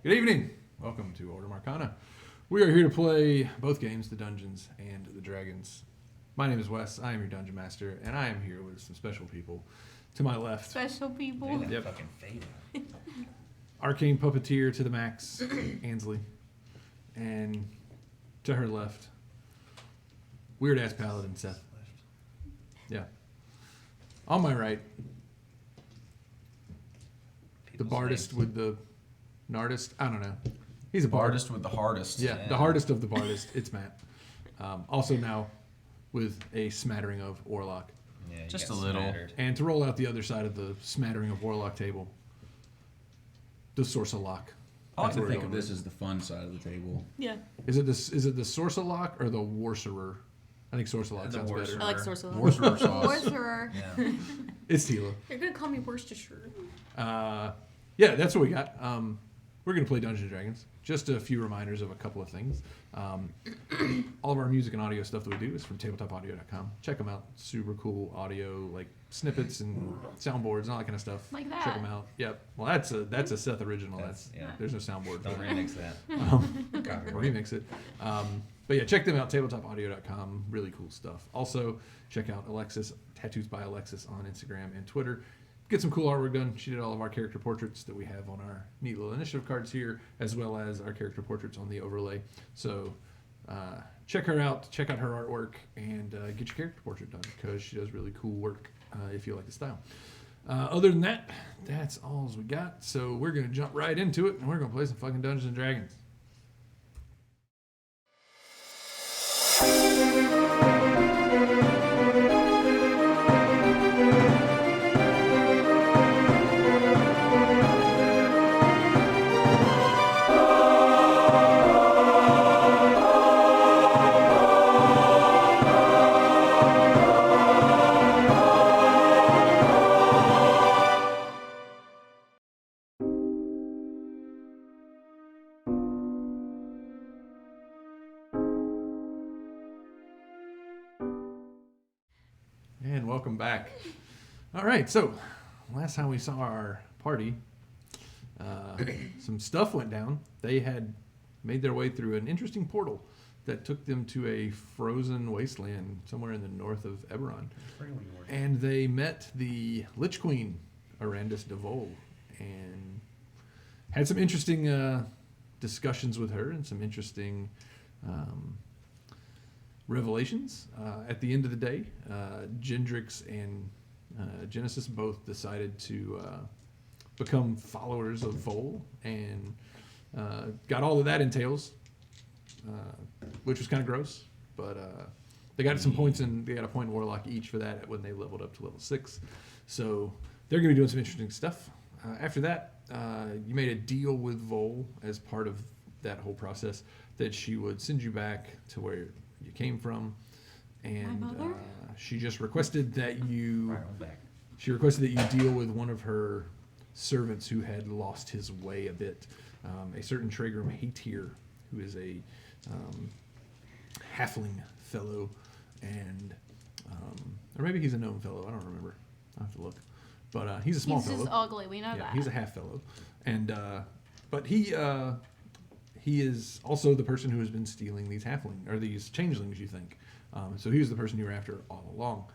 Good evening. Welcome to Order Arcana. We are here to play both games, the Dungeons and the Dragons. My name is Wes. I am your Dungeon Master, and I am here with some special people. To my left, Special people. Yep. Fucking fade. Arcane Puppeteer to the max, Ansley. And to her left, Weird Ass Paladin, Seth. Yeah. On my right, the Bardist with the Nardist. I don't know. He's a bard. Bardist with the hardest. Yeah, the hardest of the Bardist. It's Matt. Also now with a smattering of Warlock. Yeah, Just a little. Smattered. And to roll out the other side of the smattering of Warlock table, the Sorcelock. I like That's to where think we're of going this as the fun side of the table. Yeah. Is it the Sorcelock or the Warcerer? I think Sorcelock The sounds better. I like sorcerer. Sorcerer sauce. Sorcerer. Yeah. It's Tila. You're gonna call me Worcestershire. Yeah, that's what we got. We're going to play Dungeons & Dragons. Just a few reminders of a couple of things. All of our music and audio stuff that we do is from tabletopaudio.com. Check them out. Super cool audio, like snippets and soundboards and all that kind of stuff. Like that. Check them out. Yep. Well, that's a Seth original. Yeah. There's no soundboard. Don't for that. remix that. Copyright. Remix it. But yeah, check them out, tabletopaudio.com. Really cool stuff. Also, check out Alexis, Tattoos by Alexis on Instagram and Twitter. Get some cool artwork done. She did all of our character portraits that we have on our neat little initiative cards here, as well as our character portraits on the overlay. So check her out, check out her artwork, and get your character portrait done, because she does really cool work if you like the style. Other than that, that's all we got. So we're going to jump right into it, and we're going to play some fucking Dungeons & Dragons. And welcome back. All right, so last time we saw our party, some stuff went down. They had made their way through an interesting portal that took them to a frozen wasteland somewhere in the north of Eberron. And they met the Lich Queen, Arandis Devol, and had some interesting discussions with her and some interesting revelations. At the end of the day, Gendrix and Genesis both decided to become followers of Vol, and got all that entails, which was kind of gross, but they got some points, and they got a point in Warlock each for that when they leveled up to level 6. So they're going to be doing some interesting stuff. After that, you made a deal with Vol as part of that whole process that she would send you back to where you came from, and she just requested that you deal with one of her servants who had lost his way a bit, a certain Tragrim Hatir, who is a halfling fellow, and or maybe he's a gnome fellow, I don't remember, I'll have to look, but he's a small fellow. He's just ugly, we know that. He's a half fellow, and but he is also the person who has been stealing these these changelings, you think. So he was the person you were after all along.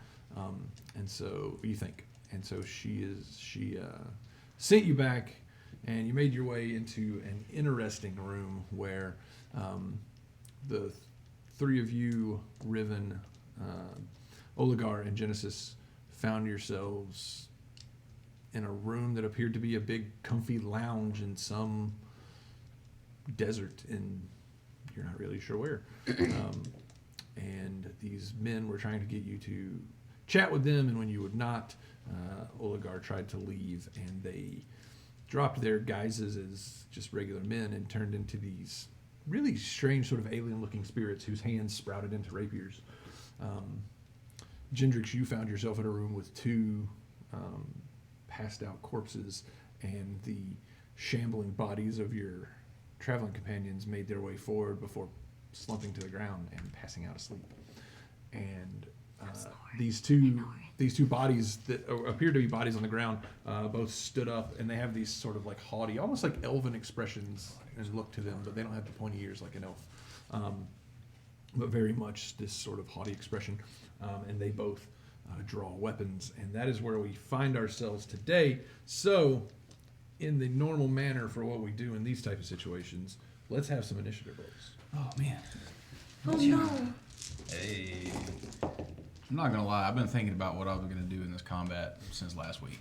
And so you think. And so she sent you back, and you made your way into an interesting room where the three of you, Riven, Oligar, and Genesis, found yourselves in a room that appeared to be a big comfy lounge in some desert, and you're not really sure where. And these men were trying to get you to chat with them, and when you would not, Oligar tried to leave, and they dropped their guises as just regular men and turned into these really strange sort of alien-looking spirits whose hands sprouted into rapiers. Gendrix, you found yourself in a room with two passed-out corpses, and the shambling bodies of your traveling companions made their way forward before slumping to the ground and passing out asleep. And these two bodies that appear to be bodies on the ground both stood up, and they have these sort of like haughty, almost like elven expressions and look to them, but they don't have the pointy ears like an elf. But very much this sort of haughty expression, and they both draw weapons, and that is where we find ourselves today. So, in the normal manner for what we do in these type of situations, let's have some initiative rolls. Oh man. Oh no. Hey. I'm not gonna lie. I've been thinking about what I was gonna do in this combat since last week.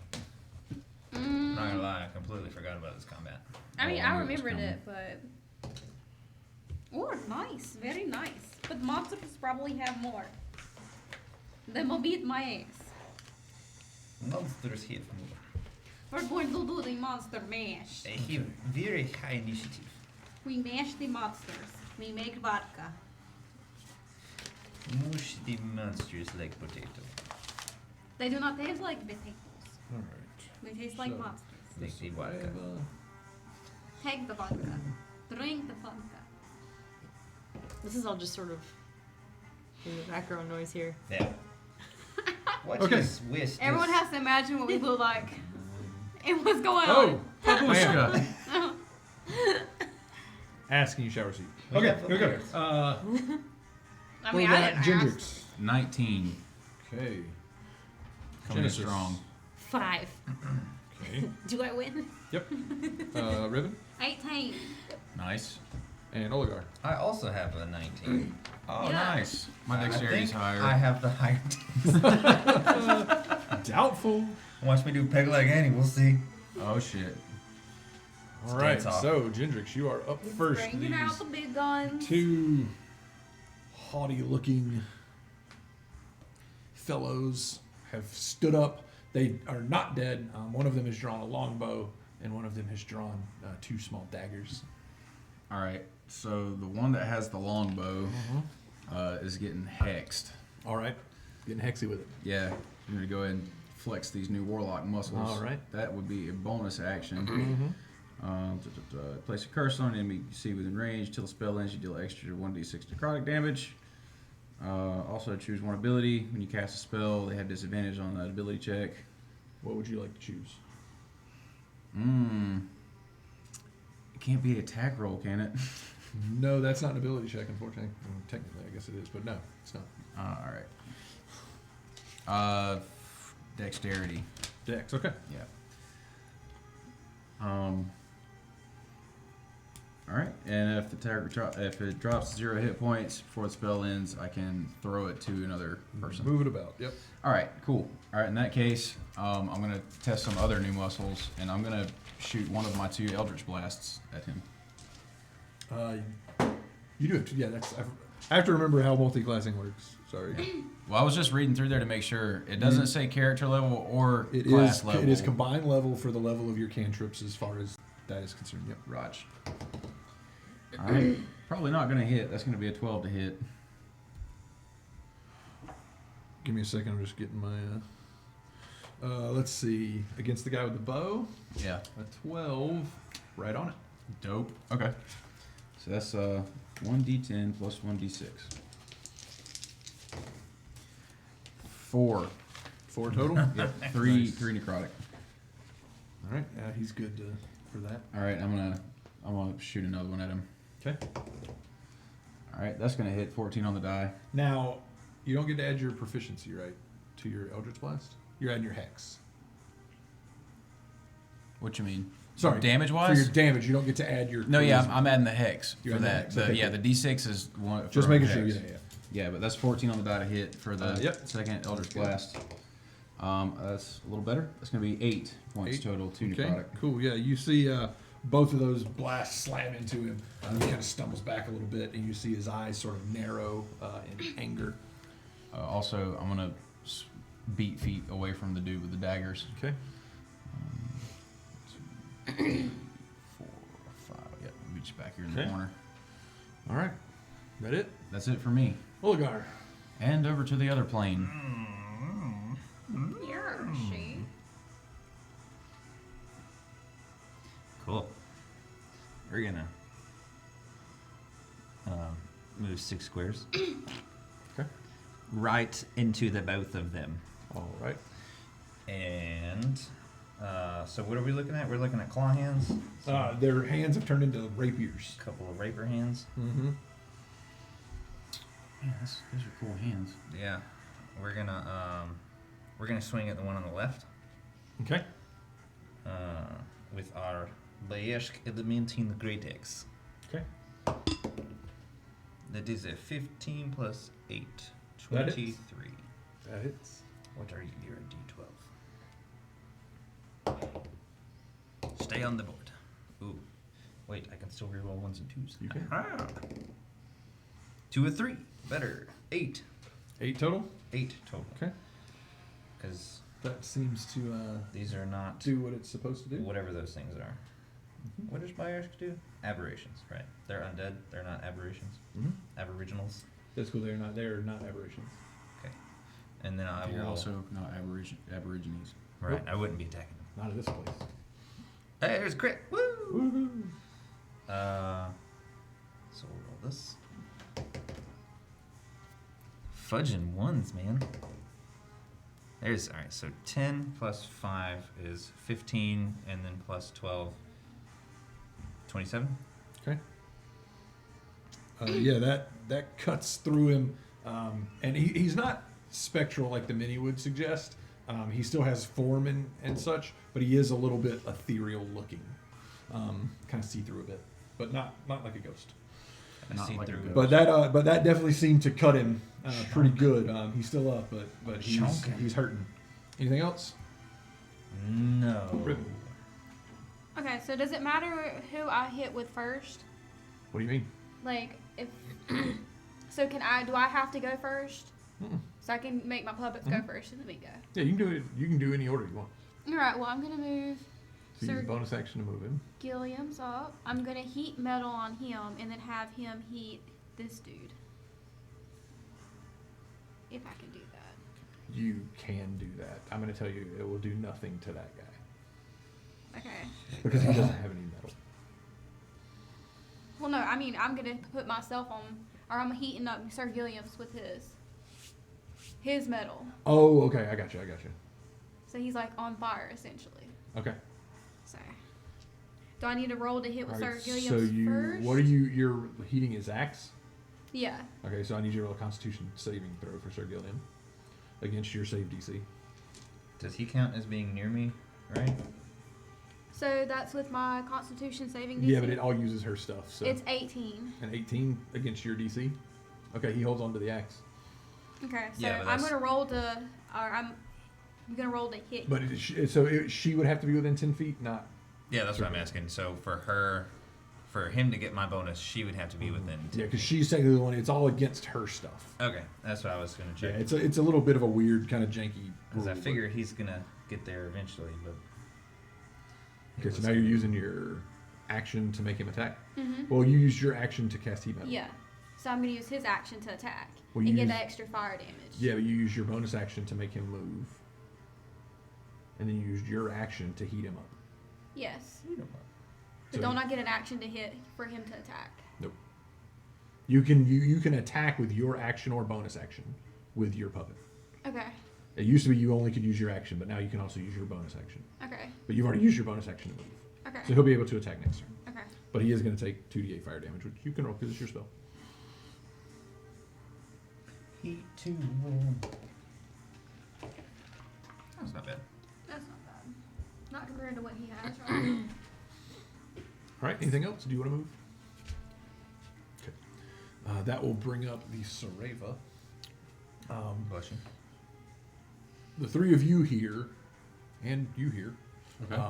I'm not gonna lie, I completely forgot about this combat. I mean, Oh, I I knew it was remembered coming. it, but. Oh, nice. Very nice. But monsters probably have more. They will beat my ass. Monsters hit more. We're going to do the monster mash. They have very high initiative. We mash the monsters. We make vodka. Mush the monsters like potato. They do not taste like potatoes. All right. They taste like So- monsters. Make the I vodka. have, Take the vodka. Drink the vodka. This is all just sort of in the background noise here. Yeah. What Okay. is with Everyone this? has to imagine what we look like and what's going oh, on. Babushka. asking you shower seat. We Okay, have here we go. prepared. I What mean, about I didn't ask. Gendrix? 19. Okay. Coming Genesis. strong. 5. Okay. Do I win? Yep. Ribbon 18. Nice. and Oligar. I also have a 19. Oh, Yeah. nice. My dexterity's higher. I have the higher. Doubtful. Watch me do peg leg Annie. We'll see. Oh shit. All right, dance off. so Gendrix, you are up first. Bringing out the These big guns. two haughty-looking fellows have stood up. They are not dead. One of them has drawn a longbow, and one of them has drawn two small daggers. All right. So the one that has the longbow is getting hexed. All right, getting hexy with it. Yeah. I'm gonna go ahead and flex these new warlock muscles. All right. That would be a bonus action. Place a curse on an enemy you see within range. Till the spell ends, you deal extra 1d6 necrotic damage. Also choose one ability. When you cast a spell, they have disadvantage on that ability check. What would you like to choose? It can't be an attack roll, can it? No, that's not an ability check, unfortunately. Well, technically, I guess it is, but no, it's not. All right. Dexterity. Dex, okay. Yeah. All right, and if the target if it drops 0 hit points before the spell ends, I can throw it to another person. Move it about, yep. All right, cool. All right, in that case, I'm gonna test some other new muscles, and I'm gonna shoot one of my 2 Eldritch Blasts at him. You do it, yeah, that's... I have to remember how multi-classing works, sorry. Well, I was just reading through there to make sure. It doesn't say character level or It class is, level. it is combined level for the level of your cantrips as far as that is concerned, yep. Raj. All right, probably not gonna hit. That's gonna be a 12 to hit. Give me a second, I'm just getting my... let's see, against the guy with the bow, Yeah. a 12, right on it. Dope. Okay. So that's 1d10 plus 1d6. 4. 4 total? Yep. Three Nice. necrotic. All right, he's good for that. All right, I'm gonna shoot another one at him. Okay. All right, that's gonna hit 14 on the die. Now, you don't get to add your proficiency, right, to your Eldritch Blast? You're adding your Hex. What you mean? Sorry. Damage For wise? your damage, you don't get to add your... No, yeah, charisma. I'm adding the hex You're for adding the that. hex, The, okay, yeah, cool. the d6 is one. Just for making hex. sure, yeah. Yeah, but that's 14 on the die to hit for the Yep. second Eldritch Good. Blast. That's a little better. That's gonna be 8 points 8? total, 2 Okay, necrotic. cool. Yeah, you see both of those blasts slam into him. He kind of stumbles back a little bit, and you see his eyes sort of narrow in anger. Also, I'm gonna beat feet away from the dude with the daggers. Okay. 2, 3, 4, 5. Yep, beat you back here in the Okay. corner. All right. That it? That's it for me. Oligar. And over to the other plane. Here, she. Cool. We're gonna move 6 squares. Okay. right into the both of them. All right. And so what are we looking at? We're looking at claw hands. Their hands have turned into rapiers. A couple of rapier hands. Mm-hmm. Yeah, those are cool hands. Yeah. We're gonna swing at the one on the left. Okay. With our Bayesk Elementin Great Axe. Okay. That is a 15 plus 8. That hits. 23. That hits. What are you? You're a D12. Stay on the board. Ooh. Wait, I can still reroll ones and twos. You can. Aha. 2 or 3. Better. 8. 8 total. 8 total. Okay. Because That seems to these are not do what it's supposed to do. whatever those things are. Mhm. What does Bayesk do? Aberrations, right? They're undead. They're not aberrations. Mm-hmm. Aboriginals. That's cool. They're not aberrations. Okay. And then I They're will. also not aborigines. Right. Nope. I wouldn't be attacking them. Not at this place. Hey, there's a crit. Woo! Woohoo! So we'll roll this. Fudging ones, man. There's alright. So 10 plus 5 is 15, and then plus 12, 27. Okay. Yeah, that cuts through him, and he's not spectral like the mini would suggest. He still has form and such, but he is a little bit ethereal looking. Kind of see through a bit, but not like a ghost. I Not see like a through. ghost. But that definitely seemed to cut him pretty good. He's still up, but Chonking. he's hurting. Anything else? No. Ribbon. Okay, so does it matter who I hit with first? What do you mean? Like, if so, do I have to go first? Mm-mm. So I can make my puppets Mhm. go first and then me go. Yeah, you can do it. You can do any order you want. All right. Well, I'm gonna move So you use Sir bonus action to move him. Gilliam's up. I'm gonna heat metal on him and then have him heat this dude. If I can do that. You can do that. I'm going to tell you, it will do nothing to that guy Okay. because he doesn't have any metal. Well, no. I mean, I'm gonna put myself on, or I'm heating up Sir Gilliam's with his metal. Oh, okay. I got you. So he's like on fire essentially. Okay. So, do I need to roll to hit with Alright, Sir Gilliam's so first? you're heating his axe? Yeah. Okay, so I need you to roll a Constitution saving throw for Sir Gilliam against your save DC. Does he count as being near me? Right. So that's with my Constitution saving DC. Yeah, but it all uses her stuff. So It's 18. an 18 against your DC. Okay, he holds on to the axe, Okay, so Yeah, but I'm that's- gonna roll to, or I'm gonna roll to hit. but she would have to be within 10 feet, not. Yeah, that's what I'm asking. So for him to get my bonus, she would have to be within. 10 Yeah, because feet. she's technically the one. It's all against her stuff. Okay, that's what I was gonna Yeah, check. it's a little bit of a weird kind of janky. Because I rule, figure he's gonna get there eventually, but. but- Okay, so now you're using your action to make him attack. Mm-hmm. Well, you used your action to cast heat metal. Yeah. So I'm gonna use his action to attack Well, and you get use- the extra fire damage. Yeah, but you used your bonus action to make him move, and then you used your action to heat him up. Yes. But So- don't I get an action to hit for him to attack? You can attack with your action or bonus action with your puppet. Okay. It used to be you only could use your action, but now you can also use your bonus action. Okay. But you've already used your bonus action to move, Okay. so he'll be able to attack next turn. Okay. But he is going to take 2d8 fire damage, which you can roll because it's your spell. Heat 2. That's not bad. That's not bad. Not compared to what he has right now. All right. Anything else? Do you want to move? Okay. That will bring up the Sareva. Bless you. The three of you here, and you here. Okay.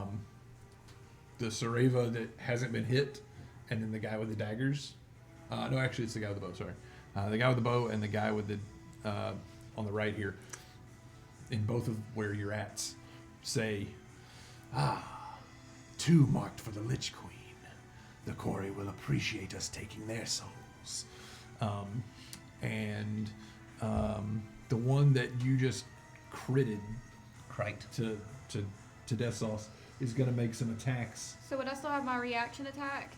The Sareva that hasn't been hit, and then the guy with the daggers. No, actually, it's the guy with the bow. Sorry, the guy with the bow and the guy with the on the right here. In both of where you're at, say, two marked for the Lich Queen. The quarry will appreciate us taking their souls. The one that you just critted Crite. to Death Sauce is going to make some attacks. So would I still have my reaction attack?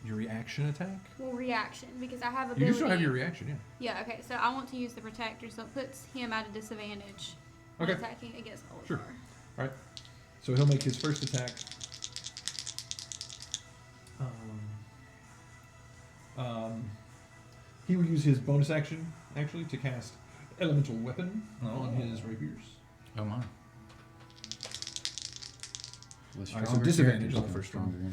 Your reaction attack? Well, reaction, because I have You ability. can still have your reaction, yeah. Yeah, okay, so I want to use the protector, so it puts him at a disadvantage when Okay. attacking against Oliver. Sure. All right. So he'll make his first attack. He will use his bonus action, actually, to cast Elemental Weapon on his rapiers. Oh my. With Alright, so stronger disadvantage characters on the come first stronger one.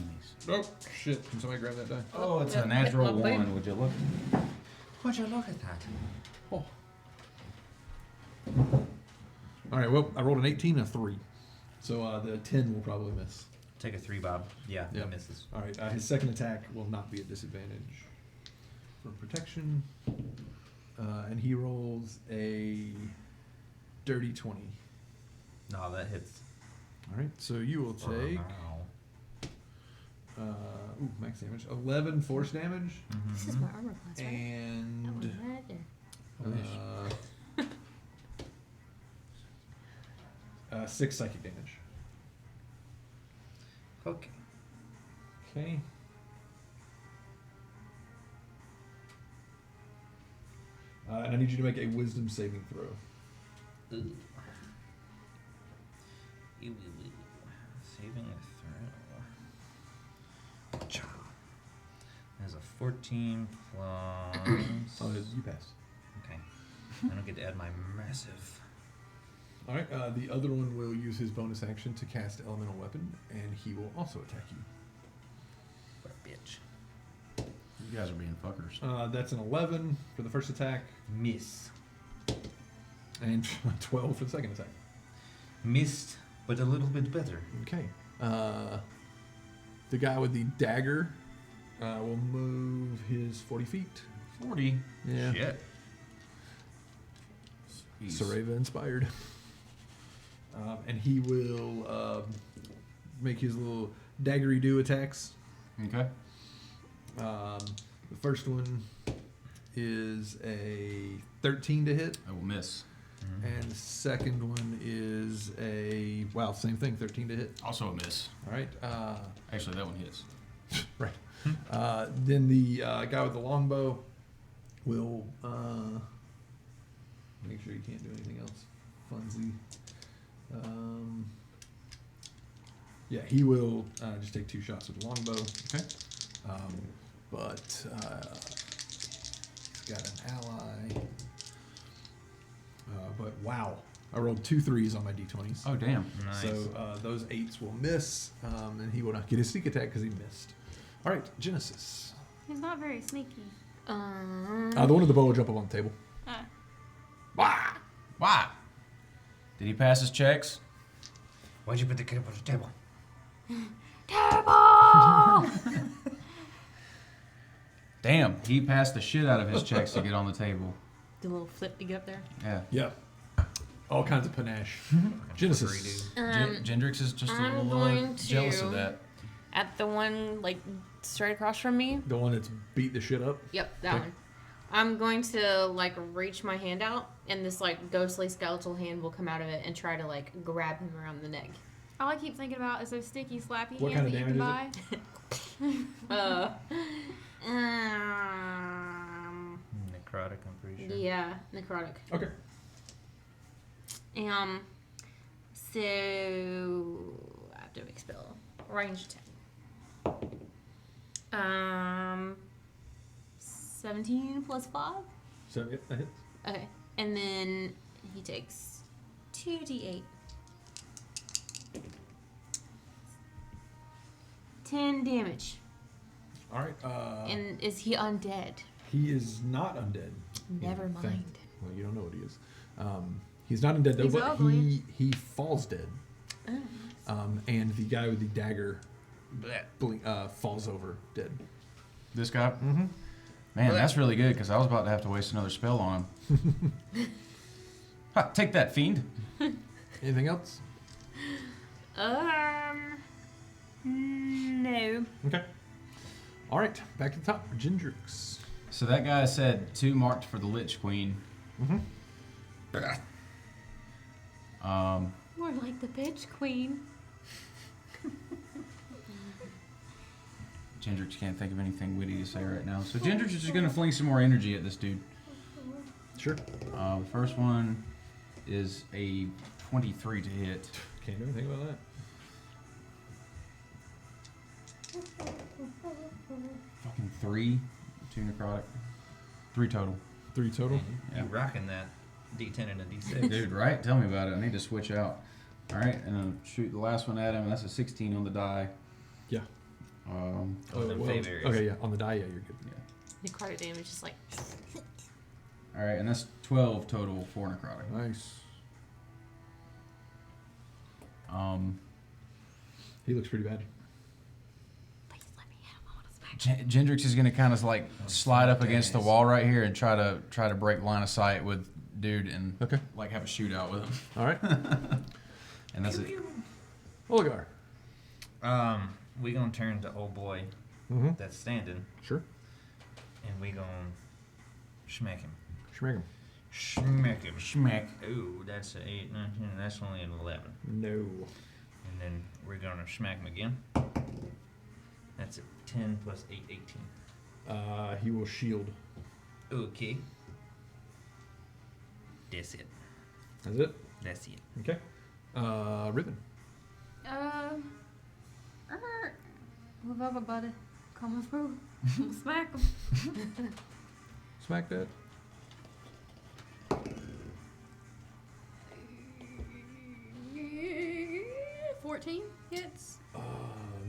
enemies. Oh, shit. Can somebody grab that die? Oh, it's Yeah, a natural yeah, babe. 1. Would you look? Would you look at that? Oh. All right, well, I rolled an 18 and a 3. So the 10 will probably miss. Take a 3, Bob. Yeah, Yep. that misses. All right, his second attack will not be at disadvantage for protection. And he rolls a dirty 20. No, that hits. All right, so you will take Wow. max damage, 11 force damage, This is my armor class, right? That and one right there. 6 psychic damage. Okay. Okay. And I need you to make a wisdom saving throw. Ooh. Ew, ew, ew. Saving a throw. Cha. There's a 14 plus. Oh, you passed. Okay. I don't get to add my massive. All right. The other one will use his bonus action to cast elemental weapon, and he will also attack you. What a bitch. You guys are being fuckers. That's an 11 for the first attack, Miss. and 12 for the second attack. Missed, but a little bit better. Okay. The guy with the dagger will move his 40 feet. 40. Yeah. Shit. Jeez. Sareva inspired. And he will make his little daggery do attacks. Okay. The first one is a 13 to hit, I will miss. and the second one is a same thing, 13 to hit. Also a miss. All right. Actually, that one hits. Right. Then the guy with the longbow will make sure you can't do anything else. Funsy. Yeah, he will just take 2 shots with the longbow. Okay. But he's got an ally. But wow, I rolled 2 3s on my d20s. Oh, damn. Nice. So those 8s will miss, and he will not get his sneak attack because he missed. All right, Genesis. He's not very sneaky. The one with the bow will jump up on the table. Why? Why? Did he pass his checks? Why'd you put the kid on the table? Damn, he passed the shit out of his checks to get on the table. The little flip to get up there. Yeah. Yeah. All kinds of panache. Genesis. Gendrix is just a I'm little going jealous to- of that. At the one, like, straight across from me. The one that's beat the shit up. Yep, that Okay. one. I'm going to, like, reach my hand out, and this, like, ghostly skeletal hand will come out of it and try to, like, grab him around the neck. All I keep thinking about is those sticky, slappy What hands kind that of you can damage buy. Necrotic, I'm pretty sure. Yeah, necrotic. Okay. So I have to make spell range 10. 17 plus 5. So yep, that hits. Okay, and then he takes 2d8. 10 damage. All right. And is he undead? He is not undead. Never in mind. fact. Well, you don't know what he is. He's not undead though, He's but ugly. he falls dead. Oh. And the guy with the dagger falls over dead. This guy? Mm-hmm. Man, that's really good because I was about to have to waste another spell on him. Ha, take that, fiend. Anything else? No. Okay. All right. Back to the top. Gendrix. So that guy said 2 marked for the Lich Queen. Mm-hmm. More like the bitch queen. Gendrix can't think of anything witty to say right now. So Gendrix is just going to fling some more energy at this dude. Sure. The first one is a 23 to hit. Can't do anything about that. Fucking 3. 2 necrotic. 3 total. 3 total. You rocking that D10 and a D6. Dude, right? Tell me about it. I need to switch out. All right, and then shoot the last one at him. That's a 16 on the die. Yeah. Oh, them well, fave areas. okay, yeah. On the die, yeah, you're good. Necrotic damage is like. All right, and that's 12 total for necrotic. Nice. He looks pretty bad. Please let me hit him. I want to smack. Gendrix is gonna kind of like slide up against the wall right here and try to break line of sight with dude and Okay. like have a shootout with him. All right. And that's it. Oligar. We gonna turn to old boy Mm-hmm. that's standing, Sure. and we gonna smack him. Schmack him. Smack him. Schmack. Ooh, that's an 8, 9, 10. That's only an 11. No. And then we're gonna smack him again. That's a 10 plus 8, 18. He will shield. Okay. That's it. That's it. That's it. Okay. Ribbon. Move over, buddy. Coming through. Smack him. Smack that. $14 hits.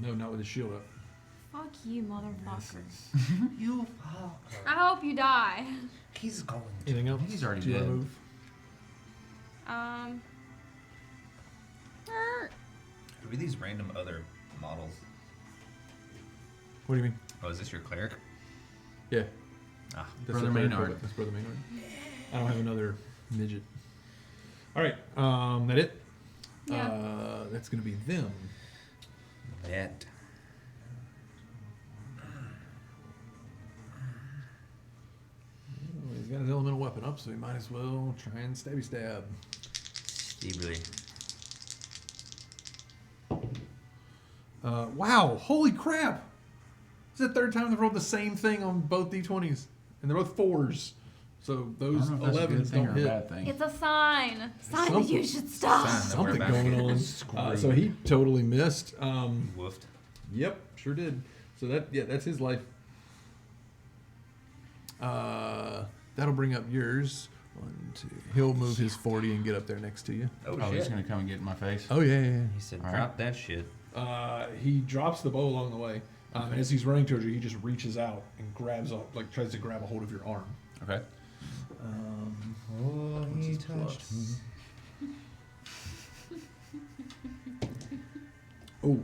No, not with his shield up. Fuck you, motherfucker. You I hope you die. He's going to. Anything else? He's already Do you wanna dead. move? Who are these random other models? What do you mean? Oh, is this your cleric? Yeah. Ah, That's Brother the third Maynard. bullet. That's Brother Maynard. I don't have another midget. All right. That it? Yeah. That's gonna be them. that. Well, he's got his elemental weapon up, so he might as well try and stabby stab. Steebly. Wow! Holy crap! It's the third time they've rolled the same thing on both D20s, and they're both 4s. So I those don't know if that's a good 11s thing don't or a hit. bad thing. It's a sign. Sign that you should stop. Sign. Something We're about to going get on. screwed. So he totally missed. Woofed. Yep, sure did. So that's his life. That'll bring up yours. 1, 2. He'll move his 40 and get up there next to you. Oh, Oh, he's shit. gonna come and get in my face. Oh yeah, yeah. He said, All drop that shit. He drops the bow along the way. And as he's running towards you, he just reaches out and grabs up, like tries to grab a hold of your arm. Okay. Oh, What's his plus? Oh.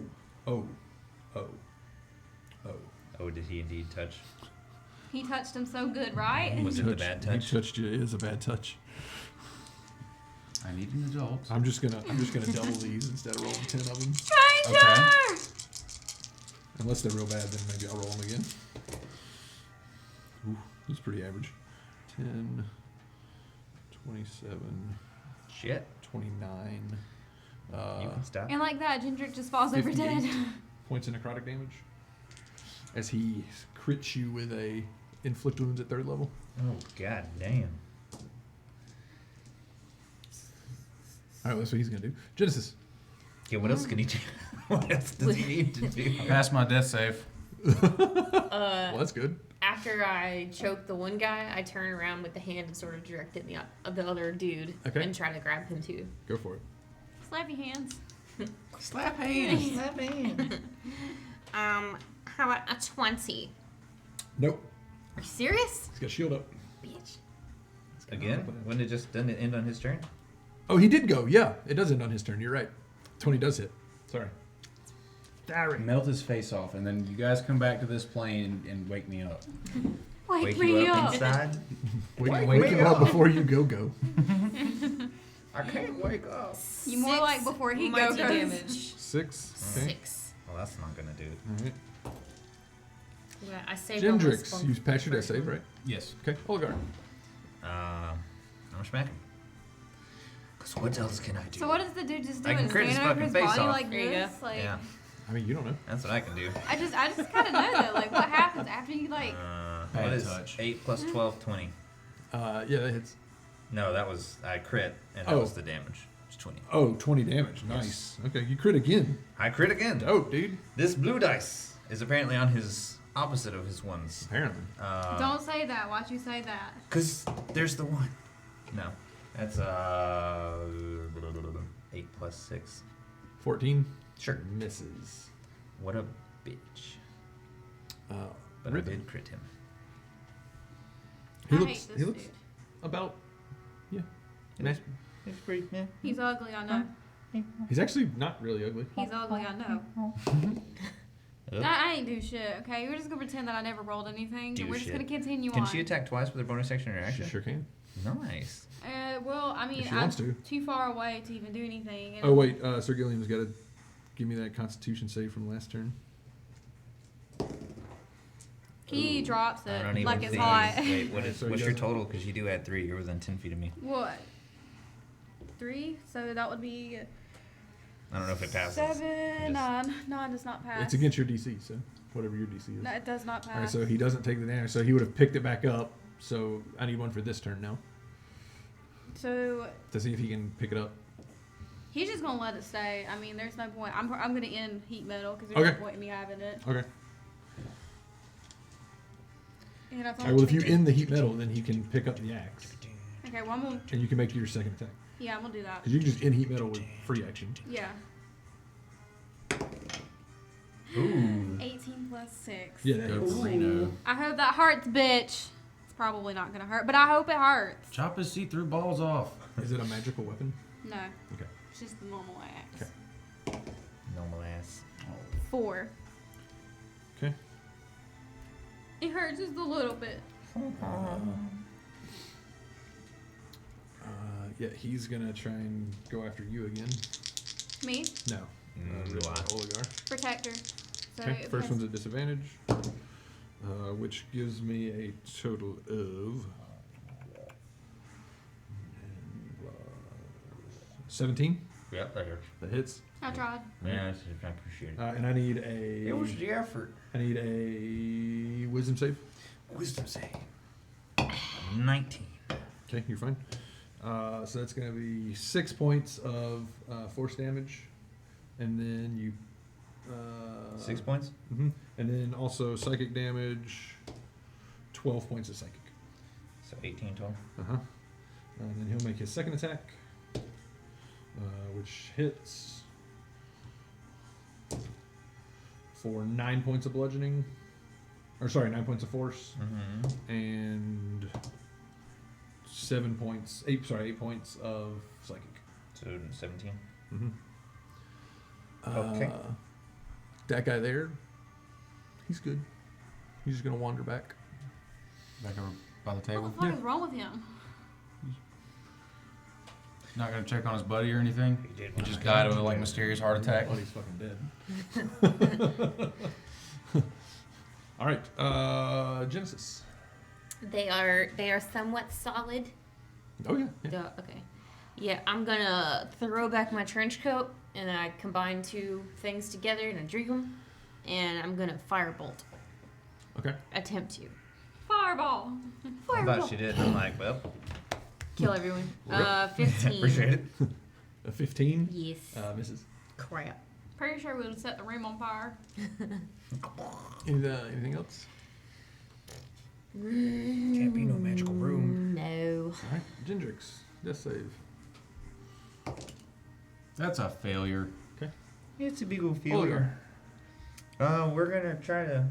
Oh, did he indeed touch? He touched him so good, right? Was it the bad touch? He touched you. It is a bad touch. I need an adult. I'm just gonna double these instead of rolling 10 of them. Stranger! Unless they're real bad, then maybe I'll roll them again. Ooh, that's pretty average. 10, 27, Shit. 29. You can stop. And like that, Gendrick just falls over 58 dead. points of necrotic damage. As he crits you with a inflict wounds at 3rd level. Oh, god damn. Alright, that's what he's gonna do. Genesis. Okay, what else can he do? What else does he need to do? Pass my death save. Well, that's good. After I choke the one guy, I turn around with the hand and sort of direct it at the other dude Okay. and try to grab him too. Go for it. Slap your hands. Slap hands. Slap in. How about a 20? Nope. Are you serious? He's got shield up. Bitch. Again? When it just doesn't it end on his turn? Oh, he did go. Yeah, it does end on his turn. You're right. 20 does hit. Sorry. Melt his face off, and then you guys come back to this plane and wake me up. Wake me you up. inside? Wake him up before you go. I can't wake up. You more like before he mighty goes. damage. 6. Okay. 6. Well, that's not gonna do it. All right. Yeah, I saved all my Gendrix, spunk you passed your death first save, one. right? Yes. Okay. Olgar. I'm gonna smack him. Cause what else can I do? So what does the dude just do? I can Is crit his stand over fucking his face body off. like There you this? Like, Yeah. I mean, you don't know. That's what I can do. I just kind of know though, like what happens after you like. What Bad is touch. 8 plus 12, 20? Yeah, that hits. No, that was I crit, and that Oh. was the damage. It's 20. Oh, 20 damage. Nice. Okay, you crit again. I crit again. Dope, dude. This blue dice is apparently on his opposite of his ones. Apparently. Don't say that. Why'd you say that? Cause there's the one. No, that's 8 plus 6. 14. Sure. Misses. What a bitch. But Rhythm. I did crit him. He I looks. hate this He looks dude. about. Yeah. Nice. It's pretty. Yeah. He's ugly. I know. He's actually not really ugly. He's ugly. I know. I ain't do shit. Okay, we're just gonna pretend that I never rolled anything, Do and we're just shit. gonna continue Can on. she attack twice with her bonus action or She action? sure can. Nice. Well, I mean, If she I'm wants to. too far away to even do anything. And Oh wait, Sir Gilliam's got to give me that Constitution save from last turn. he drops I it don't even like it's think. hot. Wait, what is, So he what's your doesn't- total? Because you do add 3. You're within 10 feet of me. What? 3? So that would be I don't know if it passes. 7, Just- 9. 9 does not pass. It's against your DC, so whatever your DC is. No, it does not pass. All right, so he doesn't take the damage. So he would have picked it back up. So I need one for this turn now So to see if he can pick it up. he's just gonna let it stay. I mean, there's no point. I'm gonna end heat metal because there's Okay. no point in me having it. Okay. And that's All right, well, if you end the heat metal, then he can pick up the axe, Okay, well I'm gonna. and you can make your second attack. Yeah, I'm gonna do that. Because you can just end heat metal with free action. Yeah. Ooh. 18 plus 6. Yeah, that Go hits. for Reno. I hope that hurts, bitch. It's probably not gonna hurt, but I hope it hurts. Chop his see-through balls off. Is it a magical weapon? No, Okay. it's just the normal axe. Okay. Normal ass. 4. Okay. It hurts just a little bit. Yeah, he's gonna try and go after you again. Me, No. Oligar. protector. So Okay, it first has- one's a disadvantage, which gives me a total of 17. Yep, that hurts. That hits, I tried. Yeah, I appreciate it. and I need a. It was the effort. I need a wisdom save. Wisdom save. 19. Okay, you're fine. So that's gonna be 6 points of force damage, and then you. 6 points? And then also psychic damage. 12 points of psychic. So 18 total. And then he'll make his second attack, which hits for 9 points of bludgeoning. Or sorry, 9 points of force, Mm-hmm. and 8 points of psychic. So 17. Mm-hmm. Okay. That guy there, he's good. He's just gonna wander back. Back over by the What table. the fuck is wrong with him? Not gonna check on his buddy or anything. He did. He just died of a like mysterious heart attack. Buddy's fucking dead. All right, Genesis. They are somewhat solid. Oh yeah. Yeah. Duh, okay. Yeah, I'm gonna throw back my trench coat and I combine 2 things together and I drink them, and I'm gonna firebolt. Okay. Attempt to Fireball. I thought she did. I'm like, well, kill everyone. Rip. 15. appreciate it. A 15 Yes. misses. Crap. Pretty sure we would have set the room on fire. Anything else? Can't be no magical room. No. All right, Gendrix, death save. That's a failure. It's a big old Oligar. We're gonna try to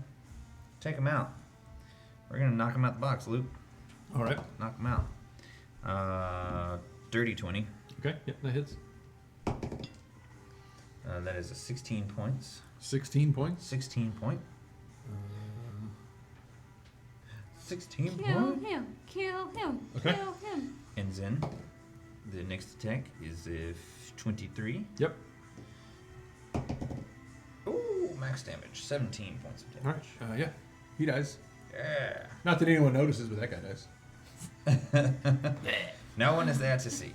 take him out. We're gonna knock him out the box, Luke. All right. Knock him out. Dirty 20. Okay. Yep, that hits. That is a 16 points. 16 points. 16 point. 16 Kill point. him. Kill him. Okay. Kill him. And then the next attack is 23. Yep. Ooh, max damage. 17 points of All right. damage. Yeah, he dies. Yeah. Not that anyone notices, but that guy dies. No one is there to see.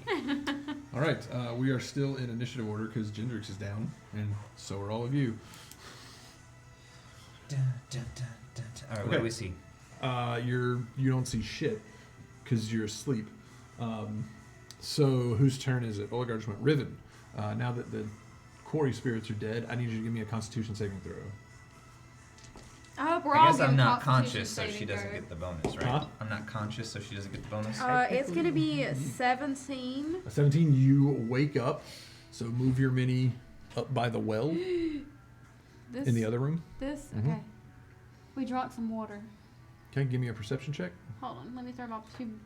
All right. We are still in initiative order because Gendrix is down, and so are all of you. All right, what Okay. do we see? You don't see shit because you're asleep. So whose turn is it? Oligar just went Riven. Now that the quarry spirits are dead, I need you to give me a Constitution saving throw. I hope we're I all guess I'm getting not Constitution conscious, so she saving doesn't throw. get the bonus, right? Huh? I'm not conscious, so she doesn't get the bonus. It's gonna be 17. A 17, you wake up. So move your mini up by the well This, in the other room. This? Mhm. Okay. We drank some water. Okay, give me a perception check. Hold on, let me throw my two.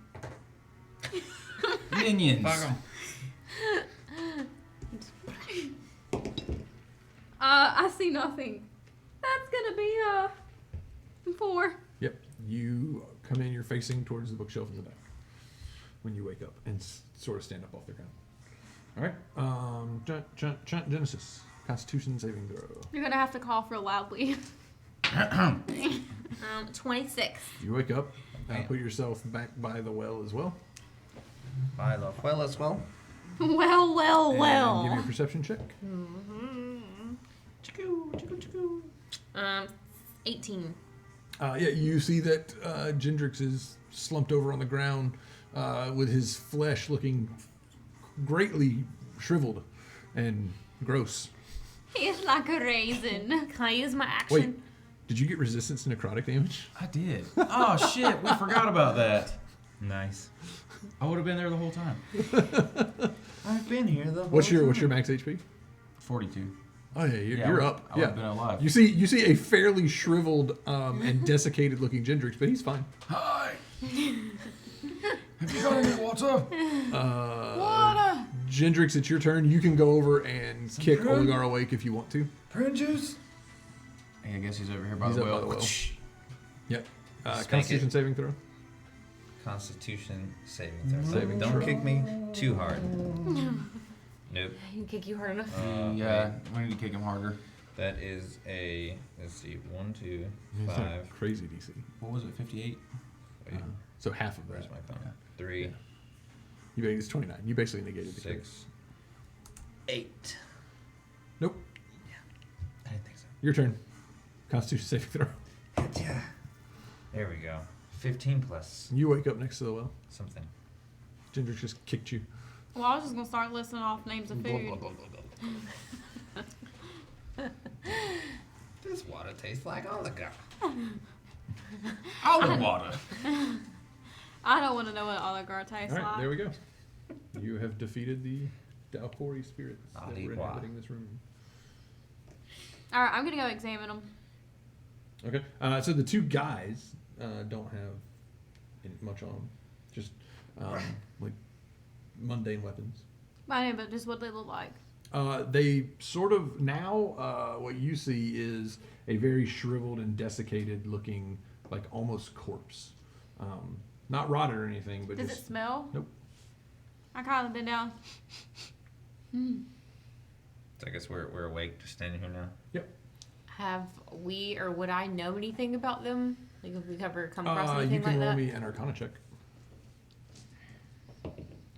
Minions. Fuck 'em. I see nothing. That's gonna be 4. Yep. You come in, you're facing towards the bookshelf in the back when you wake up and sort of stand up off the ground. All right. Genesis. Constitution saving throw. You're gonna have to call for loudly. 26. You wake up, Man. put yourself back by the well as well. By the well as well. Well, well, And well. give me a perception check. Mm-hmm. 18. Yeah, you see that Gendrix is slumped over on the ground with his flesh looking greatly shriveled and gross. He's like a raisin. Can I use my action? Wait, did you get resistance to necrotic damage? I did. Oh shit, we forgot about that. Nice. I would have been there the whole time. I've been here the whole What's your max HP? 42. Oh yeah, you're up. I would have been alive. You see a fairly shriveled and desiccated looking Gendrix, but he's fine. Hi. Have you got any water? Water. Gendrix, it's your turn. You can go over and kick prune? Oligar awake if you want to. Prune juice. Hey, I guess he's over here by He's the up by well. the well. Yep. Spank Constitution it. saving throw. Constitution saving throw. Saving Don't throw. kick me too hard. Nope. I can kick you hard enough. Yeah, we need to kick him harder. That is a, let's see, 1, 2, It's not 5. crazy DC. What was it, 58? Wait, So half of where's that. my phone? 3, You basically it's 29. You basically negated the kick. 6, 8. Nope. I didn't think so. Your turn. Constitution saving throw. Yeah. There we go. 15 plus You wake up next to the well. something. Gendrix just kicked you. Well, I was just gonna start listing off names of food. This water tastes like oligar. Olive water. I don't want to know what oligarch tastes All right, like. there we go. You have defeated the Dalcori spirits that were Oligar. inhabiting this room. All right, I'm gonna go examine them. Okay. So the two guys don't have much on them. Just like mundane weapons. I know, but just what they look like. They sort of now what you see is a very shriveled and desiccated looking, like almost corpse. Not rotted or anything, but Does just it smell? Nope. I kind of been down. So I guess we're awake, just standing here now. Yep. Have we or would I know anything about them? Like if we ever come across You anything can like roll that? me an Arcana check.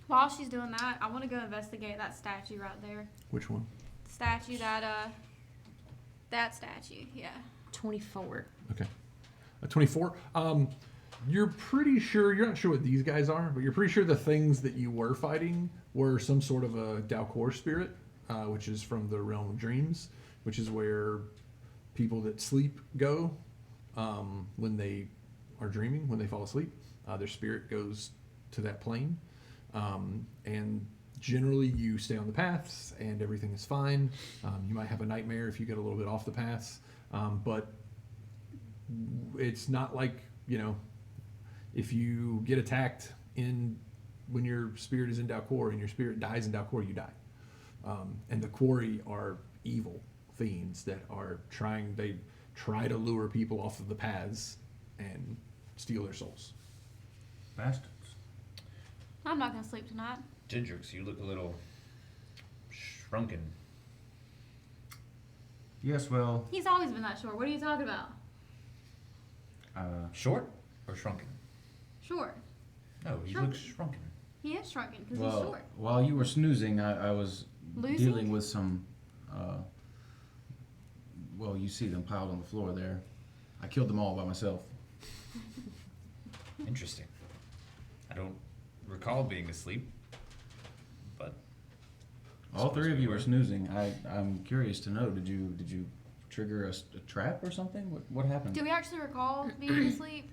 While she's doing that, I want to go investigate that statue right there. Which one? Statue that statue. Yeah. 24. Okay. A 24. You're pretty sure, you're not sure what these guys are, but you're pretty sure the things that you were fighting were some sort of a Dalcor spirit, which is from the realm of dreams, which is where people that sleep go when they are dreaming, when they fall asleep. Their spirit goes to that plane. And generally you stay on the paths and everything is fine. You might have a nightmare if you get a little bit off the paths, but it's not like, if you get attacked when your spirit is in Dalcor and your spirit dies in Dalcor, you die. And the quarry are evil fiends that are they try to lure people off of the paths and steal their souls. Bastards. I'm not gonna sleep tonight. Gendrix, you look a little shrunken. Yes, well, He's always been that short. What are you talking about? Short or shrunken? Short. No, he Shrunken. looks shrunken. He is shrunken because he's well, short. while you were snoozing, I was Losing? dealing with some. Well, you see them piled on the floor there. I killed them all by myself. Interesting. I don't recall being asleep, but All three of you were snoozing. I'm curious to know. Did you trigger a trap or something? What happened? Do we actually recall being asleep?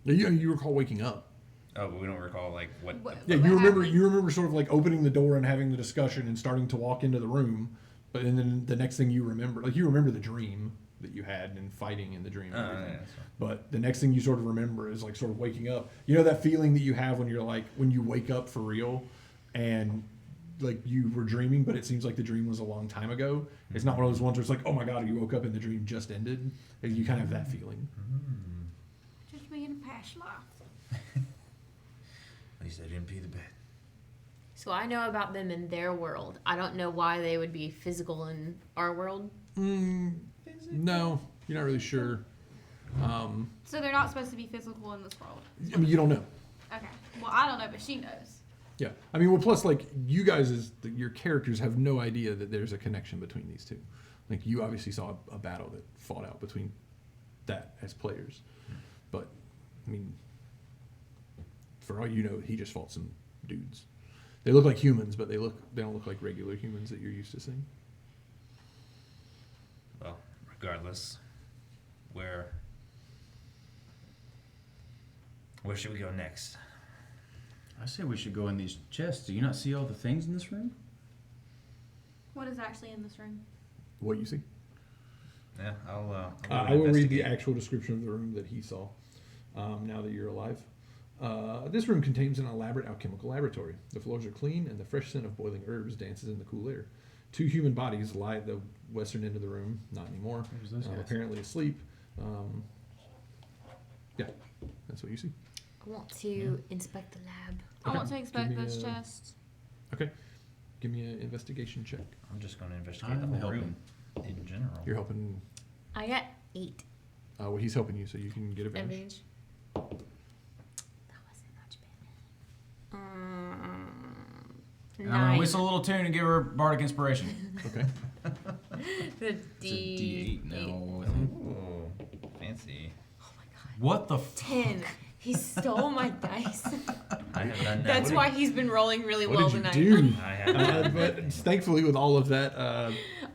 You recall waking up. oh, but we don't recall like what. What- Yeah, What you remember. happened? You remember sort of like opening the door and having the discussion and starting to walk into the room. But then the next thing you remember, like you remember the dream that you had and fighting in the dream. And everything. Yeah, that's fine. But the next thing you sort of remember is like sort of waking up. You know that feeling that you have when you're like when you wake up for real, and like you were dreaming, but it seems like the dream was a long time ago. It's not one of those ones where it's like, oh my god, you woke up and the dream just ended. And you kind of have that feeling. Just me in a past life. At least I didn't pee the bed. So I know about them in their world. I don't know why they would be physical in our world. No, you're not really sure. So they're not supposed to be physical in this world. I mean, you don't know. Okay. Well, I don't know, but she knows. Yeah, I mean, well, plus like you guys your characters have no idea that there's a connection between these two. Like you obviously saw a battle that fought out between that as players, but I mean, for all you know, he just fought some dudes. They look like humans, but they don't look like regular humans that you're used to seeing. Well, regardless, where should we go next? I say we should go in these chests. Do you not see all the things in this room? What is actually in this room? What you see? Yeah, I'll I will read the investigate. actual description of the room that he saw. Now that you're alive, this room contains an elaborate alchemical laboratory. The floors are clean, and the fresh scent of boiling herbs dances in the cool air. 2 human bodies lie at the western end of the room. Not anymore. Who's those guys? Apparently asleep. Yeah, that's what you see. I want to inspect the lab. I Okay, want to give inspect me those a- chests. Okay, give me an investigation check. I'm just going to investigate the I'm whole helping. room in general. You're helping. I got 8 Well, he's helping you, so you can get advantage. advantage. That wasn't much better. I'm gonna 9. whistle a little tune and give her bardic inspiration. Okay. The It's a D8 now. I think. Oh, fancy. What the? 10. He stole my dice. I have done that. That's why he's been rolling really What well did you tonight. do? I have done But that. thankfully, with all of that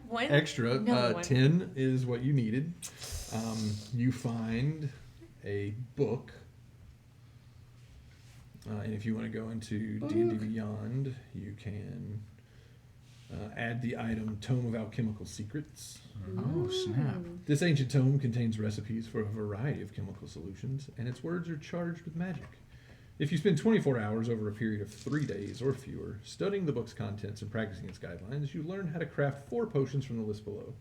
One extra, No one. 10 is what you needed. You find a book, and if you want to go into D&D Beyond, you can add the item Tome of Alchemical Secrets. Oh snap! This ancient tome contains recipes for a variety of chemical solutions, and its words are charged with magic. If you spend 24 hours over a period of 3 days or fewer studying the book's contents and practicing its guidelines, you learn how to craft 4 potions from the list below.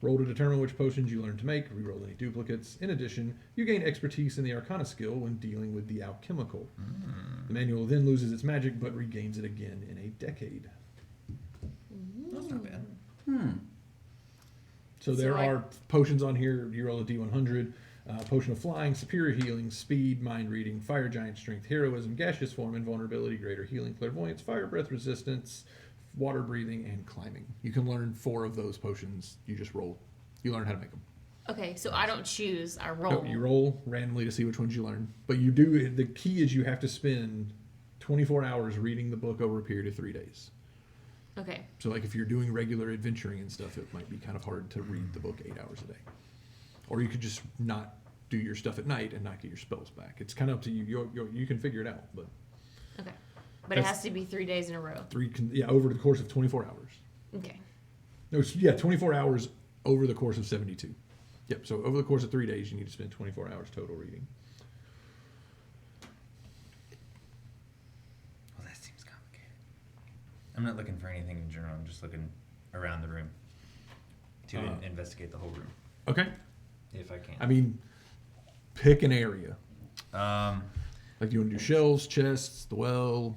Roll to determine which potions you learn to make, reroll any duplicates. In addition, you gain expertise in the Arcana skill when dealing with the alchemical. The manual then loses its magic, but regains it again in a decade. That's not bad. So there So I- are potions on here. You roll a D100. Potion of flying, superior healing, speed, mind reading, fire giant strength, heroism, gaseous form, invulnerability, greater healing, clairvoyance, fire breath resistance, water breathing, and climbing. You can learn 4 of those potions. You just roll. You learn how to make them. Okay, so I don't choose. I roll. No, you roll randomly to see which ones you learn. But you do. The key is you have to spend 24 hours reading the book over a period of 3 days. Okay. So like if you're doing regular adventuring and stuff, it might be kind of hard to read the book 8 hours a day. Or you could just not do your stuff at night and not get your spells back. It's kind of up to you. You can figure it out. But Okay. But it That's- has to be 3 days in a row. over the course of 24 hours. Okay. No, 24 hours over the course of 72. Yep. So over the course of 3 days, you need to spend 24 hours total reading. Well, that seems complicated. I'm not looking for anything in general. I'm just looking around the room to investigate the whole room, Okay. if I can. I mean, pick an area. Um, Like you want to do shelves, chests, the well.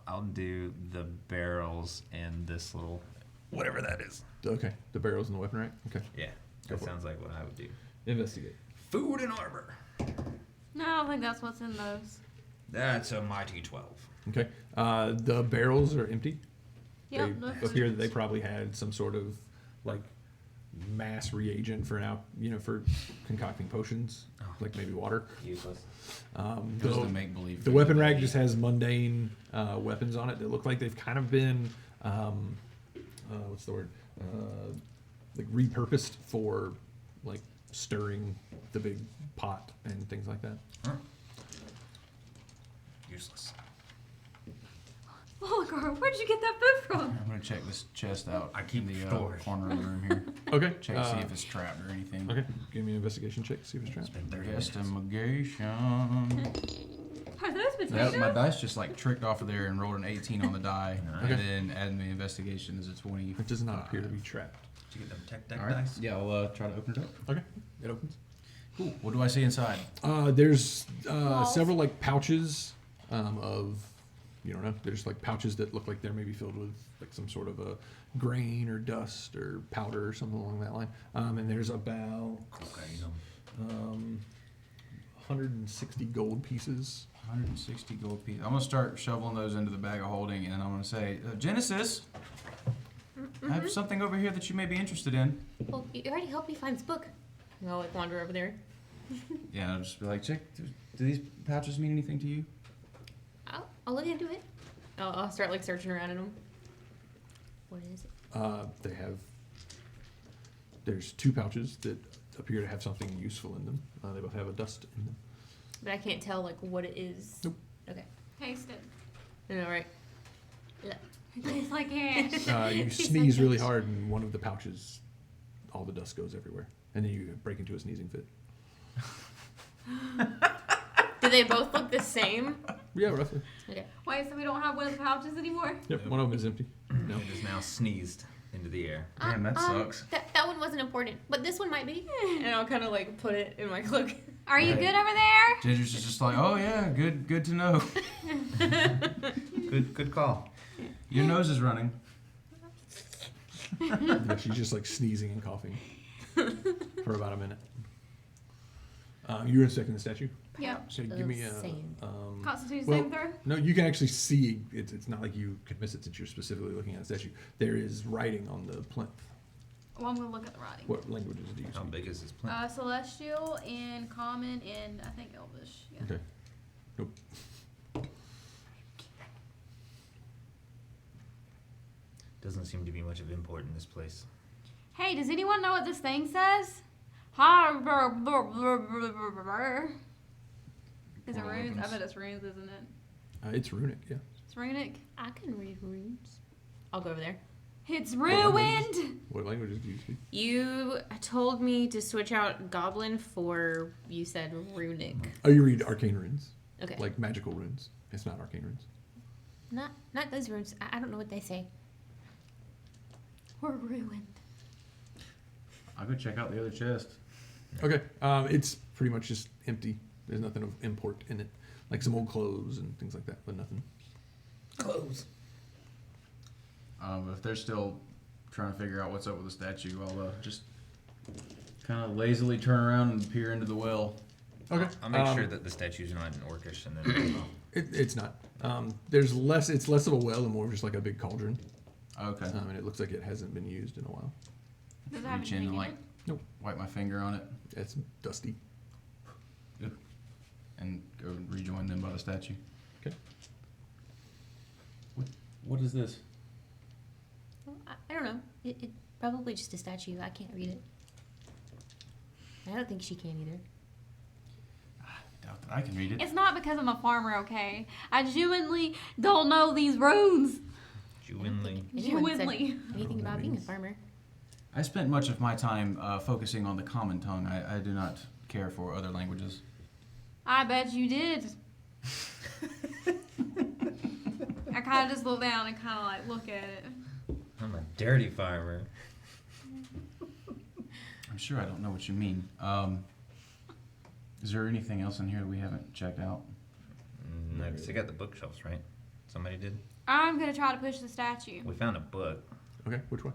I'll do the barrels and this little, whatever that is. Okay. The barrels and the weapon rack. Okay. Yeah, Go that for it. sounds like what I would do. Investigate. Food and armor. No, I don't think that's what's in those. That's a mighty 12. Okay. The barrels are empty. Yep. They appear that they probably had some sort of like mass reagent for for concocting potions, like maybe water. Useless. Just the make believe. The weapon rack just has mundane weapons on it that look like they've kind of been what's the word? Like repurposed for like stirring the big pot and things like that. Huh. Useless. Oligar, where'd you get that food from? I'm gonna check this chest out. I keep in the storage. corner of the room here. Okay. Check to see if it's trapped or anything. Okay. Give me an investigation check. See if it's trapped. It's been 30 minutes. Investigation. Are those potatoes? My dice just like tricked off of there and rolled an 18 on the die, Okay. and then adding the investigation is a 20. It does not appear to be trapped. Did you get them tech deck All right. dice? Yeah, I'll try to open it up. Okay. It opens. Cool. What do I see inside? There's Walls. several like pouches of, you don't know. There's like pouches that look like they're maybe filled with like some sort of a grain or dust or powder or something along that line. And there's about Cocaine. 160 gold pieces. 160 gold pieces. I'm gonna start shoveling those into the bag of holding, and I'm gonna say, Genesis, I have something over here that you may be interested in. Well, you already helped me find this book. And I'll like wander over there. Yeah, I'll just be like, check. Do these pouches mean anything to you? I'll look into it. I'll start like searching around in them. What is it? There's two pouches that appear to have something useful in them. They both have a dust in them. But I can't tell like what it is. Nope. Okay. Taste it. I know, right? It tastes like ash. You sneeze really hard, and one of the pouches, all the dust goes everywhere, and then you break into a sneezing fit. Do they both look the same? Yeah, roughly. Okay. Wait, so we don't have one of the pouches anymore? Yep, one of them is empty. No. It is now sneezed into the air. Damn, that sucks. That one wasn't important, but this one might be. And I'll kind of like put it in my cloak. Are you Right. good over there? Ginger's is just like, oh yeah, good to know. Good call. Your nose is running. Yeah, she's just like sneezing and coughing for about a minute. You were inspecting the statue? Yeah. So give me a. Same. Constitution well, saving throw? No, you can actually see. It's not like you can miss it since you're specifically looking at the statue. There is writing on the plinth. Well, I'm gonna look at the writing. What languages do you How speak? big is this plant? Celestial and common and I think Elvish. Yeah. Okay. Nope. Doesn't seem to be much of import in this place. Hey, does anyone know what this thing says? Is it Portal runes? I opens. bet it's runes, isn't it? It's runic. Yeah. It's runic. I can read runes. I'll go over there. It's languages? ruined! What languages do you speak? You told me to switch out goblin for, you said runic. Oh, you read arcane runes, Okay. like magical runes. It's not arcane runes. Not those runes. I don't know what they say. We're ruined. I'll go check out the other chest. Okay. It's pretty much just empty. There's nothing of import in it, like some old clothes and things like that, but nothing. Clothes. If they're still trying to figure out what's up with the statue, I'll just kind of lazily turn around and peer into the well. Okay. I'll make sure that the statues are not in Orcish and then It's not. There's less. It's less of a well and more of just like a big cauldron. Okay. And it looks like it hasn't been used in a while. Does it have Reach in anything and in like it? Nope. wipe my finger on it It's dusty. and go rejoin them by the statue. Okay. What is this? Well, I don't know. It probably just a statue. I can't read it. I don't think she can either. Doubt that I can read it. It's not because I'm a farmer, okay? I genuinely don't know these runes. Jewinly. Anyone said Genuinely. anything that about being a means. farmer. I spent much of my time focusing on the common tongue. I do not care for other languages. I bet you did. I kind of just look down and kind of like look at it. I'm a dirty farmer. I'm sure I don't know what you mean. Is there anything else in here that we haven't checked out? No, 'cause they got the bookshelves, right? Somebody did. I'm gonna try to push the statue We found a book. Okay. Which one?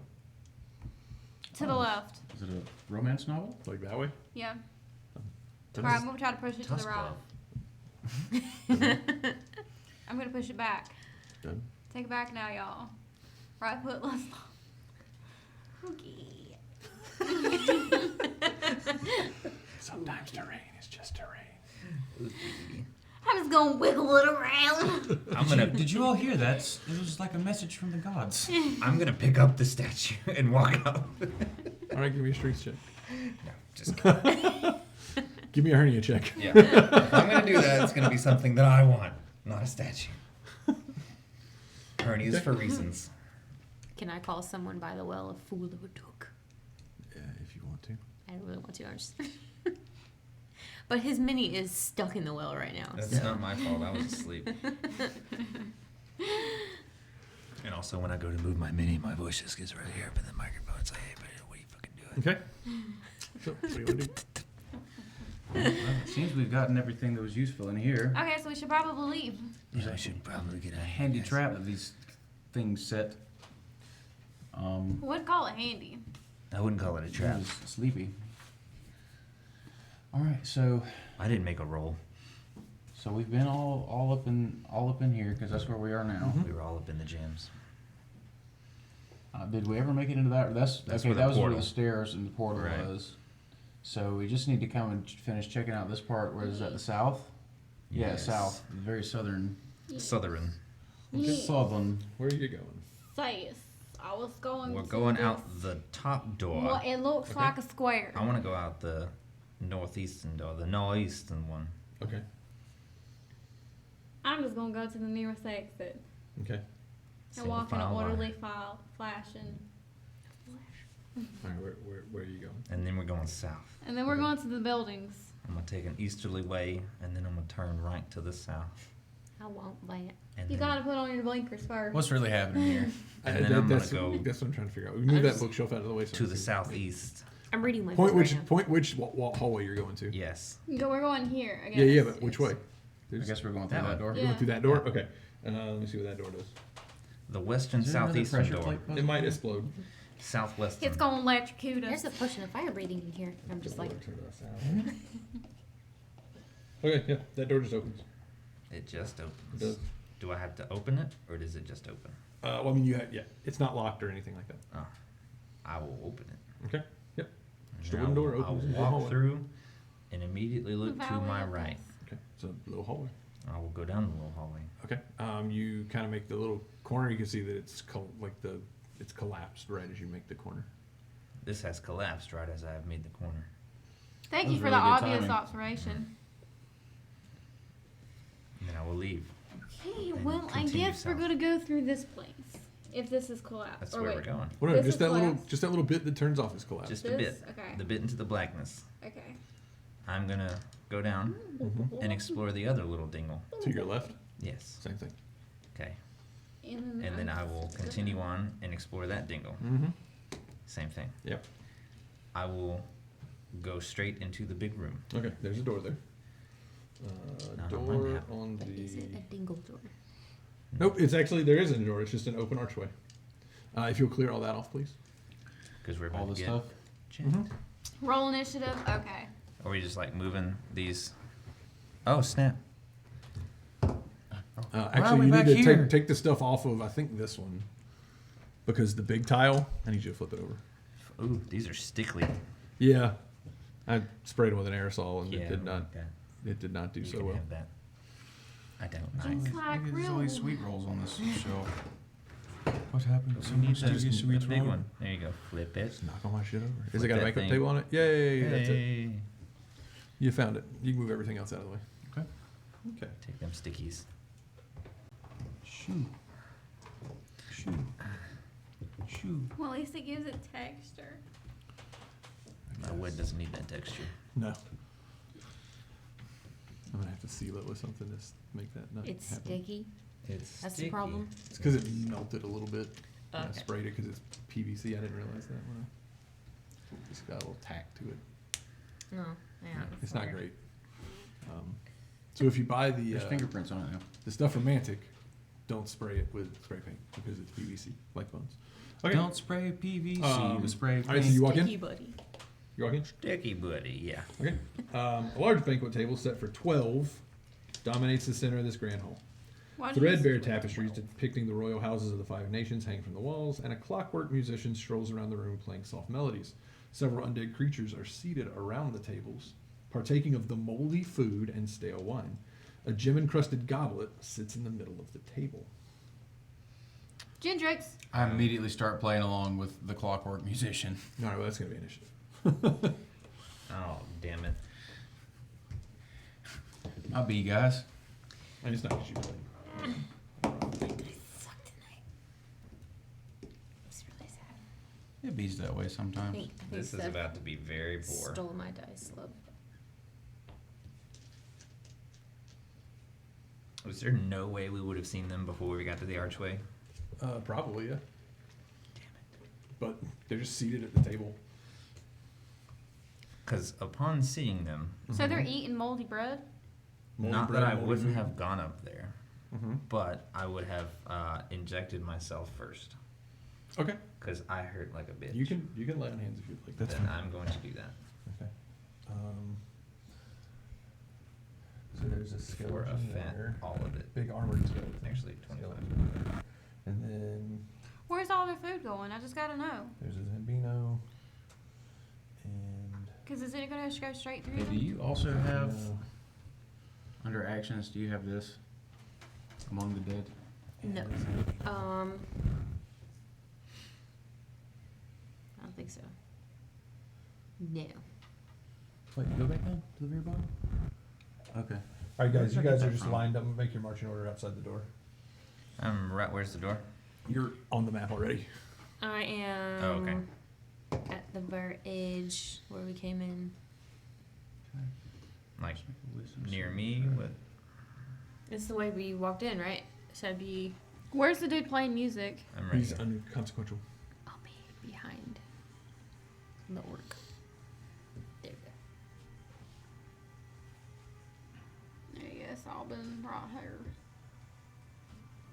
to the left. Is it a romance novel? Like that way? Yeah. What Alright, is I'm gonna try to push it to the right. Tuskwell? I'm gonna push it back. Done. Take it back now, y'all. Right foot, left. Okay. Sometimes terrain is just terrain. I'm just gonna wiggle it around. I'm gonna Did you all hear that? It was like a message from the gods. I'm gonna pick up the statue and walk out. All right, give me a strength check. No, just kidding. Give me a hernia check. Yeah. If I'm gonna do that, it's gonna be something that I want, not a statue. Hernias for reasons. Can I call someone by the well a fool of a duck? Yeah, if you want to. I don't really want to. I'm just. But his mini is stuck in the well right now. That's so. not my fault. I was asleep. And also, when I go to move my mini, my voice just gets right here up in the microphone. It's like, hey, buddy, what are you fucking doing? Okay. So, what do you want to do? Well, it seems we've gotten everything that was useful in here. Okay, so we should probably leave. Yeah, I should probably get a Handy trap of these things set. Would call it handy. I wouldn't call it a trap. It's sleepy. All right, so I didn't make a roll. we've been all up in here because that's where we are now. We were all up in the jams. Did we ever make it into that? That's That's okay. where the That was where portal. the stairs and the portal Right. was. So we just need to come and finish checking out this part. Where is that? The south? Yeah, Yes. south. The very southern. Southern. Southern. Where are you going? Sis, I was going. We're to going this- out the top door. Well, it looks Okay. like a square. I want to go out the northeastern door, the northeastern one. Okay. I'm just gonna go to the nearest exit Okay. and Single walk in an file line. orderly file, flashing, All right, where are you going? And then we're going south. and then we're going to the buildings. I'm gonna take an easterly way, and then I'm gonna turn right to the south. I won't buy it. And You then, gotta put on your blinkers first. What's really happening here? And then I'm gonna that's, go that's what I'm trying to figure out. We move that just- bookshelf out of the way. So to I the can see. southeast. I'm reading my Point book which right now. hallway you're going to. Yes. We're going here. I guess. Yeah, but which way? I guess we're going through That that one. door. You're going Yeah. through that door? Okay. Let me see what that door does. The western Is there another southeastern pressure door. plate It might explode. Southwestern. It's gonna electrocute There's us. a potion of fire breathing in here. I'm just like, Okay, yeah, that door just opens. It just It opens. does. Do I have to open it, or does it just open? Well, I mean, yeah, it's not locked or anything like that. Oh, I will open it. Okay. Yep. And Just a then wooden door I'll opens into the walk hallway. through and immediately look to Valley my of right. Okay. It's a little hallway. I will go down the little hallway. Okay. You kind of make the little corner. You can see that it's it's collapsed right as you make the corner. This has collapsed right as I have made the corner. Thank That you was for the really good obvious timing. observation. And then I will leave. Okay, And well, I continue guess we're south. gonna go through this place. If this is collapsed. That's or where wait. we're going. Well, no, This just is that collapsed? just that little bit that turns off is collapsed. Just a This? bit. Okay. The bit into the blackness. Okay. I'm gonna go down and explore the other little dingle. To your left, Yes. same thing. Okay. And And then I will continue on and explore that dingle. Mm-hmm. Same thing. Yep. I will go straight into the big room. Okay. There's a door there. No, Door mine have- on but is it the. a dingle door? Nope. It's actually there isn't a door. It's just an open archway. If you'll clear all that off, please. Because we're All about this to get stuff. checked. roll initiative. Okay. Are we just like moving these? Oh snap! are Actually, we you back need to here? take the stuff off of I think this one, because the big tile. I need you to flip it over. Ooh, these are stickly. Yeah, I sprayed them with an aerosol and Yeah, it did not. okay. It did not do You so can well. have that. I don't Just mind. like There's real. always sweet rolls on this shelf. What happened? We need the big one. There you go. Flip it. Just knock all my shit over. Is Flip it got a that makeup thing. table on it? Yay! That's it. Hey. You found it. You can move everything else out of the way. Okay. Okay. Take them stickies. Shoo. Shoo. Shoo. Well, at least it gives it texture. My wood doesn't need that texture. No. I'm gonna have to seal it with something to make that not It's happen. sticky. It's That's the problem. It's because it melted a little bit. And I Okay. sprayed it because it's PVC. I didn't realize that when I. It's got a little tack to it. No, yeah. It's not great. So if you buy the There's fingerprints on it now. the stuff from Mantic, don't spray it with spray paint because it's PVC, like bones. Okay. Don't spray PVC Um, with spray all right, so paint. you walk in. Sticky buddy. You walk in. Sticky buddy, yeah. Okay. A large banquet table set for 12 dominates the center of this grand hall. Why do you Threadbare use- tapestries depicting the royal houses of the Five Nations hang from the walls, and a clockwork musician strolls around the room playing soft melodies. Several undead creatures are seated around the tables, partaking of the moldy food and stale wine. A gem-encrusted goblet sits in the middle of the table. Gendrix. I immediately start playing along with the Clockwork Musician. All right, well, that's going to be initiative. Oh, damn it. I'll be guys. And it's not because you play. I suck tonight. It's really sad. It bees that way I sometimes. think This is Seth about to be very poor. stole my dice, love. Was there no way we would have seen them before we got to the archway? Probably, yeah. But they're just seated at the table. Because upon seeing them, So they're eating moldy bread? Moldy not bread, that I moldy wouldn't food. have gone up there, Mm-hmm. but I would have injected myself first. Okay. Because I hurt like a bitch. You can lay on hands if you'd like. That's Then fine. I'm going to do that. Okay. So there's a For skeleton a fat, there. all of it. Big armored skeleton. Actually, 25. Skeleton. And then Where's all their food going? I just gotta know. there's a Zambino. And Because is it gonna go straight through Hey, do them? you also have, uh, under actions, do you have this? Among the Dead? No. and I don't think so. No. Wait, go back down to the very bottom. Okay. All right, guys. You Where'd I guys get are that just from? lined up. Make your marching order outside the door. Right, where's the door? You're on the map already. I am Oh, okay. at the very edge where we came in. Like, near me? What? It's the way we walked in, right? So I'd be. Where's the dude playing music? I'm right He's here. unconsequential. I'll be behind the orc. There we go. I guess Albin right here.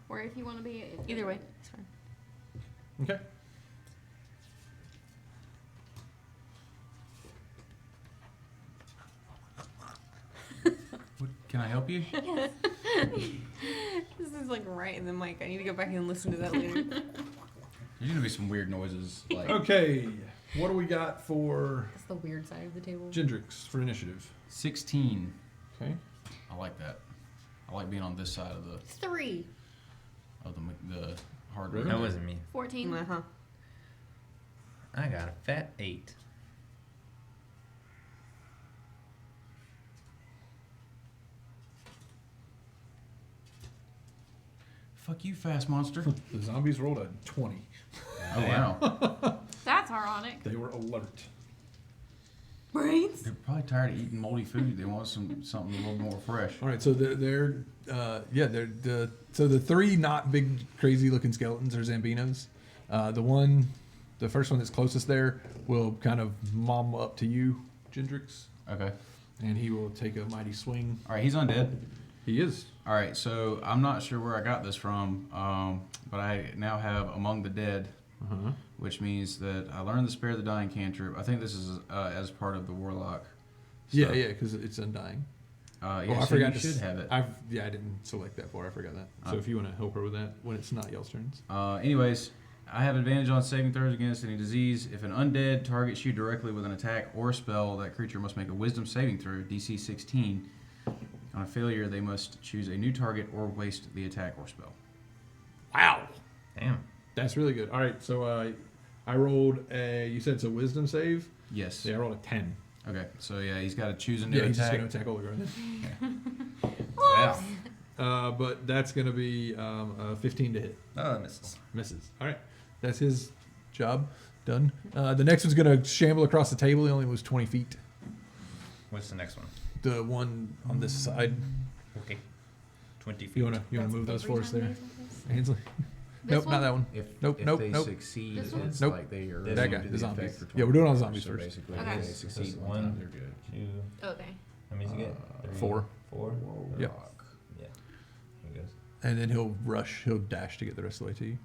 Or if you want to be Either way, it's fine. Okay. What, can I help you? This is like right in the mic. I need to go back and listen to that later. There's gonna be some weird noises. Like Okay. What do we got for That's the weird side of the table. Gendrix for initiative? 16. Okay. I like that. I like being on this side of 3. the hardware. Really? That wasn't me. 14. Uh-huh. I got a fat 8. Fuck you, fast monster. The zombies rolled a 20. Oh wow. That's ironic. They were alert. Brains? They're probably tired of eating moldy food. They want something a little more fresh. All right, so they're so the 3 not big crazy looking skeletons are Zambinos. The first one that's closest there will kind of mom up to you, Gendrix, Okay. and he will take a mighty swing. All right, he's undead. He is. All right, so I'm not sure where I got this from, but I now have Among the Dead, Uh-huh. which means that I learned the Spare the Dying cantrip. I think this is as part of the Warlock. Yeah, stuff. yeah, because it's undying. Yeah, Oh, I so forgot you to should have it. I didn't select that for. I forgot that. So if you want to help her with that when it's not y'all's turns. Anyways, I have advantage on saving throws against any disease. If an undead targets you directly with an attack or spell, that creature must make a Wisdom saving throw, DC 16. On a failure, they must choose a new target or waste the attack or spell. Wow, Damn. that's really good. All right, so I rolled a. You said it's a Wisdom save. Yes. Yeah, I rolled a 10. Okay, so yeah, he's got to choose a new Yeah, he's just attack. going to attack Olga. Wow. But that's going to be 15 to hit. Oh, that misses. Misses. All right. That's his job done. The next one's going to shamble across the table. He only was 20 feet. What's the next one? The one on this side. Okay. 20 feet. You want to move those for us there, Ainsley? This Nope, one? not that one. If, Nope, if nope, they nope. succeed, This one? it's Nope. like they are That immune guy, to the the zombies. effect for Yeah, we're doing all 24 zombies so first. basically, Okay. if they This succeed is one time, one. they're good. 2. Okay. How many did you get? 4. 4? Yep. Rock. Yeah. Here goes. And then he'll rush. He'll dash to get the rest of the way to you.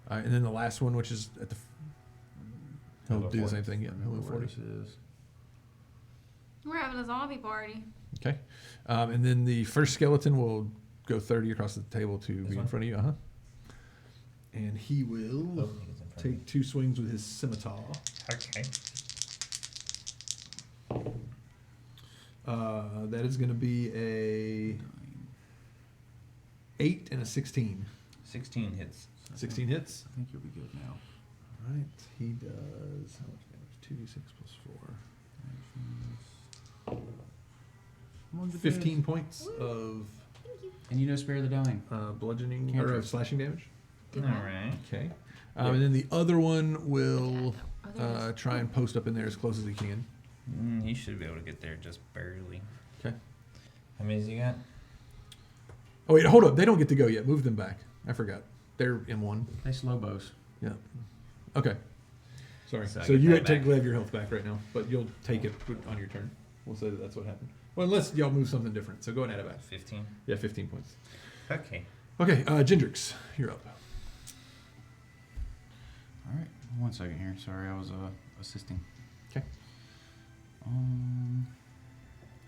All right, and then the last one, which is at the. He'll He'll go do the 40. same thing. Yeah, he'll Remember go where 40. this is. We're having a zombie party. Okay. And then the first skeleton will go 30 across the table to This be in one? front of you. Uh-huh. And he will Oh, he gets in front of take 2 swings with his scimitar. me. Okay. That is going to be a 8 and a 16. 16 hits. 16 hits. I think you'll be good now. All right. He does how much damage? 2d6 plus 4. 15 points of And you know, spare the dying. bludgeoning or Cantrip. Slashing damage. All right. Okay. And then the other one will Oh, there it is. try and post up in there as close as he can. He should be able to get there just barely. Okay. How many has he got? Oh wait, hold up. They don't get to go yet. Move them back. I forgot. They're in one. They slow bows. Yeah. Okay. Sorry. So I So get you that technically have your health back right now, but you'll take it on your turn. We'll say that that's what happened. Well, unless y'all move something different. So go and add it back. 15. Yeah, 15 points. Okay. Okay, Gendrix, you're up. All right. 1 second here. Sorry, I was assisting. Okay.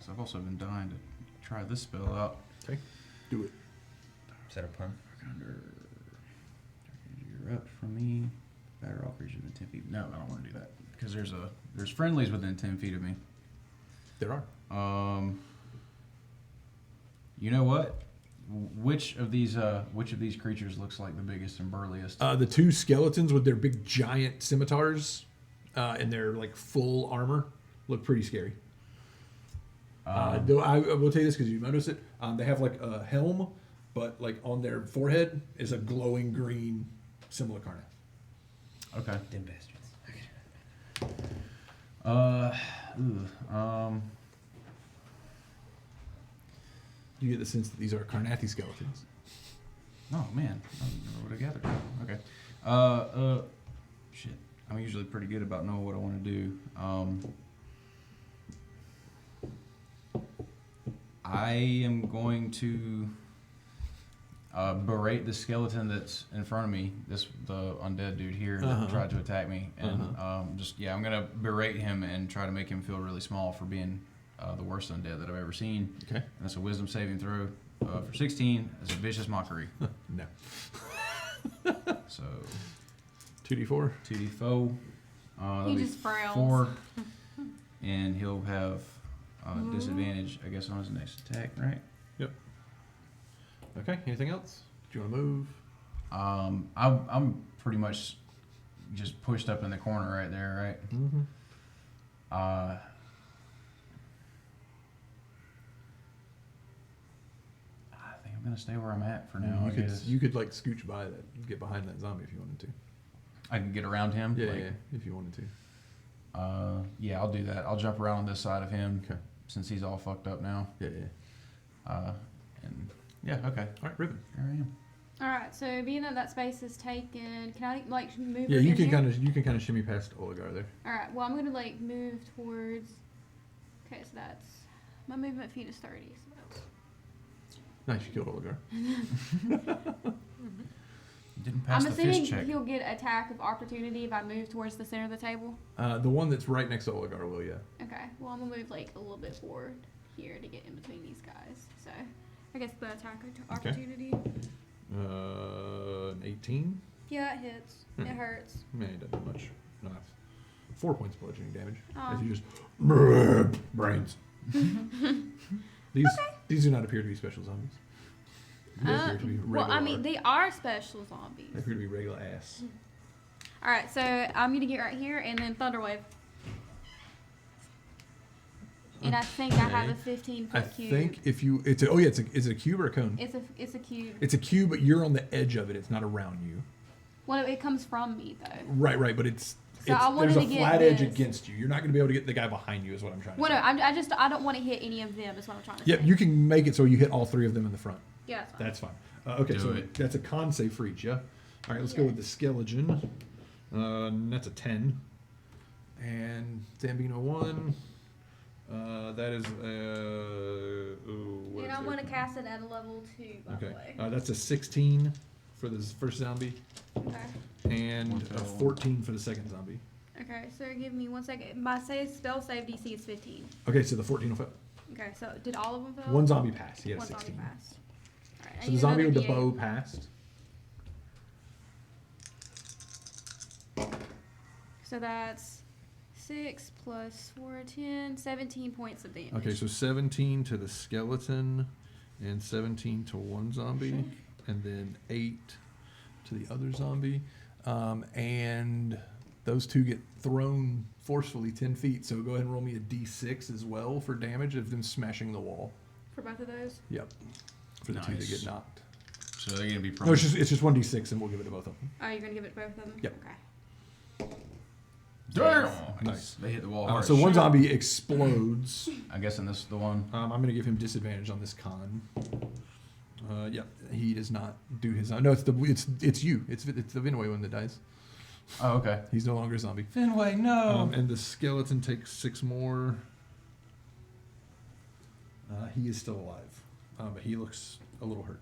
So I've also been dying to try this spell out. Okay. Do it. Is that a pun? Under. You're up from me. Batter all creatures within 10 feet. No, I don't want to do that because there's friendlies within 10 feet of me. There are. You know what? Which of these creatures looks like the biggest and burliest? The two skeletons with their big giant scimitars and their like full armor look pretty scary. Though I will tell you this because you notice it. They have like a helm, but like on their forehead is a glowing green symbol of Karnath. Okay. Dim bastards. You get the sense that these are Karnathi skeletons. Oh man, I never would have gathered that. Okay. Shit. I'm usually pretty good about knowing what I want to do. I am going to berate the skeleton that's in front of me. The undead dude here that tried to attack me, and I'm gonna berate him and try to make him feel really small for being the worst undead that I've ever seen. Okay. And that's a wisdom saving throw for 16. It's a vicious mockery. No. So 2d4. 2d4. That'll He be just frowns. 4, and he'll have disadvantage, I guess, on his next attack, right? Yep. Okay. Anything else? Do you want to move? I'm pretty much just pushed up in the corner right there, right? Mm-hmm. I think I'm gonna stay where I'm at for now. I guess You could like scooch by that, get behind that zombie if you wanted to. I can get around him. Yeah, like, yeah, if you wanted to. Yeah, I'll do that. I'll jump around on this side of him. Okay. Since he's all fucked up now. Yeah, yeah. And yeah, okay. All right, Ribbon. Here I am. All right. So being that space is taken, can I like move? Yeah, it you in can here? kind of shimmy past Oligar there. All right. Well, I'm gonna like move towards. Okay, so that's my movement feet is 30. So that's. Nice, you killed Oligar. Didn't pass I'm the assuming fist check. he'll get attack of opportunity if I move towards the center of the table. The one that's right next to Oligar will, yeah. Okay. Well, I'm gonna move like a little bit forward here to get in between these guys. So, I guess the attack opportunity. An 18. Yeah, it hits. Hmm. It hurts. Man, it doesn't do much. No, 4 points bludgeoning damage. Oh. As you just brains. These do not appear to be special zombies. They appear to be regular. Well, I mean, they are special zombies. They appear to be regular ass. All right, so I'm gonna get right here and then Thunderwave. And I think I have a Okay. 15-foot I cube. think if you, it's a cube or a cone? It's a cube. It's a cube, but you're on the edge of it. It's not around you. Well, it comes from me though. Right, but it's So I wanted there's a to get flat edge this. against you. You're not going to be able to get the guy behind you. Is what I'm trying to Well, say. no, I don't want to hit any of them. Is what I'm trying to Yep, say. you can make it so you hit all 3 of them in the front. Yeah, that's fine. That's fine. Okay, Do so it. that's a con save for each, yeah? All right, let's go Yeah. with the skeleton. That's a 10. And Zambino 1. That is, what And is I'm it? gonna cast it at a level 2, by the Okay, way. that's a 16 for the first zombie, Okay. and a 14 for the second zombie. Okay, so give me 1 second. My spell save DC is 15. Okay, so the 14 will fail. Okay, so did all of them fail? One zombie passed, he had One 16. zombie passed. All right, I So the need zombie with the another bow D8. passed. So that's 6 plus 4, 10, 17 points of damage. Okay, so 17 to the skeleton, and 17 to one zombie, and then 8 to the other zombie. And those two get thrown forcefully 10 feet. So go ahead and roll me a d6 as well for damage of them smashing the wall. For both of those? Yep. For the two that Nice. get knocked. So they're gonna be prone. No, it's just 1d6, and we'll give it to both of them. Oh, you're going to give it to both of them? Yep. Okay. Damn! Nice. They hit the wall hard. So one zombie explodes. I'm guessing this is the one. I'm going to give him disadvantage on this con. Yep, he does not do his. No, it's you. It's the Vinway one that dies. Oh, okay. He's no longer a zombie. Finway, no. And the skeleton takes 6 more. He is still alive, but he looks a little hurt.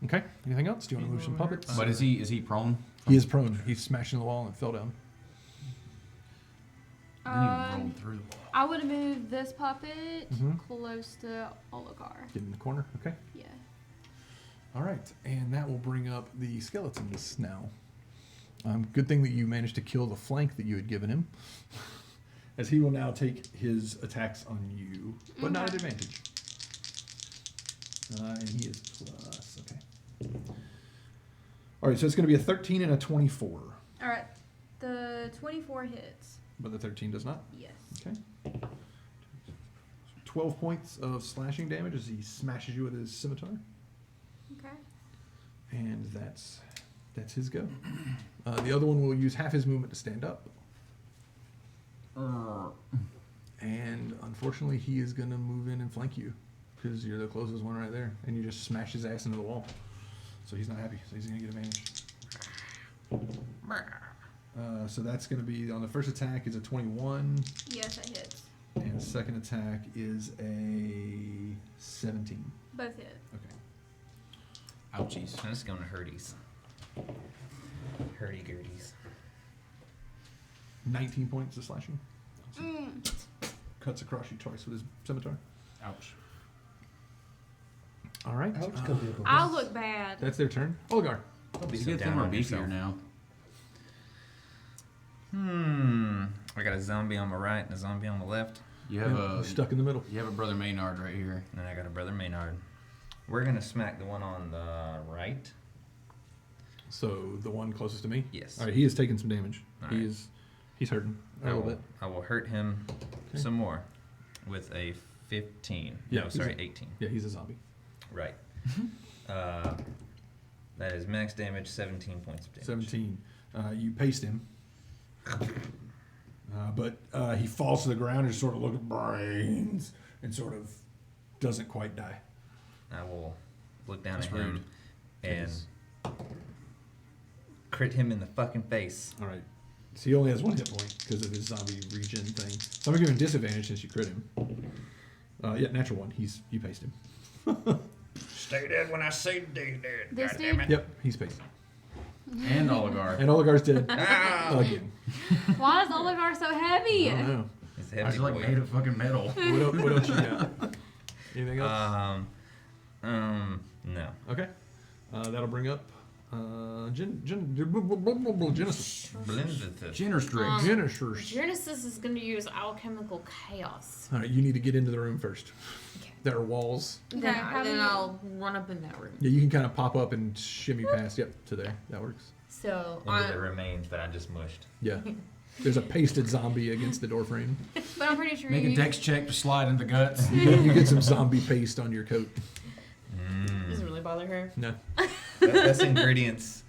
Okay. Anything else? Do you want to move some puppets? But is he prone? He is prone. He's smashing the wall and fell down. I didn't even roll through the wall. I would move this puppet Mhm. close to Oligar. Get in the corner. Okay. Yeah. All right, and that will bring up the skeletons now. Good thing that you managed to kill the flank that you had given him, as he will now take his attacks on you, but not at advantage. And he is plus. Okay. All right, so it's going to be a 13 and a 24, All right. The 24 hits. but the 13 does not. Yes. Okay. 12 points of slashing damage as he smashes you with his scimitar. Okay. And that's his go. The other one will use half his movement to stand up. And unfortunately, he is going to move in and flank you because you're the closest one right there. And you just smash his ass into the wall. So he's not happy. So he's going to get advantage. So that's going to be on the first attack is a 21. Yes, that hits. And the second attack is a 17. Both hit. Okay. Ouchies. I'm just going to hurties. Hurdy-gurdies. 19 points of slashing. Mm. Cuts across you twice with his scimitar. Ouch. All right. I look bad. That's their turn. Olgar. Don't be These so good down thing we're on beefier yourself. now. I got a zombie on my right and a zombie on the left. You have a stuck in the middle. You have a brother Maynard right here. And then I got a brother Maynard. We're going to smack the one on the right. So the one closest to me. Yes. All right. He is taking some damage. All right. He's hurting a little bit. I will hurt him Okay. some more with a 15. Yeah, No, he's sorry, a- 18. Yeah, he's a zombie. Right. That is max damage, 17 points of damage. 17. You paste him. But he falls to the ground and just sort of looks at brains and sort of doesn't quite die. I will look down That's at him rude. and Yes. crit him in the fucking face. All right. So he only has 1 hit point because of his zombie regen thing. So I'm going to give him disadvantage since you crit him. Yeah, natural 1. You paced him. Stay dead when I say stay dead. This dude? Yep, he's paced. And Oligar. And Oligar's dead Ow! again. Why is Oligar so heavy? I don't know. He's a I heavy was like boy. made of fucking metal. What else you got? Anything else? No. Okay. That'll bring up Genesis. Blended. Genesis. Genesis is going to use alchemical chaos. All right, you need to get into the room first. Okay. There are walls. Then, how then many- I'll run up in that room. Yeah, you can kind of pop up and shimmy past. Yep, to there. That works. So Into the remains that I just mushed. Yeah. There's a pasted zombie against the door frame. But I'm pretty sure Make a you... dex check to slide in the guts. You get some zombie paste on your coat. doesn't really bother her. No. That's ingredients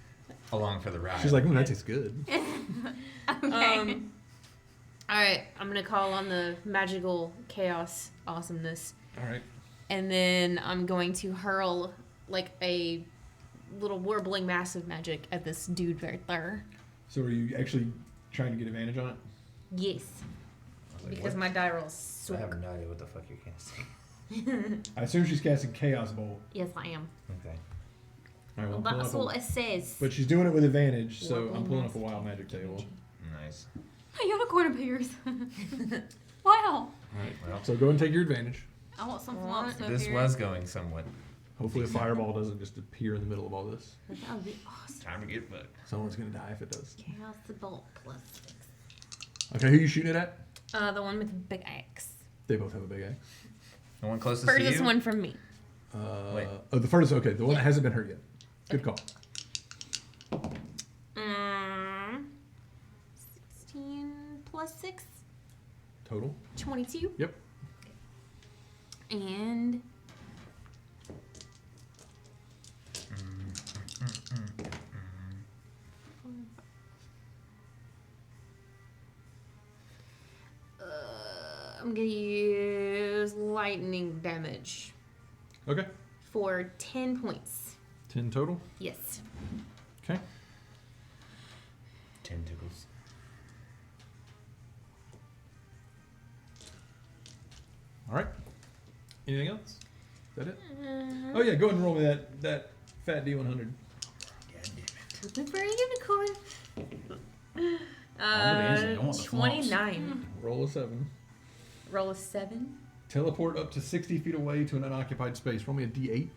along for the ride. She's like, that tastes good. Okay. All right, I'm gonna call on the magical chaos awesomeness, All right. and then I'm going to hurl like a little warbling mass of magic at this dude right there. So are you actually trying to get advantage on it? Yes, because my die rolls I suck. have no idea what the fuck you're casting. I assume she's casting Chaos Bolt. Yes, I am. Okay. All right, well, I'm That's pulling what up it says. but she's doing it with advantage, so I'm Warbling pulling up a mass wild magic table. Nice. A unicorn appears. Wow. All right. Well, So go and take your advantage. I want some What? flumps up this here. was going somewhat. Hopefully a fireball doesn't just appear in the middle of all this. That would be awesome. Time to get fucked. Someone's going to die if it does. Chaos the bolt plus 6. Okay, who you shooting it at? The one with the big axe. They both have a big axe. The one closest to Furthest you? one from me. Wait. Oh, the furthest. Okay, the one that hasn't been hurt yet. Good call. 16 plus 6, Total. 22. Yep. And I'm gonna use lightning damage Okay. for 10 points. 10 total. Yes. Okay. Tentacles. All right. Anything else? Is that it? Oh yeah, go ahead and roll me that fat D100. God damn it. Looking for a unicorn. I want the flops. 29. Roll a 7. Roll a 7. Teleport up to 60 feet away to an unoccupied space. Roll me a D8.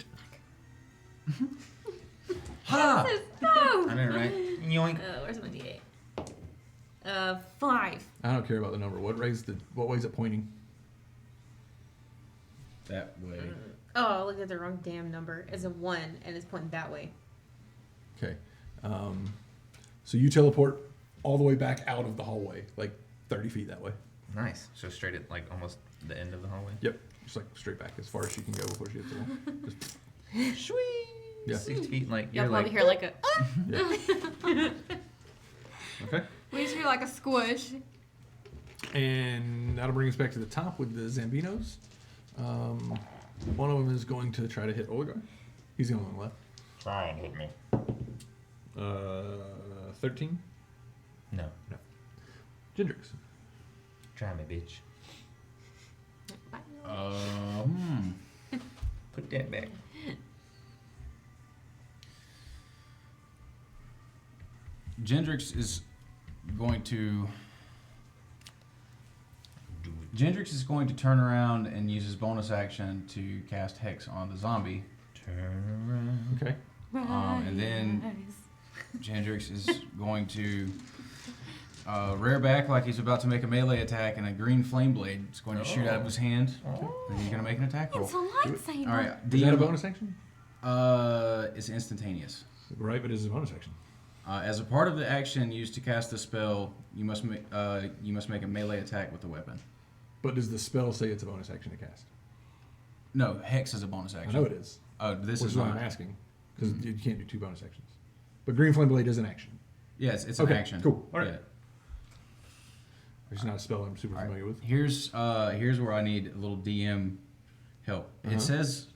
Ha! No! I know, right? Yoink. Where's my D8? 5. I don't care about the number. What way's it pointing? That way. Oh, I looked at the wrong damn number. It's a 1, and it's pointing that way. Okay. So you teleport all the way back out of the hallway, like 30 feet that way. Nice. So straight at like almost the end of the hallway. Yep. Just like straight back as far as she can go before she hits the wall. Just, Sweet. Yeah. 60 feet, like Y'all you're probably like. hear like a. yeah. Okay. We just hear like a squish. And that'll bring us back to the top with the Zambinos. One of them is going to try to hit Oligar. He's the only one left. Try and hit me. 13. No. Gendrix. Try me, bitch. Put that back. Gendrix is going to. Gendrix is going to turn around and use his bonus action to cast Hex on the zombie. Turn around. Okay. And then Gendrix is going to rear back like he's about to make a melee attack, and a green flame blade is going to shoot out of his hand. And he's going to make an attack roll. It's a lightsaber. All right. Is that a bonus action? It's instantaneous. Right, but it is a bonus action. As a part of the action used to cast the spell, you must make a melee attack with the weapon. But does the spell say it's a bonus action to cast? No, Hex is a bonus I action. know it is. Oh, this Which is is what not. I'm asking. Because you can't do 2 bonus actions. But Green Flame Blade is an action. Yes, it's Okay, an action. cool. All right. Yeah. It's not a spell I'm super All right. familiar with. Here's where I need a little DM help. It says,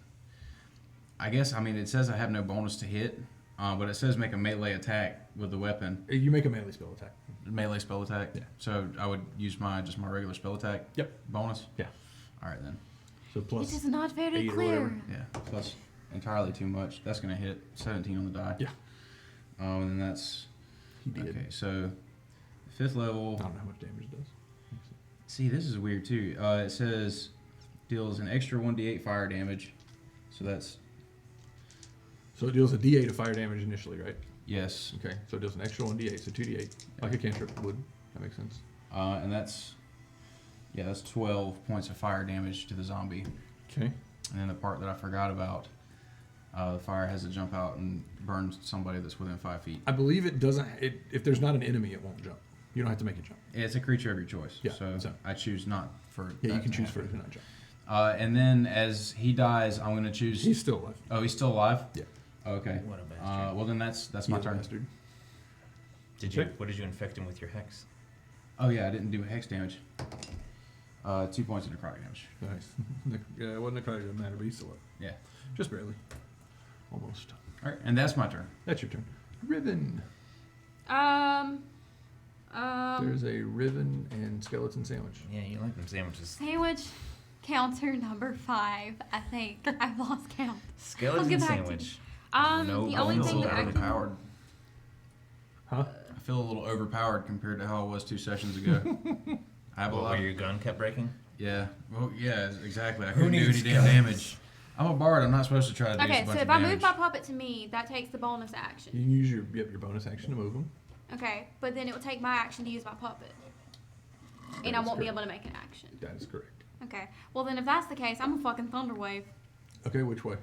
it says I have no bonus to hit, but it says make a melee attack with the weapon. You make a melee spell attack. Melee spell attack. Yeah. So I would use my regular spell attack. Yep. Bonus. Yeah. All right then. So It plus is not very 8 or clear. whatever. Yeah. Plus entirely too much. That's gonna hit 17 on the die. Yeah. And then that's he did. okay. So 5th level. I don't know how much damage it does. See, this is weird too. It says deals an extra 1d8 fire damage. So that's So it deals a D8 of fire damage initially, right? yes. Okay. So it deals an extra 1D8, so 2D8. Like a cantrip would. That makes sense. And that's 12 points of fire damage to the zombie. Okay. And then the part that I forgot about, the fire has to jump out and burn somebody that's within 5 feet. I believe it doesn't. If there's not an enemy, it won't jump. You don't have to make it jump. It's a creature of your choice. Yeah, So so- I choose not for. Yeah, you that can to choose for happen. it to not jump. And then as he dies, I'm going to choose. He's still alive. Oh, he's still alive. Yeah. Okay. What a bastard. Well then that's He my is a turn. bastard. What did you infect him with your hex? Oh yeah, I didn't do hex damage. 2 points of necrotic damage. Nice. It wasn't a doesn't matter, but he's still alive. Yeah. Just barely. Almost. All right, and that's my turn. That's your turn. Riven. There's a Riven and skeleton sandwich. Yeah, you like them sandwiches. Sandwich counter number 5. I think I've lost count. Skeleton get back to sandwich. The only bones thing that I allowed. can Overpowered. Huh? I feel a little overpowered compared to how I was 2 sessions ago. I have a What, lot. where your gun kept breaking? Yeah. Well, yeah, exactly. I Who couldn't do any needs damn guns? damage. I'm a bard. I'm not supposed to try to do Okay, a so bunch if of I damage. move my puppet to me, that takes the bonus You action. can use your bonus action to move him. Okay, but then it will take my action to use my puppet. And That I is won't be correct. able to make an action. That is correct. Okay. Well, then if that's the case, I'm a fucking thunder wave. Okay, which way?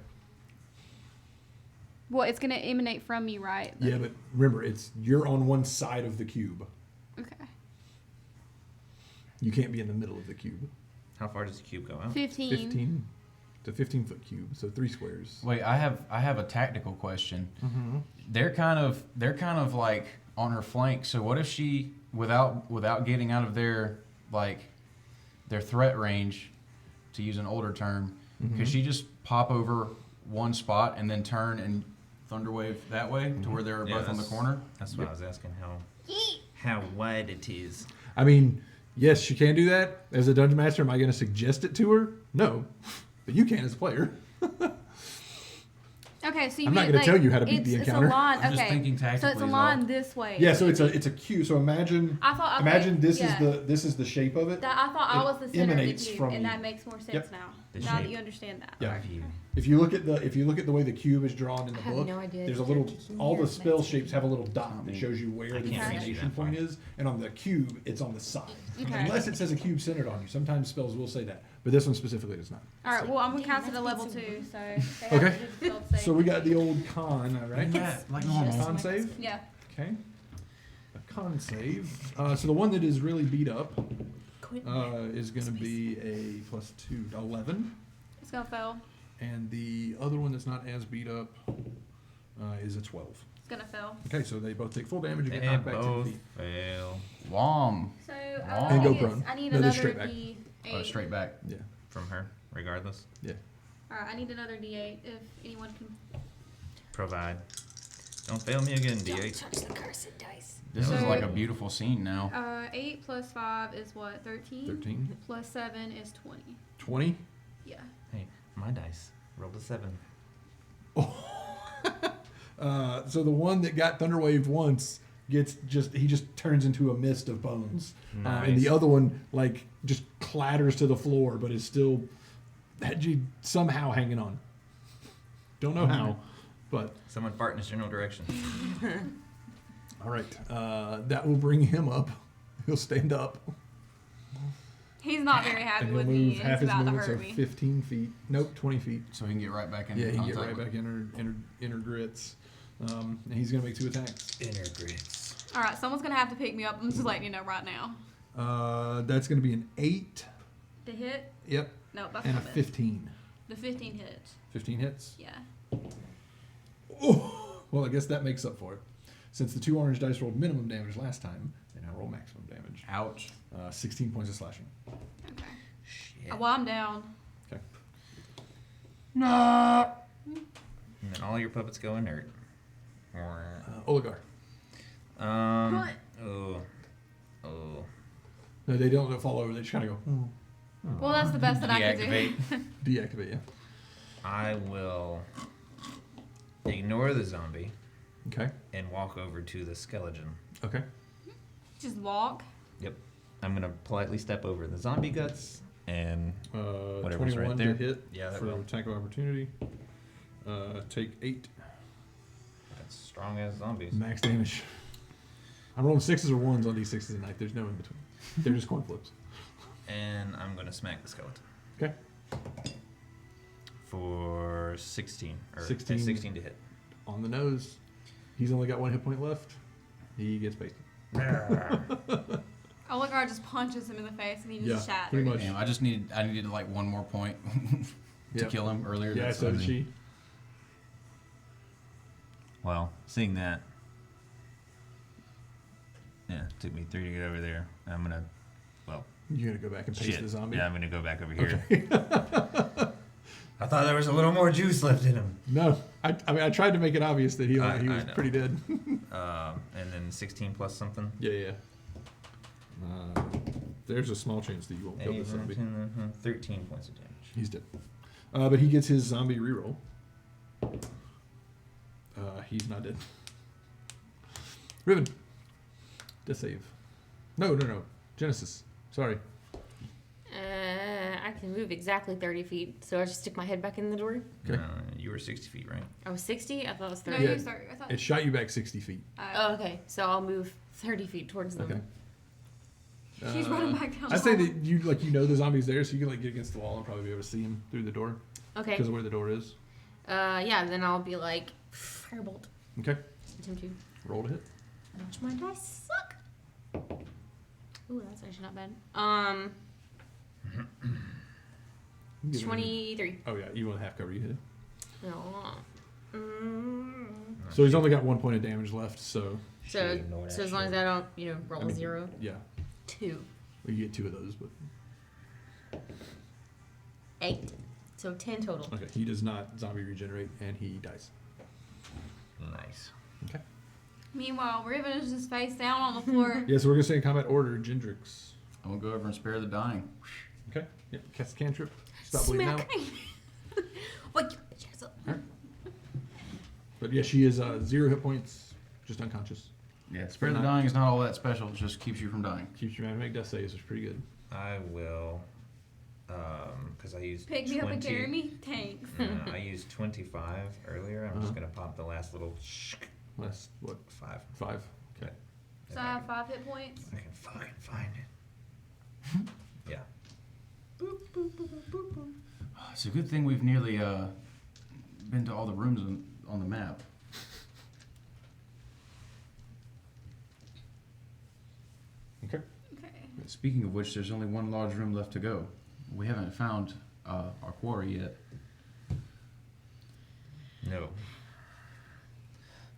Well, it's gonna emanate from me, right? Yeah, but remember, you're on one side of the cube. Okay. You can't be in the middle of the cube. How far does the cube go out? 15. 15. It's a 15-foot cube, so 3 squares. Wait, I have a tactical question. Mm-hmm. They're kind of like on her flank. So what if she, without getting out of their threat range, to use an older term, could she just pop over one spot and then turn and thunderwave that way to where they're Yeah, both on the that's- corner? That's what I was asking. How wide it is. I mean, yes, she can do that. As a dungeon master, am I going to suggest it to her? No. But you can as a player. Okay, so you I'm not mean, gonna tell you how to beat the it's encounter. a line. I'm just Okay. thinking So it's tactically a is line all. this way. Yeah, so it's a cube. So imagine I thought. Okay, imagine this yeah. is the shape of it. That, I thought I It was the center of the emanates cube, from and you. that makes more sense Yep. now. The Now that shape. you understand that. Yeah. Of you. If you look at the way the cube is drawn in the I have book, no idea. there's a You're little teaching all me the or spell next shapes have a little dot that shows you where I the can't reach emanation that point far. is, and on the cube it's on the side. Okay. Unless it says a cube centered on you. Sometimes spells will say that, but this one specifically does not. All right. Well, I'm gonna Damn, cast it at that's level beats 2, some so. they have Okay. to do the spell save. So we got the old con, all right? Like normal. Con save. Yeah. Okay. A con save. So the one that is really beat up is going to be a +2, 11. It's gonna fail. And the other one that's not as beat up is a 12. It's gonna fail. Okay, so they both take full damage and get They knocked back 10 both feet. fail Long. So And go prone. I need No, they're another straight back. D8. Oh, straight back. Yeah. from her, regardless. Yeah. All right. I need another D8 if anyone can. Provide. Don't fail me again, Don't D8. touch the cursed dice. This So- is like a beautiful scene now. 8 plus 5 is what? 13. 13. Plus 7 is 20. 20. Yeah. Hey, my dice rolled a 7. So the one that got thunderwaved once he just turns into a mist of bones. And the Nice. other one just clatters to the floor, but is still somehow hanging on. Don't know how, but Someone fart in his general direction. all right. That will bring him up. He'll stand up. He's not very happy And he'll with move me. half It's his about to movement, so hurt me. 15 feet. Nope, 20 feet. So he can get right back into Yeah, he can get contact. right back inner grits. And he's going to make 2 attacks. Inner grits. All right, someone's gonna have to pick me up. I'm just letting you know right now. That's going to be an 8. The hit? Yep. No, that's And a not it. 15. The 15 hits. 15 hits. Yeah. Oh, well, I guess that makes up for it. Since the 2 orange dice rolled minimum damage last time, they now roll maximum damage. Ouch. 16 points of slashing. Okay. Shit. Well, I'm down. Okay. No. And then all your puppets go inert. Oligar. What? Oh. No, they don't fall over. They just kind of go, Well, that's the best that I can Deactivate. do. deactivate, yeah. I will ignore the zombie Okay. and walk over to the skeleton. Okay. Just walk. Yep. I'm gonna politely step over the zombie guts and Whatever's 21 right there. to hit Yeah, that for will. attack of opportunity. Take 8 that's strong as zombies. max damage. I'm rolling 6s or 1s on these 6s tonight. There's no in between. They're just coin flips. And I'm gonna smack the skeleton Okay. for 16 or 16. 16 to hit. On the nose. He's only got 1 hit point left. He gets pasted. Oligar just punches him in the face and he just Yeah, shatters. pretty much. Damn, I needed like one more point to Yep. kill him earlier. Yeah, That's so did amazing. she. Well, seeing that, yeah, it took me 3 to get over there. I'm gonna, well, You're going to go back and paste shit. the zombie? Yeah, I'm gonna go back over here. I thought there was a little more juice left in him. No. I mean, I tried to make it obvious that he I was know. pretty dead. And then 16 plus something. Yeah. There's a small chance that you won't kill 8, this zombie. 13 points of damage. He's dead. But he gets his zombie reroll. He's not dead. Riven. Death save. No. Genesis. Sorry. I can move exactly 30 feet, so I just stick my head back in the door. Okay. You were 60 feet, right? I was 60? I thought it was No, 30. Yeah. you sorry. I thought. It shot you back 60 feet. Oh, okay. So I'll move 30 feet towards them. Okay. She's running back down. I the say hall. that you know the zombie's there, so you can like get against the wall and probably be able to see him through the door Okay. because of where the door is. Yeah, then I'll be like, firebolt. Okay, Attempt to. roll to hit. Watch my dice suck. Ooh, that's actually not bad. You can give it a- 23. Oh yeah, even with half cover, you hit it. No. So he's only got 1 point of damage left. So So, ignore that as long as shit. I don't, roll I mean, a 0. yeah, 2. well, you get 2 of those, but 8. So 10 total. okay, he does not zombie regenerate, and he dies. Nice. Okay. Meanwhile, Riven is just face down on the floor. Yeah, so we're gonna say in combat order, Gendrix. I'm gonna go over and spare the dying. Okay. Yeah, cast a cantrip. Stop bleeding out. What? Yes. But yeah, she is 0 hit points, just unconscious. Yeah, spare the dying is not all that special. It just keeps you from dying. Keeps you having to make death saves, which is pretty good. I will, because I used Pick 20. me up and carry me. Thanks. I used 25 earlier. I'm just gonna pop the last little Last what? 5. 5. Okay. If So I have 5 hit points. I can fucking find it. Yeah. It's a good thing we've nearly been to all the rooms on the map. Okay. Okay. Speaking of which, there's only one large room left to go. We haven't found our quarry yet. No.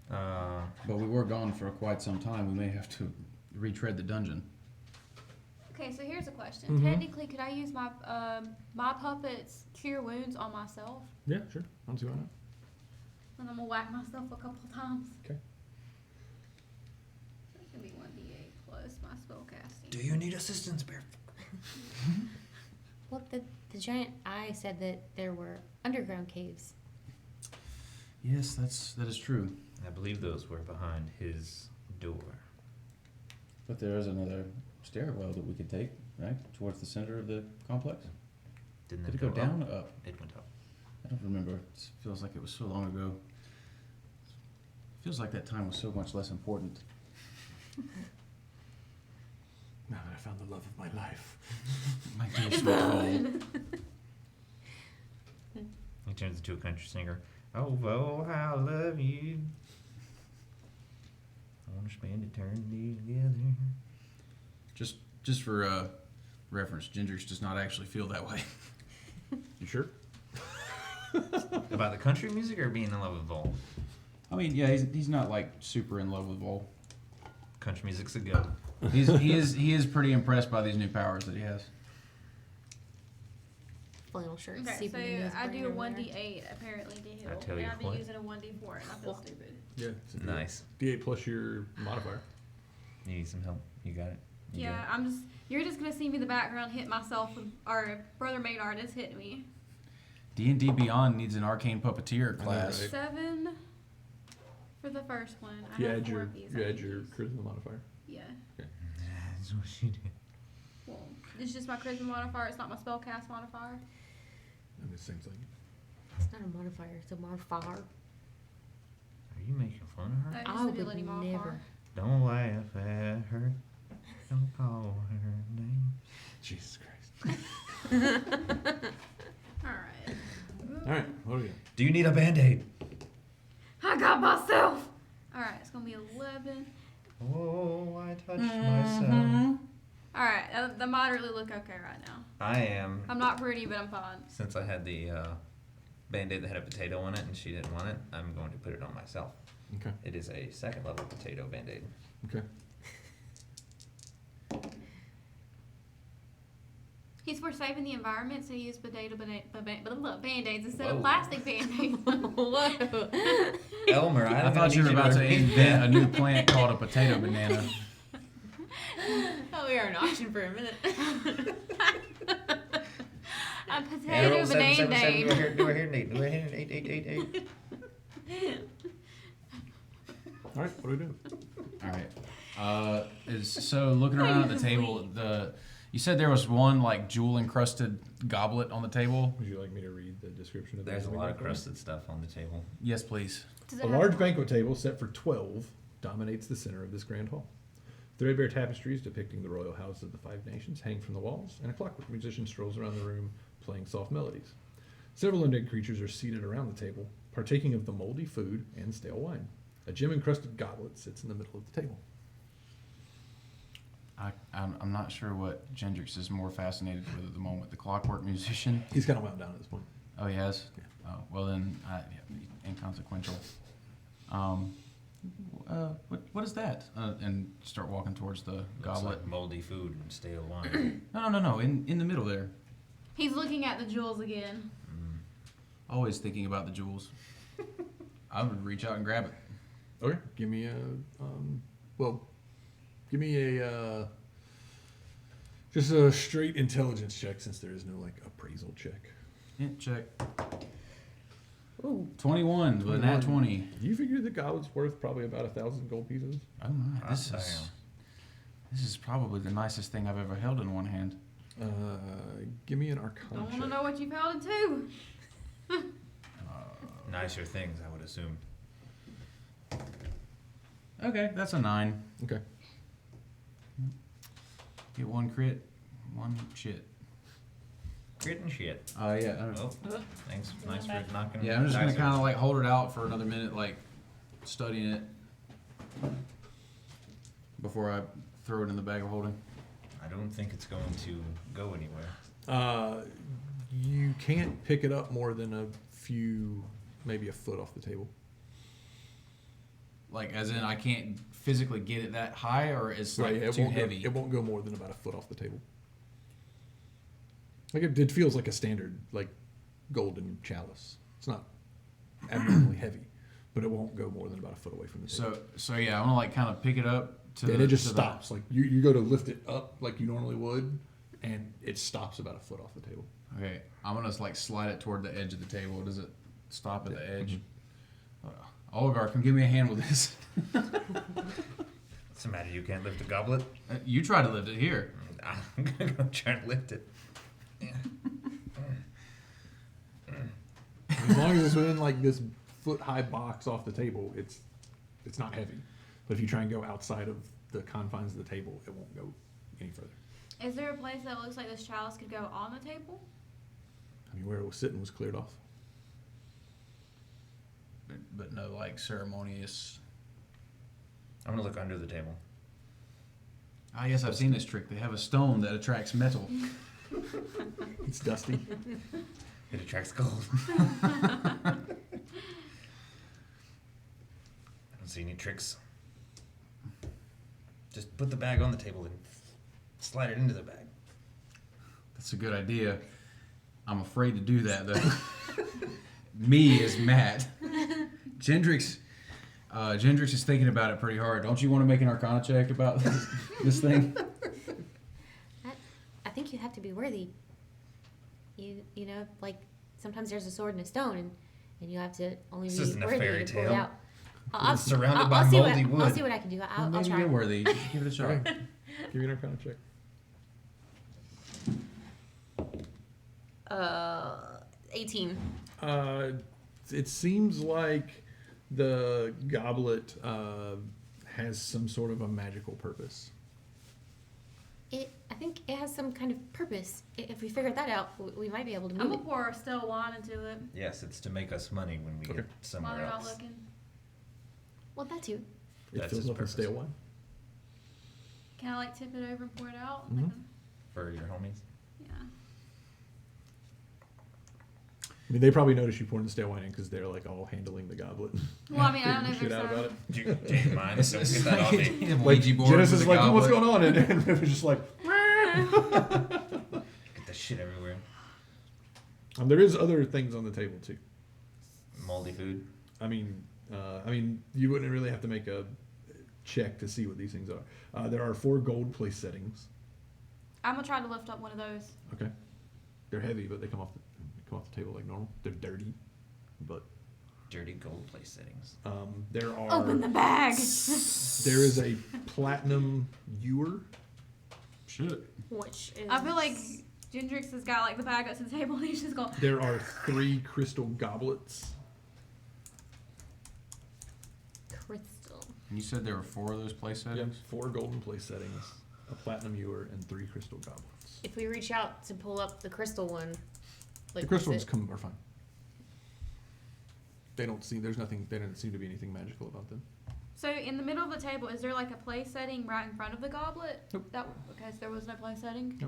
But we were gone for quite some time. We may have to retread the dungeon. Okay, so here's a question. Mhm. Technically, could I use my my puppet's cure wounds on myself? Yeah, sure. I don't see why not. And I'm gonna whack myself a couple times. Okay. That's gonna be 1d8 plus my spell casting. Do you need assistance, Bear? Well, the giant eye said that there were underground caves. Yes, that is true. I believe those were behind his door. But there is another stairwell that we could take, right? Towards the center of the complex. Didn't Did it it go up? down or up? It went up. I don't remember. It feels like it was so long ago. Feels like that time was so much less important. Now that I found the love of my life. My dear sweet Vole. He turns into a country singer. Oh, oh, how I love you. I want to spend eternity together. Just for reference, Gendrix does not actually feel that way. You sure? About the country music or being in love with Vol? I mean, yeah, he's not like super in love with Vol. Country music's a go. He is pretty impressed by these new powers that he has. Flannel shirt. Okay, so seeping into his I brain do a over there. 1d8 apparently to heal. I tell and you I've been what. using a 1d4 and I feel stupid. Yeah. It's a D8. Nice. D8 plus your modifier. You need some help? You got it? You Yeah, you're just gonna see me in the background hit myself with our brother Maynard is hitting me. D&D Beyond needs an arcane puppeteer class. Right. 7 for the first one. I You have add 4 your of these. you I add can your use. charisma modifier. Yeah. That's what she did. Well, it's just my charisma modifier. It's not my spellcast modifier. I mean, same thing. It's not a modifier. It's a modifier. Are you making fun of her? It's I would ability modifier. never. Don't laugh at her. Don't call her name. Jesus Christ. Alright. All right. What do we got? Do you need a band-aid? I got myself! Alright, it's gonna be 11. Oh, I touched myself. Alright, the moderately look okay right now. I am. I'm not pretty, but I'm fine. Since I had the band-aid that had a potato on it and she didn't want it, I'm going to put it on myself. Okay. It is a second level potato band-aid. Okay. He's for saving the environment, so he used band-aids instead Whoa. of plastic band-aids. Whoa. Elmer, I thought you were about to invent a new plant called a potato banana. Oh, we are an auction for a minute. A potato banana. Do I hear Nate? Do I hear Nate? 8. All right. What do we do? All right. So looking around at the table, you said there was one like jewel encrusted goblet on the table. Would you like me to read the description of There's a that? lot of crusted stuff on the table. Yes, please. Does it A have- large banquet table set for 12 dominates the center of this grand hall. Threadbare tapestries depicting the royal houses of the Five Nations hang from the walls, and a clockwork musician strolls around the room playing soft melodies. Several undead creatures are seated around the table, partaking of the moldy food and stale wine. A gem-encrusted goblet sits in the middle of the table. I'm not sure what Gendrix is more fascinated with at the moment. The clockwork musician. He's kind of wound down at this point. Oh, he has? Oh, well then, inconsequential. What is that? And start walking towards the Looks goblet. like moldy food and stale wine. No. In the middle there. He's looking at the jewels again. Always thinking about the jewels. I would reach out and grab it. Okay, give me a just a straight intelligence check, since there is no like appraisal check. Yeah, check. Ooh. 21 with a nat 20. You figure the goblet's worth probably about 1,000 gold pieces. Oh my, this Damn. is probably the nicest thing I've ever held in one hand. Give me an arcana Don't want check. to know what you've held it to. Nicer things, I would assume. Okay, that's a 9. Okay. Get 1 crit, 1 shit. Crit and shit. Yeah. Well, thanks. Nice for knocking. Yeah, I'm just gonna dice kind of over. like hold it out for another minute, like studying it before I throw it in the bag of holding. I don't think it's going to go anywhere. You can't pick it up more than a few, maybe a foot off the table. Like, as in, I can't physically get it that high, or it's like Right, too heavy. It won't go more than about a foot off the table. Like it feels like a standard like golden chalice. It's not abnormally heavy, but it won't go more than about a foot away from the table. So yeah, I want to like kind of pick it up to. And it just to stops. Like you go to lift it up like you normally would, and it stops about a foot off the table. Okay, I'm gonna like slide it toward the edge of the table. Does it stop at the edge? Olgar, come give me a hand with this. What's the matter? You can't lift a goblet? You try to lift it here. I'm gonna go try to lift it. As long as it's within like this foot high box off the table, it's not heavy. But if you try and go outside of the confines of the table, it won't go any further. Is there a place that looks like this chalice could go on the table? I mean, where it was sitting was cleared off. But no like ceremonious. I'm gonna look under the table. Ah, yes, I've seen this trick. They have a stone that attracts metal. It's dusty. It attracts gold. I don't see any tricks. Just put the bag on the table and slide it into the bag. That's a good idea. I'm afraid to do that though. Me as Matt. Gendrix is thinking about it pretty hard. Don't you want to make an Arcana check about this thing? I think you have to be worthy. You know, like sometimes there's a sword and a stone, and you have to only This be isn't a worthy fairy to pull it tale. out. I'll Surrounded by see moldy I'll wood. see what I can do. I'll Maybe try. you're worthy. Give it a shot. Okay. Give me an arcana check. 18. It seems like the goblet has some sort of a magical purpose. I think it has some kind of purpose. If we figure that out, we might be able to I'm move gonna it. pour a still wine into it Yes, it's to make us money when we Okay. get while somewhere they're not else. looking. Well, that too. It That's fills its up with purpose. stale wine. Can I like tip it over and pour it out? Mhm. For your homies. Yeah. I mean, they probably notice you pouring the stale wine in because they're like all handling the goblet. Well, I mean, I don't know Freaking if shit there's out about it. Do you mind? Don't get that off me. Ouija board Genesis with is a like, "Oh, what's goblet. going on? And it was just like, Get the shit everywhere. there is other things on the table too. Moldy food. I mean, you wouldn't really have to make a check to see what these things are. There are 4 gold place settings. I'm gonna try to lift up one of those. Okay, they're heavy, but they come off the table like normal. They're dirty, but Dirty gold place settings. there are. Open the bag. There is a platinum ewer. Shit. Which is. I feel like Gendrix has got like the bag up to the table and he's just going. There are 3 crystal goblets. crystal. And you said there were 4 of those place Yep, settings? 4 golden place settings, a platinum ewer, and 3 crystal goblets. If we reach out to pull up the crystal one, like The crystal is ones it- are fine. They don't seem, there doesn't seem to be anything magical about them. So in the middle of the table, is there like a place setting right in front of the goblet? Nope. Okay, so there was no place setting.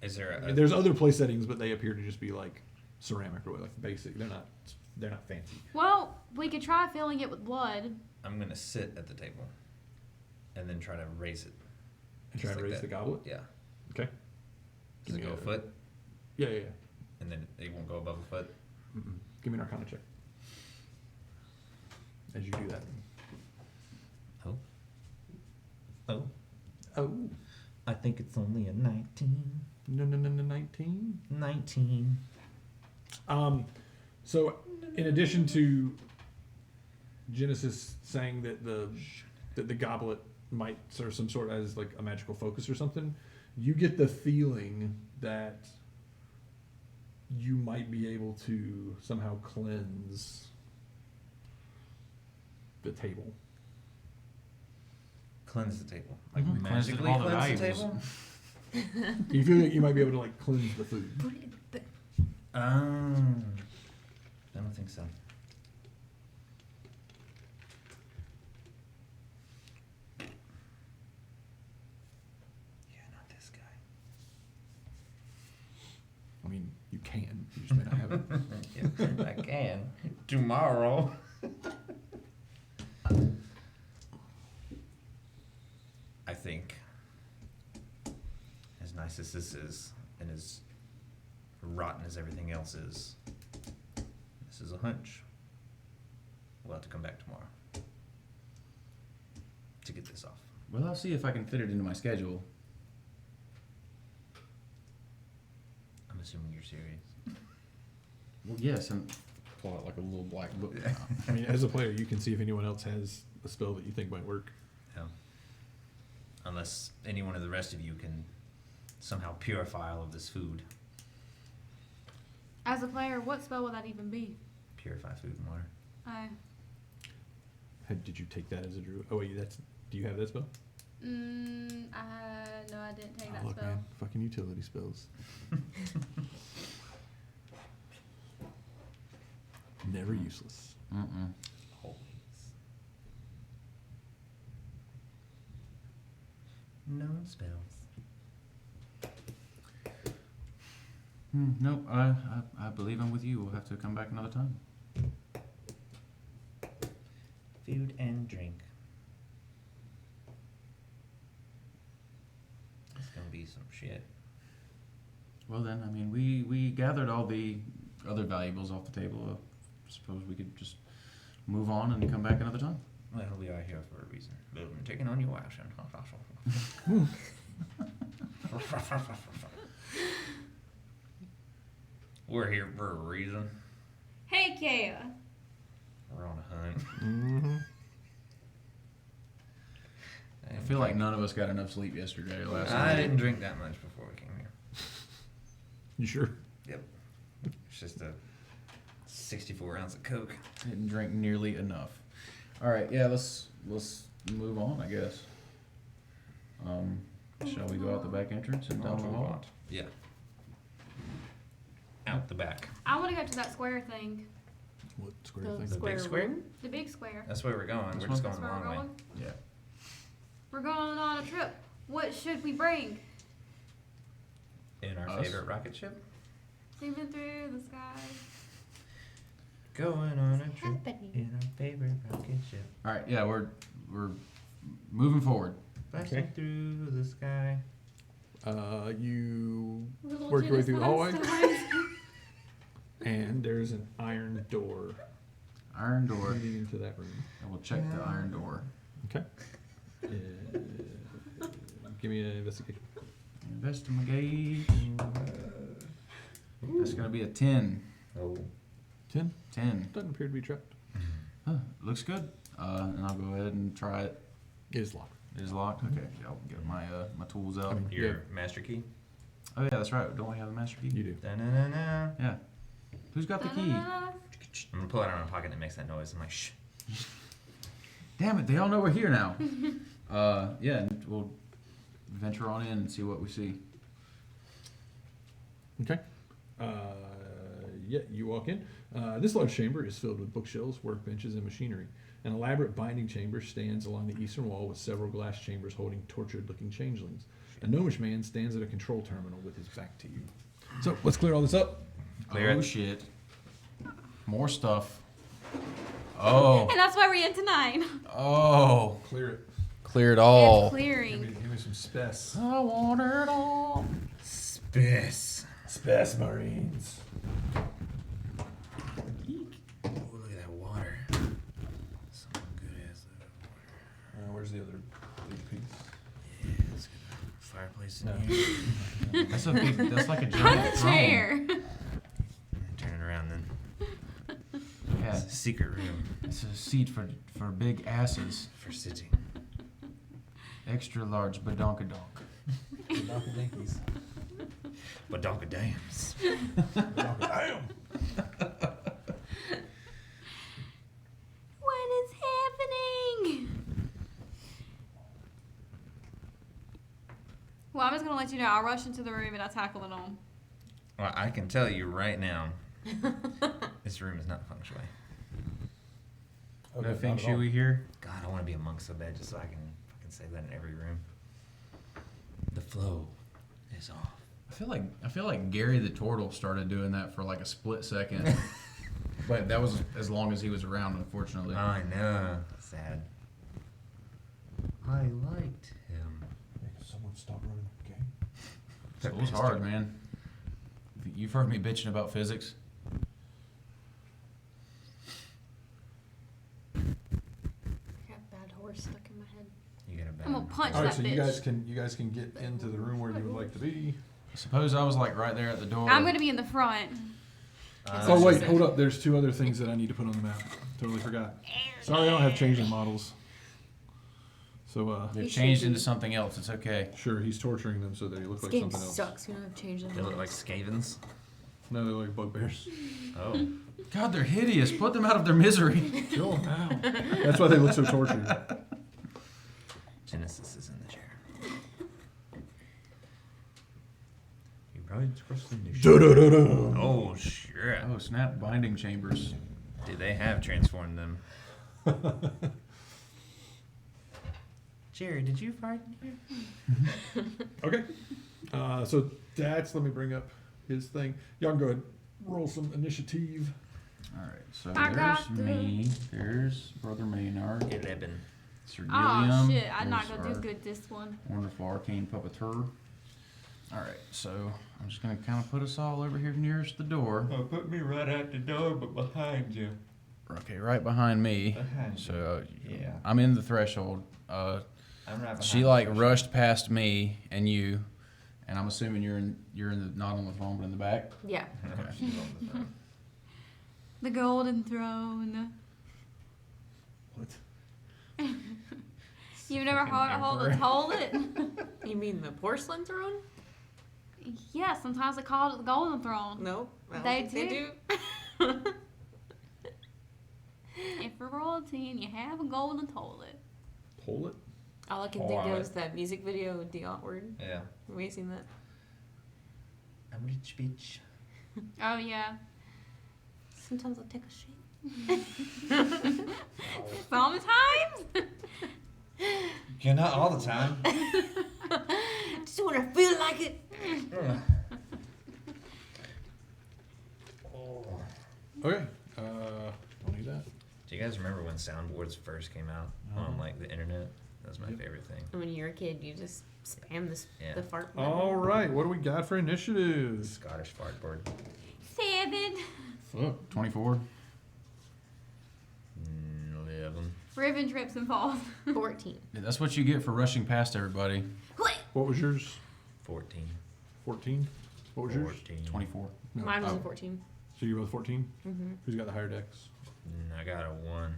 Is there I mean, there's other place settings, but they appear to just be like ceramic or like basic. They're not fancy. Well, we could try filling it with blood. I'm gonna sit at the table, and then try to raise it. And try Just to like raise that. the goblet. Yeah. Okay. Does Give it me go a foot, Yeah. and then it won't go above a foot? Mm-mm. Give me an Arcana check. As you do that. Oh. Oh. Oh. I think it's only a 19. No, 19. 19. So, in addition to Genesis saying that the goblet might serve some sort as like a magical focus or something, you get the feeling that you might be able to somehow cleanse the table. Cleanse the table. Like Mhm. Cleanse it of magically all the cleanse the valuables. table? You feel like you might be able to like cleanse the food. I don't think so. Yeah, not this guy. I mean, you can. You just may not have it. Yeah, I can. Tomorrow. I think, as nice as this is, and as rotten as everything else is, this is a hunch. We'll have to come back tomorrow to get this off. Well, I'll see if I can fit it into my schedule. I'm assuming you're serious. Well, yes, and pull out like a little black book. I mean, as a player, you can see if anyone else has a spell that you think might work. Yeah. Unless any one of the rest of you can somehow purify all of this food. As a player, what spell would that even be? Purify food and water. Did you take that as a druid? Oh wait, do you have that spell? No, I didn't take that Look, spell. man, fucking utility spells. Never useless. Mm-mm. Always. Known spells. Nope, I believe I'm with you. We'll have to come back another time. Food and drink. It's gonna be some shit. Well then, I mean, we gathered all the other valuables off the table. Suppose we could just move on and come back another time. Well, we are here for a reason. We're taking on your action. We're here for a reason. Hey, Kaya. We're on a hunt. Mm-hmm. I feel like none of us got enough sleep yesterday or last I night. didn't drink that much before we came here. You sure? Yep. It's just a 64 ounce of Coke. Didn't drink nearly enough. All right, yeah, let's move on, I guess. Shall we go out the back entrance and down the hall? Yeah. Out the back. I want to go to that square thing. What square The thing? The square big square? room? The big square. That's where we're going. This We're just one? going That's the where we're long way. going. Yeah. We're going on a trip. What should we bring? In our Us? favorite rocket ship? Zooming through the sky. Going on a trip Happening. in our favorite rocket ship. All right, yeah, we're moving forward. Flashing Okay. through the sky. You Little work your way through the hallway, genocide. and there's an iron door Iron door. leading into that room. And we'll check the iron door. Okay. Give me an investigation. Investigate. That's gonna be a 10. Oh. 10. 10. Doesn't appear to be trapped. Huh, looks good. And I'll go ahead and try it. It is locked. It is locked. Okay, I'll get my my tools out. I mean, Your Yeah. master key? Oh yeah, that's right. Don't we have the master key? You do. Da-na-na-na. Yeah. Who's got the key? Da-da-da-da. I'm gonna pull it out of my pocket and it makes that noise. I'm like, shh. damn it, they all know we're here now. Yeah, and we'll venture on in and see what we see. Okay. Yeah, you walk in. This large chamber is filled with bookshelves, workbenches, and machinery. An elaborate binding chamber stands along the eastern wall with several glass chambers holding tortured-looking changelings. A gnomish man stands at a control terminal with his back to you. So let's clear all this up. Clear Oh it. shit. More stuff. Oh. And that's why we're in tonight. Oh. Clear it. Clear it all. It's clearing. Give me some spess. I want it all. Spiss. Spess Marines. Oh, look at that water. Some good ass Where's the other big piece? Yeah, let's get a fireplace in No. here. That's like a Put giant a throne. chair. Turn it around then. Yeah, It's a secret room it's a seat for big asses. for sitting. Extra large badonkadonk. Badonkadams. Damn. What is happening? Well, I'm just gonna let you know. I'll rush into the room and I'll tackle it on. Well, I can tell you right now, this room is not feng shui. No feng shui here. God, I want to be a monk so bad just so I can fucking say that in every room. The flow is off. I feel like Gary the Turtle started doing that for like a split second. But that was as long as he was around, unfortunately. I know. Sad. I liked him. Someone stop running. Okay. School's hard, man. You've heard me bitching about physics. I got bad horse stuck in my head. You got a bad I'm gonna punch All right, that so bitch. you guys can get into the room where you would like to be. Suppose I was like right there at the door. I'm gonna be in the front. Oh wait, hold up. There's two other things that I need to put on the map. Totally forgot. Sorry, I don't have changeling models. So They're You changed should into be. something else. It's okay. sure, he's torturing them so they look This like game something else. sucks. We don't have changed them. They look like scavens. No, they're like bugbears. Oh. God, they're hideous. Put them out of their misery. Kill them now. That's why they look so tortured. Genesis is in the chair. You probably just the new Da-da-da-da. Oh, sure. Oh, snap. Binding chambers. Dude, they have transformed them. Jerry, did you fart in here? Okay. So that's, let me bring up his thing. Y'all can go ahead, roll some initiative. All right. So I got there's me. There's Brother Maynard. 11. Sir Oh Gilliam. shit! I'm not There's gonna do our good this one. Wonderful arcane puppeteer. All right. So I'm just gonna kind of put us all over here nearest the door. Oh, put me right at the door, but behind you. Okay, right behind me. Behind you. So Yeah. I'm in the threshold. I'm right behind She the like threshold. rushed past me and you, and I'm assuming you're in the not on the throne but in the back. Yeah. She's on the throne. The golden throne. What? You've never Fucking hold it? You mean the porcelain throne? Yeah, sometimes they call it the golden throne. No. I don't They think do. If you're royalty and you have a golden toilet. Pull it? All I can think of is that music video with the word. Yeah. Have you seen that? I'm rich, bitch. Oh yeah. Sometimes I'll take a shit. Sometimes. Yeah, not all the time. Just when I feel like it. Okay. Don't need that. Do you guys remember when soundboards first came out on like the internet? That was my favorite thing. When you're a kid, you just spam this Yeah. the fart button. All right. What do we got for initiative? Scottish fart board. 7. Fuck. 24. 11. Ribbon trips and falls. 14. Yeah, that's what you get for rushing past everybody. What was yours? 14. 14? What was yours? 14. 24. No. Mine was Oh. a 14. So you're both 14? Mm-hmm. Who's got the higher decks? I got a 1.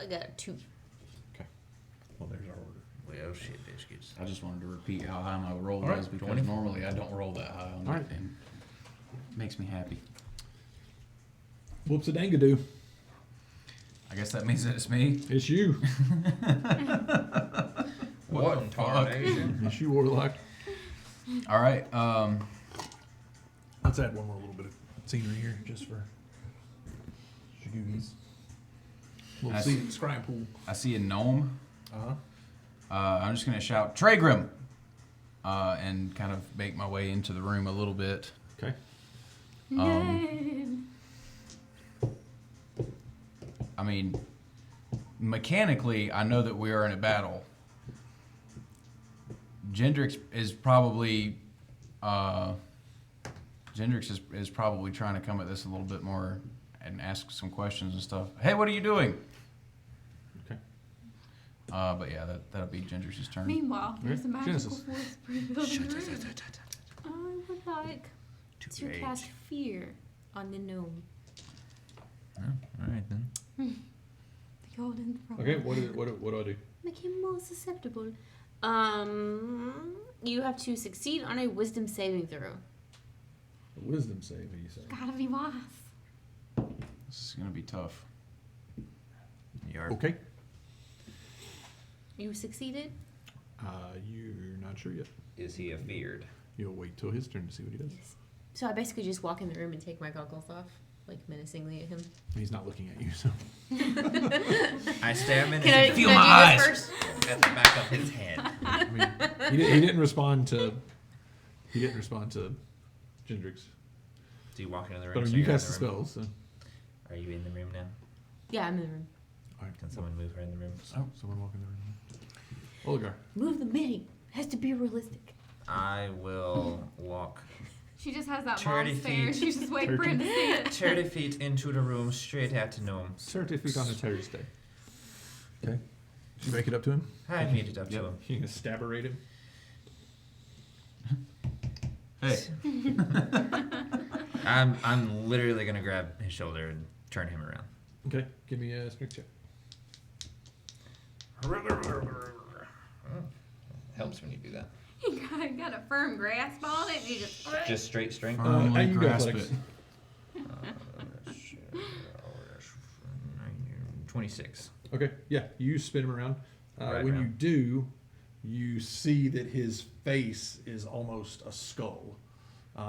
I got a 2. Well, there's our order. Well, shit, biscuits. I just wanted to repeat how high my roll All right, was because 24. normally I don't roll that high on All it, right. and it makes me happy. Whoops a dang do. I guess that means that it's me. It's you. What in tarnation? It's you, Warlock. All right. Let's add one more little bit of scenery here, just for Shagoogies. Little scrying pool. I see a gnome. Uh-huh. I'm just gonna shout Tragrim, and kind of make my way into the room a little bit. Okay. I mean, mechanically, I know that we are in a battle. Gendrix is probably trying to come at this a little bit more and ask some questions and stuff. Hey, what are you doing? Okay. But yeah, that'll be Gendrix's turn. Meanwhile, there's a magical Genesis. force prebuilding the room. I would like to cast fear on the gnome. Oh, all right then. The golden throne. Okay, what do I do? Make him more susceptible. You have to succeed on a wisdom saving throw. A wisdom save, what do you say? Gotta be wise. This is gonna be tough. Yarp. Okay. You succeeded? You're not sure yet. Is he afeared? You'll wait till his turn to see what he does. Yes. So I basically just walk in the room and take my goggles off, like menacingly at him. He's not looking at you, so. I stare him in Can I, and feel can my I eyes do this first? at the back of his head. I mean, he didn't respond to. He didn't respond to Gendrix. Do you walk into the room? But I mean, so you you're in cast the the room? spells, so. Are you in the room now? Yeah, I'm in the room. All right. Can someone move her in the room? Oh, someone walk in the room. Oligar. Move the mini. Has to be realistic. I will walk She just has that 30 mom stare. feet. She's just waiting for him to see it. 30 feet into the room, straight at the gnome. Certificate on a Thursday. Okay. Did you make it up to him? I made it up to Yep. him. You gonna stabberate him? Hey. I'm literally gonna grab his shoulder and turn him around. Okay. Give me a strength check. Helps when you do that. He got a firm grasp on it. And he just Straight strength. Firmly you go grasp athletics. it. 26. Okay, yeah, you spin him around. Right when around. you do, you see that his face is almost a skull.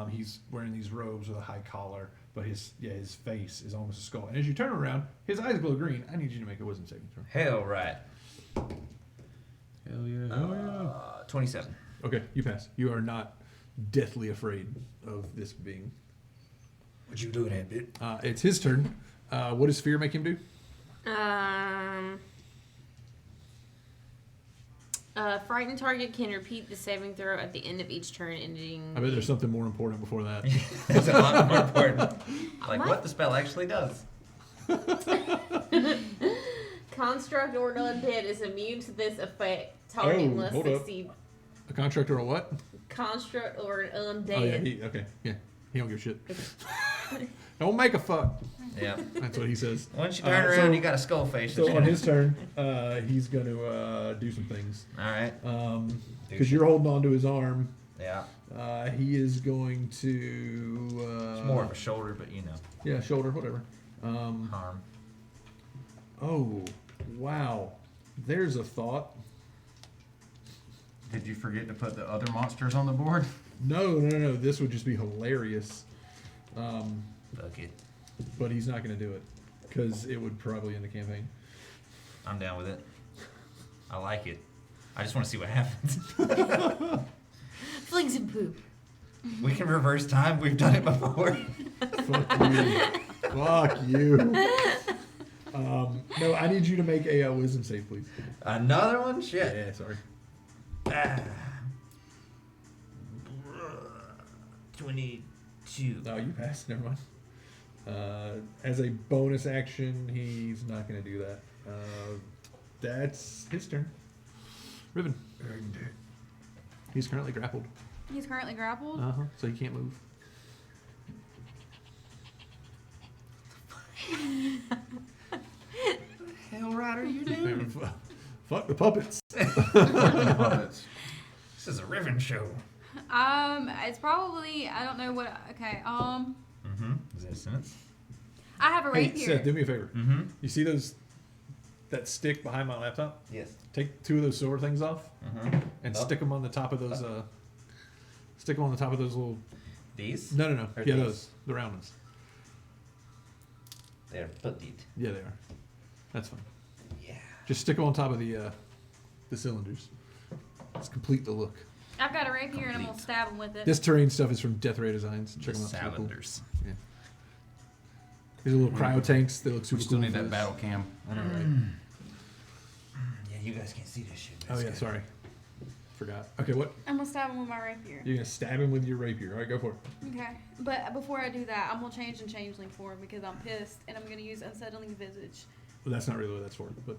He's wearing these robes with a high collar, but his face is almost a skull. And as you turn around, his eyes glow green. I need you to make a wisdom saving throw. Hell right. Hell yeah. Hell yeah. 27. Okay, you pass. You are not deathly afraid of this being. What you doing, that bit? It's his turn. What does fear make him do? Frightened target can repeat the saving throw at the end of each turn, ending. I bet there's something more important before that. It's a lot more important. Like What? what the spell actually does. Construct or undead is immune to this effect. Target must hold up. succeed. A contract or a what? Construct or an undead. Oh yeah, he don't give a shit. Don't make a fuck. Yeah. That's what he says. Once you turn around, so- you got a skull face. So on his turn, he's going to do some things. All right. Because you're holding on to his arm. Yeah. He is going to. It's more of a shoulder, but you know, Yeah, shoulder, whatever. harm. Oh, wow. There's a thought. Did you forget to put the other monsters on the board? No. This would just be hilarious. Fuck it. But he's not going to do it. Because it would probably end the campaign. I'm down with it. I like it. I just want to see what happens. Flings and poop. We can reverse time. We've done it before. Fuck you. Fuck you. No, I need you to make a wisdom save, please. Another one? Shit. Yeah, sorry. 22. No, you passed. Never mind. As a bonus action, he's not going to do that. That's his turn. Riven. He's currently grappled. He's currently grappled. So he can't move. Hell right are you doing? Fuck the puppets. Puppets. This is a Riven show. It's probably I don't know what. Okay. Mm-hmm. Is that a sentence? I have a Hey, rapier. Seth, do me a favor. Mm-hmm. You see those that stick behind my laptop. Yes. Take 2 of those sword things off and Up. stick them on the top of those. Stick them on the top of those little. These? No. Or Yeah, these? those. The round ones. They're petite. Yeah, they are. That's fine. Yeah. Just stick them on top of the cylinders. Let's complete the look. I've got a rapier and I'm gonna stab him with it. This terrain stuff is from Death Ray Designs. Check The them out. Super cool. salamanders. Yeah. These are little cryo tanks. They look super We still cool. need that battle cam. I know, right? Yeah, you guys can't see this shit. but Oh it's yeah, good. sorry. Forgot. Okay, what? I'm gonna stab him with my rapier. You're gonna stab him with your rapier. All right, go for it. Okay, but before I do that, I'm gonna change in changeling form because I'm pissed, and I'm gonna use unsettling visage. Well, that's not really what that's for, but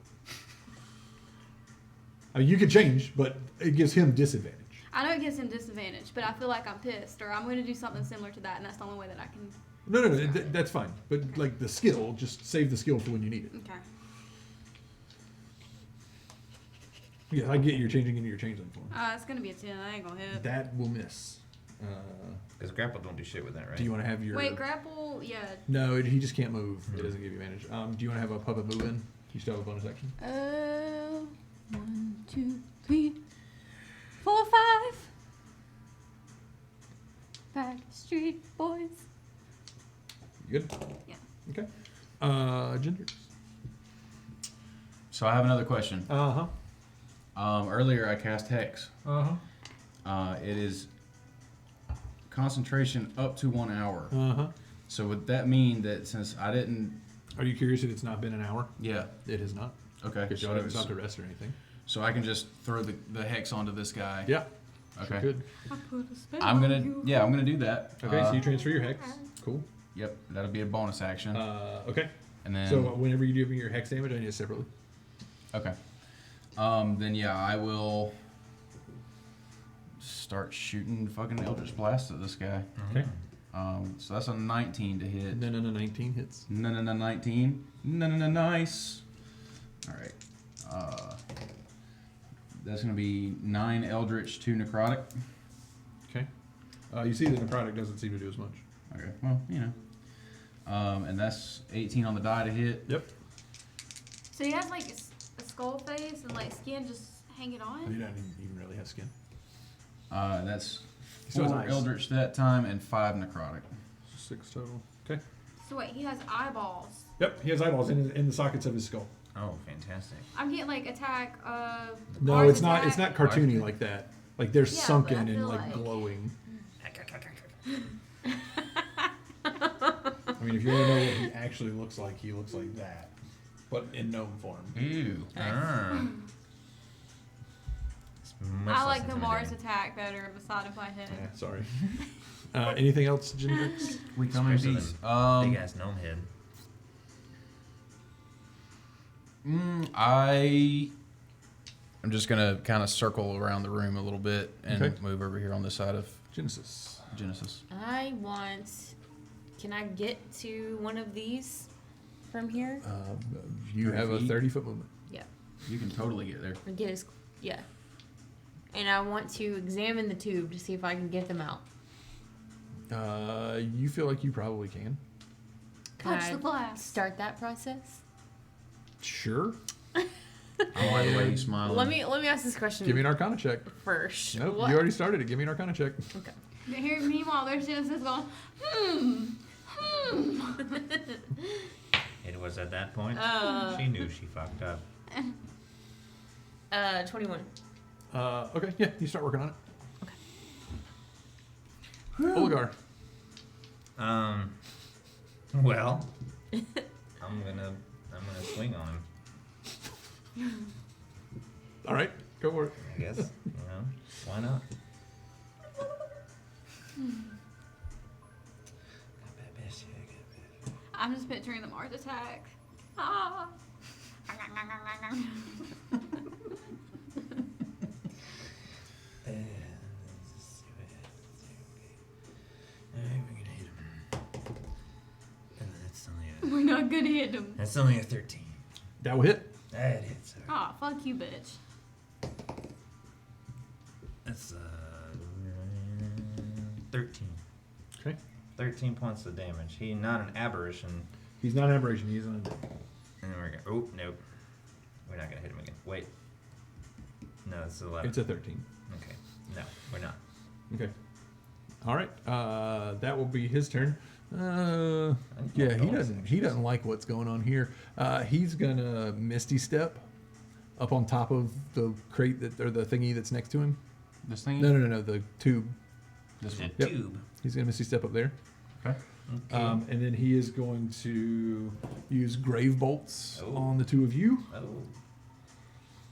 I mean, you can change, but it gives him disadvantage. I know it gives him disadvantage, but I feel like I'm pissed, or I'm gonna do something similar to that, and that's the only way that I can. No, that's fine. But like the skill, just save the skill for when you need it. Okay. Yeah, I get you're changing into your changeling form. It's gonna be a 10. I ain't gonna hit. That will miss. Because grapple don't do shit with that, right? Do you want to have your? Wait, grapple? Yeah. No, he just can't move. It doesn't give you advantage. Do you want to have a puppet move in? You still have a bonus action. 1, 2, 3, 4, 5. Back street boys. You good? Yeah. Okay. Genders. So I have another question. Uh huh. Earlier I cast Hex. It is concentration up to 1 hour. Uh huh. So would that mean that since I didn't... Are you curious if it's not been an hour? Yeah. It has not. Okay. Because y'all haven't stopped to rest or anything. So I can just throw the Hex onto this guy. Yeah. Okay. Good. I put a spell I'm on gonna... you. Yeah, I'm gonna do that. Okay, so you transfer your hex. Cool. Yep, that'll be a bonus action. Okay. And then... So whenever you do your hex damage, I need it separately. Okay. Then yeah, I will start shooting fucking Eldritch Blast at this guy. Okay. So that's a 19 to hit. No, 19 hits. No, 19. No, nice. All right. That's gonna be 9 Eldritch, 2 Necrotic. Okay. You see the necrotic doesn't seem to do as much. Okay. Well, you know. And that's 18 on the die to hit. Yep. So he has like a skull face and like skin just hanging You on. don't even really have skin. That's So it's 4 nice. Eldritch that time and 5 Necrotic. 6 total. Okay. So wait, he has eyeballs. Yep, he has eyeballs in the sockets of his skull. Oh, fantastic. I'm getting like attack of. No, Mars it's not. It's attack. not cartoony like that. Like they're Yeah, but I sunken and feel like like- glowing. I mean, if you want to know what he actually looks like, he looks like that, but in gnome form. Ew. Ah. It's much I less like the Mars intimidating. attack better beside of my head. Yeah, sorry. Anything else, Ginger? We come in Especially peace. them Big ass gnome head. I'm just gonna kind of circle around the room a little bit and Okay. move over here on this side of Genesis. Genesis. I want. Can I get to one of these from here? You 30 have a feet? 30-foot movement. Yeah. You can totally get there. Or get as. Yeah. And I want to examine the tube to see if I can get them out. You feel like you probably can. Can Touch I the blast. start that process? Sure. I like the way you smile. Let me ask this question Give me an Arcana check. first. Nope, What- you already started it. Give me an Arcana check. Okay. Here, meanwhile, there's Genesis going, It was at that point Uh. she knew she fucked up. 21. Okay, yeah, you start working on it. Okay. Olgar. Well, I'm gonna swing on him. All right, go for it. I guess. You know, why not? Got bad bitch, yeah, got bad. I'm just picturing the Mars attack. Ah. Alright, we're gonna hit him. We're not good at him. That's only a 13. That will hit. That hits her. Aw, fuck you, bitch. That's 13. Okay. 13 points of damage. He not an aberration. He's not an aberration. He's an undead. And then we're gonna. Oh nope. That's 11. It's a 13. Okay. No, we're not. Okay. All right. That will be his turn. I think Yeah, that's he bonus doesn't. He actions. doesn't like what's going on here. He's gonna Misty Step up on top of the crate or the thingy that's next to him. This thing? No. The tube. This The one. Yep. tube. He's gonna Misty Step up there. Okay. Okay. And then he is going to use Grave Bolts Oh. on the two of you. Oh.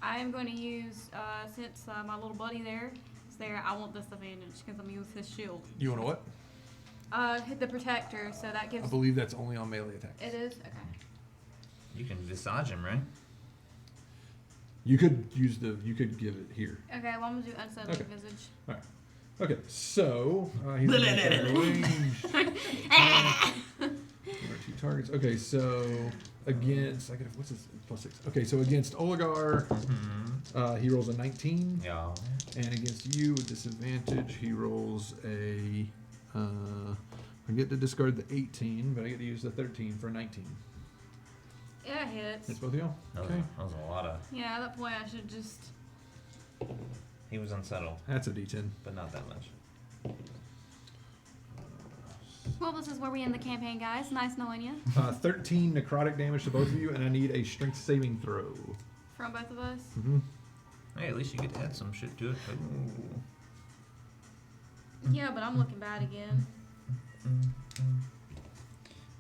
I am going to use, since my little buddy there is there, I want this advantage because I'm using his shield. You want to what? Hit the protector, so that I gives. believe that's only on melee attacks. It is? Okay. You can visage him, right? You could use the. You could give it here. Okay, well, I'm going to do Unsettling Okay. Visage. All right. Okay, so he's gonna make a range. One or two targets. Okay, so against what's his +6? Okay, so against Oligar, he rolls a 19, Yeah. and against you with disadvantage, he rolls a. I get to discard the 18, but I get to use the 13 for 19. Yeah, it hits. That's both of y'all. That was, Okay, that was a lot of. Yeah, at that point, I should just. He was unsettled, that's a D10. but not that much. Well, this is where we end the campaign, guys. Nice knowing you. 13 necrotic damage to both of you, and I need a strength saving throw. From both of us. Mm-hmm. Hey, at least you get to add some shit to it. Ooh. Yeah, but I'm looking bad again.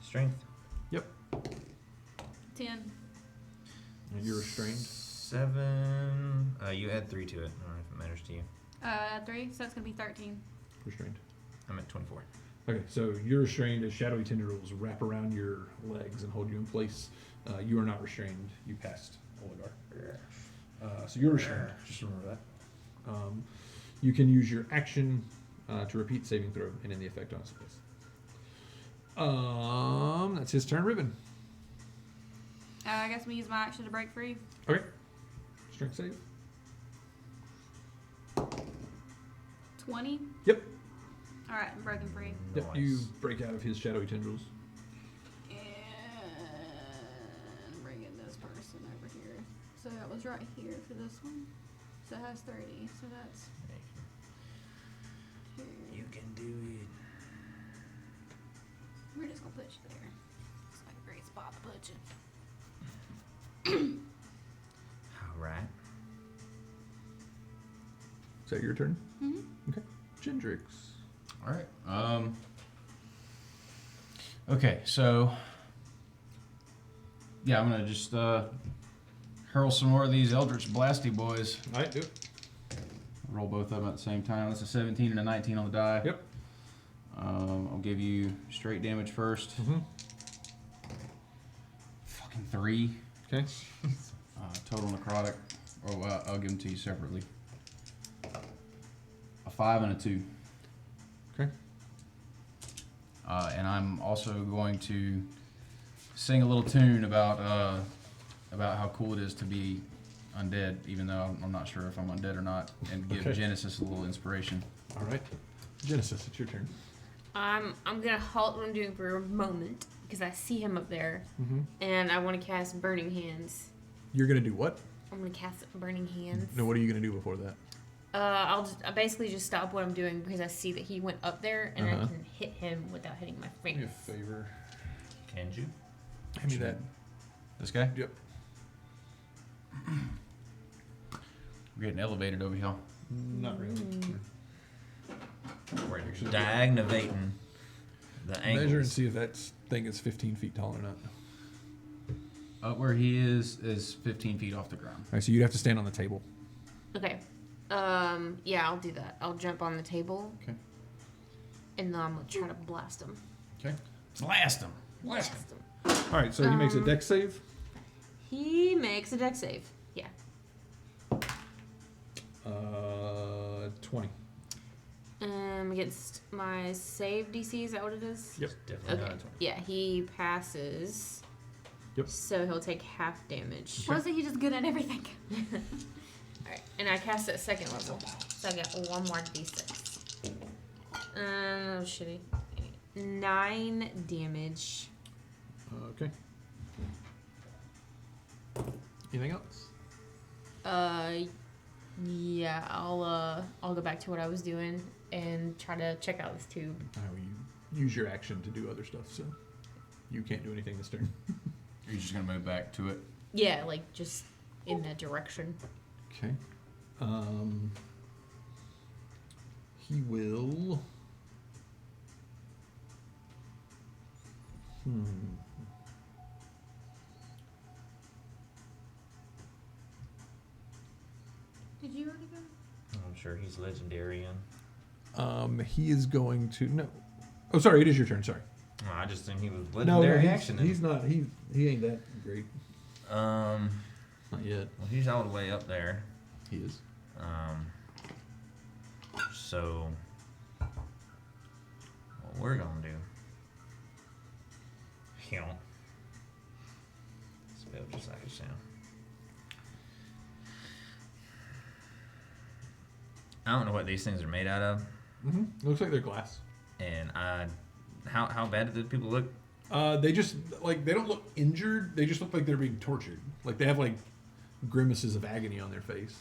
Strength. 10. You're restrained. 7. You add 3 to it. I don't know if it matters to you. 3, so that's going to be 13. Restrained. I'm at 24. Okay, so you're restrained as shadowy tendrils wrap around your legs and hold you in place. You are not restrained. You passed Oligar. So you're restrained. Just remember that. You can use your action to repeat saving throw and end the effect on its place. That's his turn, Ribbon. I guess we use my action to break free. Okay. Strength save. 20. Yep. Alright, I'm broken free. Yep. Nice. You break out of his shadowy tendrils. And bring in this person over here. So that was right here for this one. So it has 30. So that's here. You can do it. We're just gonna put you there. It's like a great spot to put you. Alright. Is that your turn? Mm-hmm. Okay. Gendrix. All right. Okay, so yeah, I'm gonna just hurl some more of these Eldritch Blasty boys. All right, do it. Roll both of them at the same time. That's a 17 and a 19 on the die. Yep. I'll give you straight damage first. Mm-hmm. Fucking 3. Okay. Total necrotic. Oh, I'll give them to you separately. A 5 and a 2. Okay. And I'm also going to sing a little tune about how cool it is to be undead, even though I'm not sure if I'm undead or not, and give Okay. Genesis a little inspiration. All right. Genesis, it's your turn. I'm gonna halt what I'm doing for a moment because I see him up there, Mm-hmm. and I want to cast Burning Hands. You're gonna do what? I'm gonna cast Burning Hands. No, what are you gonna do before that? I basically just stop what I'm doing because I see that he went up there, and I Uh-huh. can hit him without hitting my Do me a face. favor. Can you? Hand me that. This guy? Yep. We're getting elevated over here. Not really. We're Actually, diagnovating the angles. Measure and see if that thing is 15 feet tall or not. Up where he is 15 feet off the ground. All right, so you'd have to stand on the table. Okay. Yeah, I'll do that. I'll jump on the table. Okay. And then I'm gonna try to blast him. Okay. Blast him! Blast him. All right, so he makes a dex save. He makes a dex save. Yeah. 20. Against my save DC, is that what it is? Yep. Definitely Okay. not a 20. Yeah, he passes. Yep. So he'll take half damage. Wasn't he just good at everything? Alright, and I cast it at second level. So I got one more d6. Oh, shitty. 9 damage. Okay. Anything else? Yeah, I'll go back to what I was doing and try to check out this tube. You use your action to do other stuff, so you can't do anything this turn. Are you just gonna move back to it? Yeah, like just in that direction. Okay. He will. Did you already go? I'm sure he's legendary. He is going to no. Oh, sorry. It is your turn. Sorry. Oh, I just think he was No, legendary he's, action. he's not. He ain't that great. Well, Not yet. he's all the way up there. He is. So what we're gonna do? You know, spell just like it sound. I don't know what these things are made out of, Looks like they're glass. and how bad do the people look? They just they don't look injured. They just look like they're being tortured. Like they have like grimaces of agony on their face,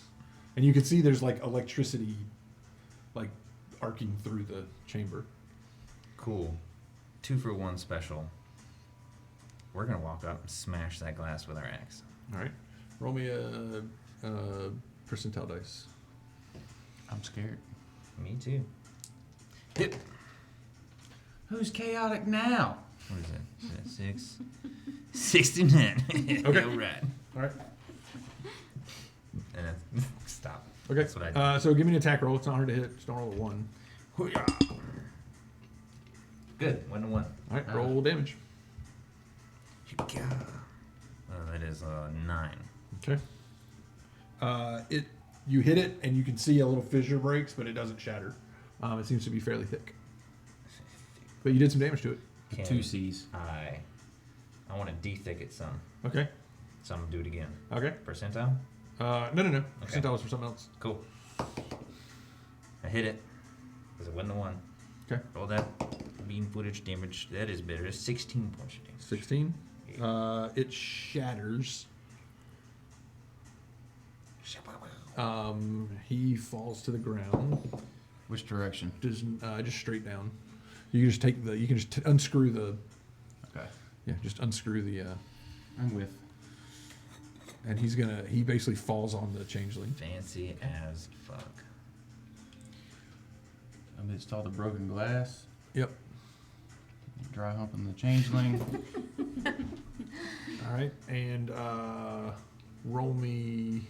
and you can see there's like electricity, like arcing through the chamber. Cool. 2-for-1 special. We're gonna walk up and smash that glass with our axe. All right, roll me a percentile dice. I'm scared. Me too. Hit. Who's chaotic now? What is it? Is that 6? 69. Okay. All right. All right. And then, stop. Okay. That's what I do. So give me an attack roll. It's not hard to hit. Just don't roll a 1. Good. 1 to 1. All right. Roll damage. That is 9. Okay. You hit it, and you can see a little fissure breaks, but it doesn't shatter. It seems to be fairly thick. But you did some damage to it. Can 2 C's. I want to de-thick it some. Okay. So I'm gonna do it again. Okay. Percentile? No. Okay. Percentile was for something else. Cool. I hit it. It's a 1 to 1. Okay. Roll that beam footage damage. That is better. It's 16 points of damage. 16. It shatters. He falls to the ground. Which direction? Just straight down. You can just you can just unscrew the. Okay. Yeah, just unscrew the. I'm with. And he basically falls on the changeling. Fancy as fuck. Amidst all the broken glass, Yep. dry humping the changeling. All right, and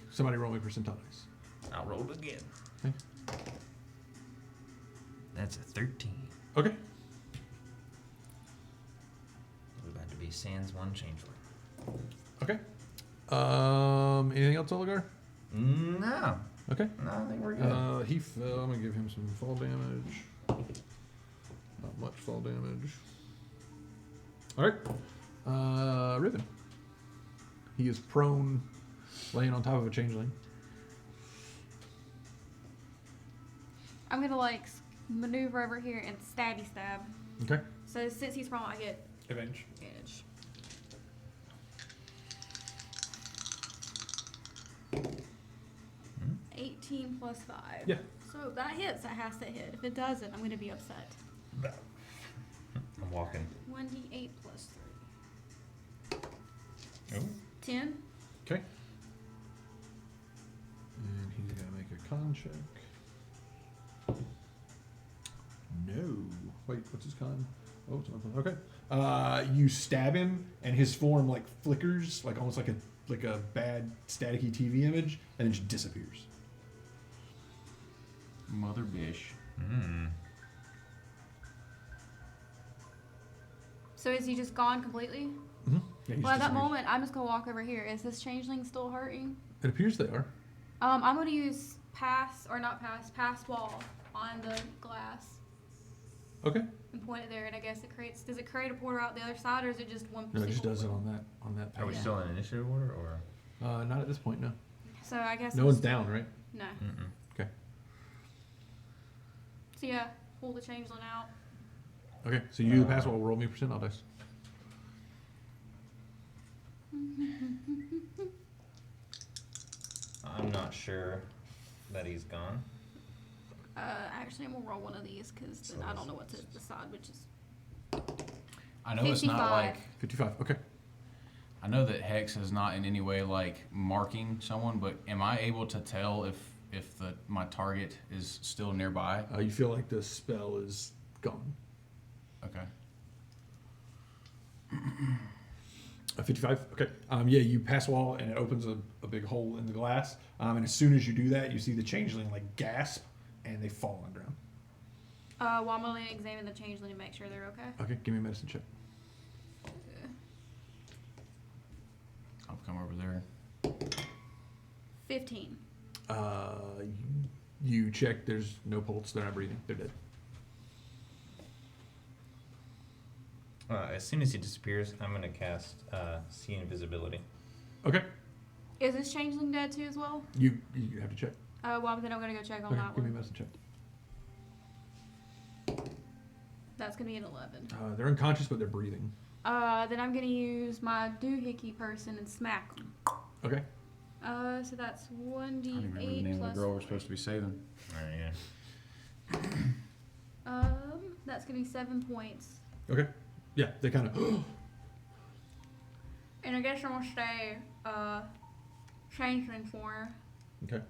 somebody roll me percentile dice. I'll roll it again. Okay. That's a 13. Okay. We're about to be sans 1 changeling. Okay. Anything else, Oligar? No. Okay. No, I think we're good. He fell. I'm gonna give him some fall damage. Not much fall damage. All right. Ribbon. He is prone, laying on top of a changeling. I'm gonna maneuver over here and stabby stab. Okay. So since he's prone, I get Advantage. advantage. Hmm? 18 plus 5. Yeah. So if that hits, that has to hit. If it doesn't, I'm gonna be upset. I'm walking. 1d8 plus 3. Oh. 10. Okay. And he's gonna make a con check. No. Wait, what's his con? Oh, it's not. Okay. You stab him, and his form flickers, almost like a bad staticky TV image, and then just disappears. Mother bish. Hmm. So is he just gone completely? Mm-hmm. Yeah, Well, at that moment, I'm just gonna walk over here. Is this changeling still hurting? It appears they are. I'm gonna use pass wall on the glass Okay. and point it there, and I guess does it create a portal out the other side, or is it just one? No, it just single does it portal? on that Are we page. still in initiative order or? Not at this point, no. So I guess No one's down, right? No. Mm-mm. Okay. So yeah, pull the changeling out. Okay, so you do the pass. Well, roll me percentile dice. I'm not sure. that he's gone? Actually, I'm gonna roll one of these because then I don't know what to decide, which is I know it's not 55. like 55. Okay. I know that hex is not in any way like marking someone, but am I able to tell if my target is still nearby? You feel like the spell is gone. Okay. 55. Okay. Yeah, you pass a wall and it opens a big hole in the glass. And as soon as you do that, you see the changeling like gasp and they fall on the ground. well, I'm gonna examine the changeling to make sure they're okay. Okay, give me a medicine check. I'll come over there. 15. You check. There's no pulse. They're not breathing. They're dead. As soon as he disappears, I'm gonna cast See Invisibility. Okay. Is this changeling dead too as well? You have to check. Well, then I'm gonna go check on Okay, that give me a one. medicine check. That's gonna be an 11. They're unconscious, but they're breathing. Then I'm gonna use my doohickey person and smack them. Okay. So that's I don't remember the 1d8 name of plus. the girl we're supposed to be saving. Alright, yeah. That's gonna be 7 points. Okay. Yeah, they kind of. And I guess I'm gonna stay, changeling for her. Okay.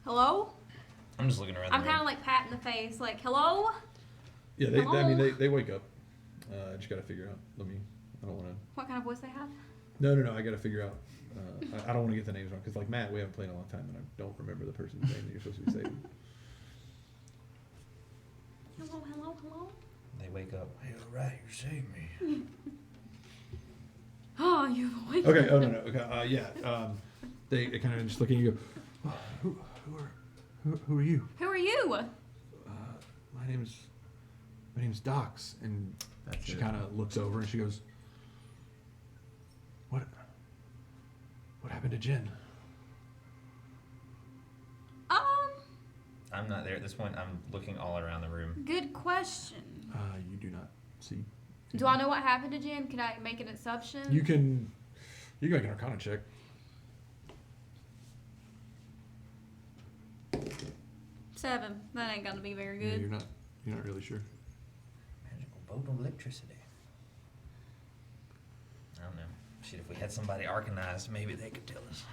Hello? I'm just looking around I'm the kind of room. like patting the face, like, hello? Yeah, I mean, Hello? they wake up. I just got to figure out. I don't want to. What kind of voice they have? No, I got to figure out. I don't want to get the names wrong because, like Matt, we haven't played in a long time, and I don't remember the person's name that you're supposed to be saving. Hello? They wake up. Hey, alright, you saved me. Oh, you awakened. Okay. Oh no. Okay. Yeah. They kind of just look at you. And go, who are you? Who are you? My name's Docs, and That's she it. kind of looks over and she goes, What happened to Jen? I'm not there at this point. I'm looking all around the room. Good question. You do not see. Do I know what happened to Jen? Can I make an assumption? You can make an Arcana check. 7. That ain't gonna be very Yeah, good. you're not really sure. Magical bolt of electricity. I don't know. Shit, if we had somebody arcanized, maybe they could tell us.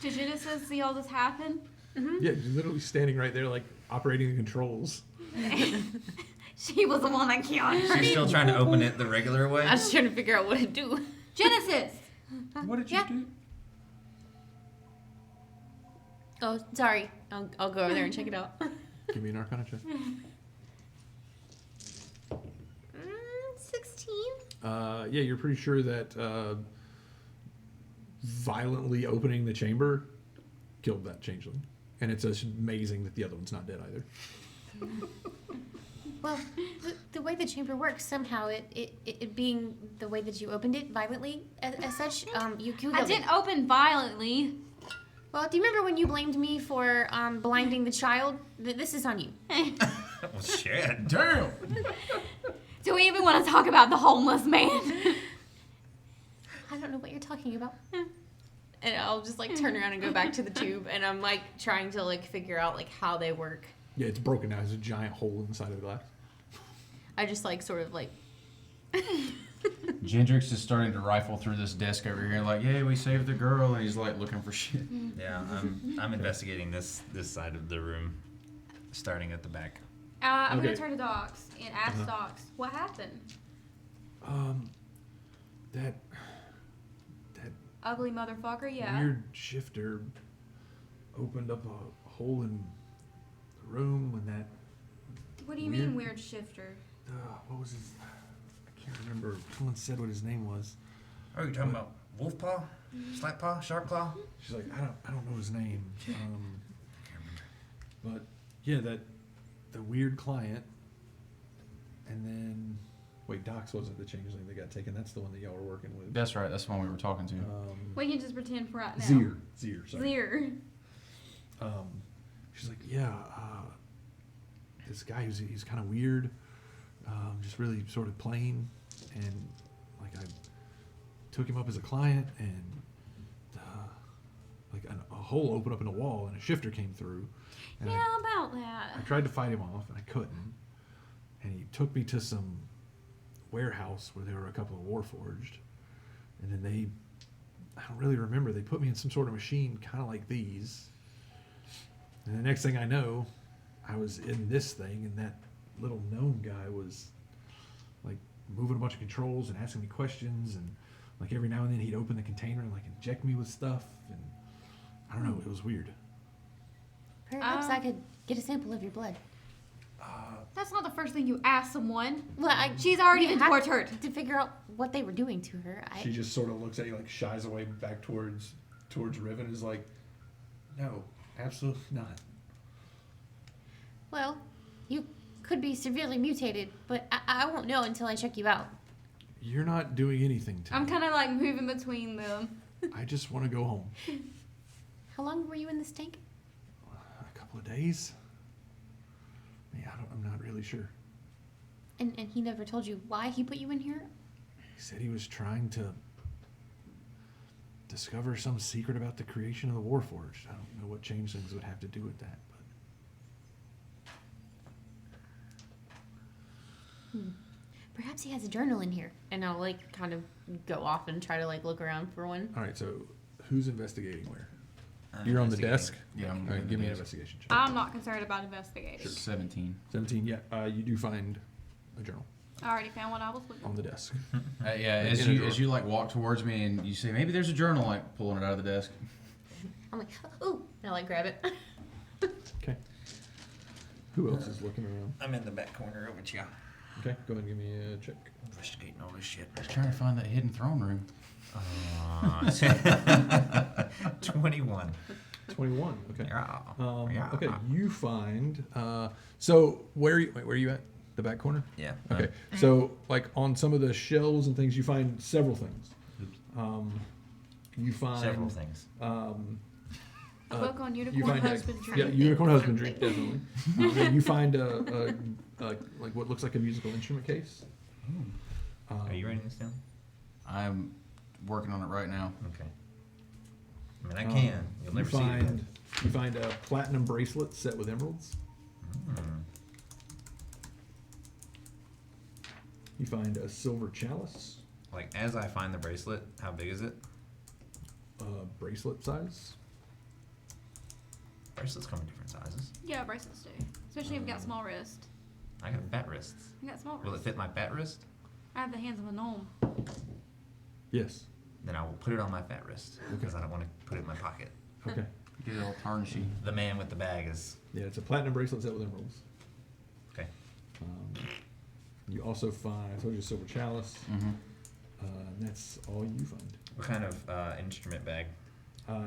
Did Genesis see all this happen? Yeah, you're literally standing right there, like operating the controls. She was the one that killed her. She's still trying to open it the regular way. I was trying to figure out what to do. Genesis! What did you Yeah. do? Oh, sorry. I'll go over there and check it out. Give me an Arcana check. 16. Yeah, you're pretty sure that violently opening the chamber killed that changeling, and it's amazing that the other one's not dead either. Well, the way the chamber works, somehow it being the way that you opened it violently, as such, you killed I it. didn't open violently. Well, do you remember when you blamed me for blinding the child? This is on you. Well, shit. Damn! Do we even want to talk about the homeless man? I don't know what you're talking about. And I'll just like turn around and go back to the tube, and I'm like trying to like figure out like how they work. Yeah, it's broken now. There's a giant hole in the side of the glass. I just like sort of like Gendrix is starting to rifle through this desk over here, like, yeah, we saved the girl, and he's like looking for shit. Yeah, I'm investigating this side of the room, starting at the back. I'm Okay. gonna turn to Docs and ask Docs what happened. That Ugly motherfucker, yeah. weird shifter opened up a hole in the room when that. What do you mean weird shifter? What was his? I can't remember. Someone said what his name was. Oh, you're talking about wolf paw, slap paw, shark claw? She's like, I don't know his name. But yeah, the weird client, and then wait, Docs wasn't the changeling that got taken. That's the one that y'all were working with. That's right, that's the one we were talking to. We can just pretend for right now. Zir, sorry. Zir. She's like, yeah, this guy he's kind of weird. just really sort of plain, and like I took him up as a client, and like a hole opened up in a wall, and a shifter came through. And Yeah, about that. I tried to fight him off, and I couldn't. And he took me to some warehouse where there were a couple of Warforged, and then I don't really remember, they put me in some sort of machine kind of like these, and the next thing I know, I was in this thing, and that little gnome guy was like moving a bunch of controls and asking me questions, and like every now and then he'd open the container and like inject me with stuff, and I don't know, it was weird. Perhaps I could get a sample of your blood. That's not the first thing you ask someone. Well, She's already we been had tortured. to figure out what they were doing to her. She just sort of looks at you, like shies away back towards Riven, and is like, no, absolutely not. Well, you could be severely mutated, but I won't know until I check you out. You're not doing anything to I'm me. kind of like moving between them. I just want to go home. How long were you in this tank? A couple of days. Yeah, I'm not really sure. And he never told you why he put you in here? He said he was trying to discover some secret about the creation of the Warforged. I don't know what changelings would have to do with that, but Perhaps he has a journal in here. And I'll like kind of go off and try to like look around for one. all right. So who's investigating where? I'm You're on the investigating. desk. Yeah, I'm All right, on give the me an desk. investigation check. I'm not concerned about investigating. 17. 17. Yeah, you do find a journal I already found what I was looking on for. the desk. Yeah, In a drawer. as you like walk towards me and you say maybe there's a journal, like pulling it out of the desk. I'm like, ooh, and I like grab it. Okay. Who else is looking around? I'm in the back corner over here. Okay, go ahead and give me a check. Investigating all this shit. Just trying to find that hidden throne room. 21. 21. Okay. Yeah. Okay, you find. So where are you at? The back corner. Yeah. Okay. So like on some of the shelves and things, you find several things. You find Several things. A book on you unicorn find husbandry. yeah, unicorn husbandry, definitely. You find like what looks like a musical instrument case. Are you writing this down? I'm working on it right now. Okay. I mean, I can. You'll never see it. You find a platinum bracelet set with emeralds. You find a silver chalice, Like, as I find the bracelet, how big is it? bracelet size. Bracelets come in different sizes. Yeah, bracelets do. Especially if you've got small wrist. I got bat wrists. You got small Will it wrist. fit my bat wrist? I have the hands of a gnome. Yes. Then I will put it on my fat wrist because I don't want to put it in my pocket. Okay. Get it all tarnishy. The man with the bag is Yeah, it's a platinum bracelet set with emeralds. okay. You also find, I told you, a silver chalice. Mm-hmm. And that's all you find. What kind of instrument bag,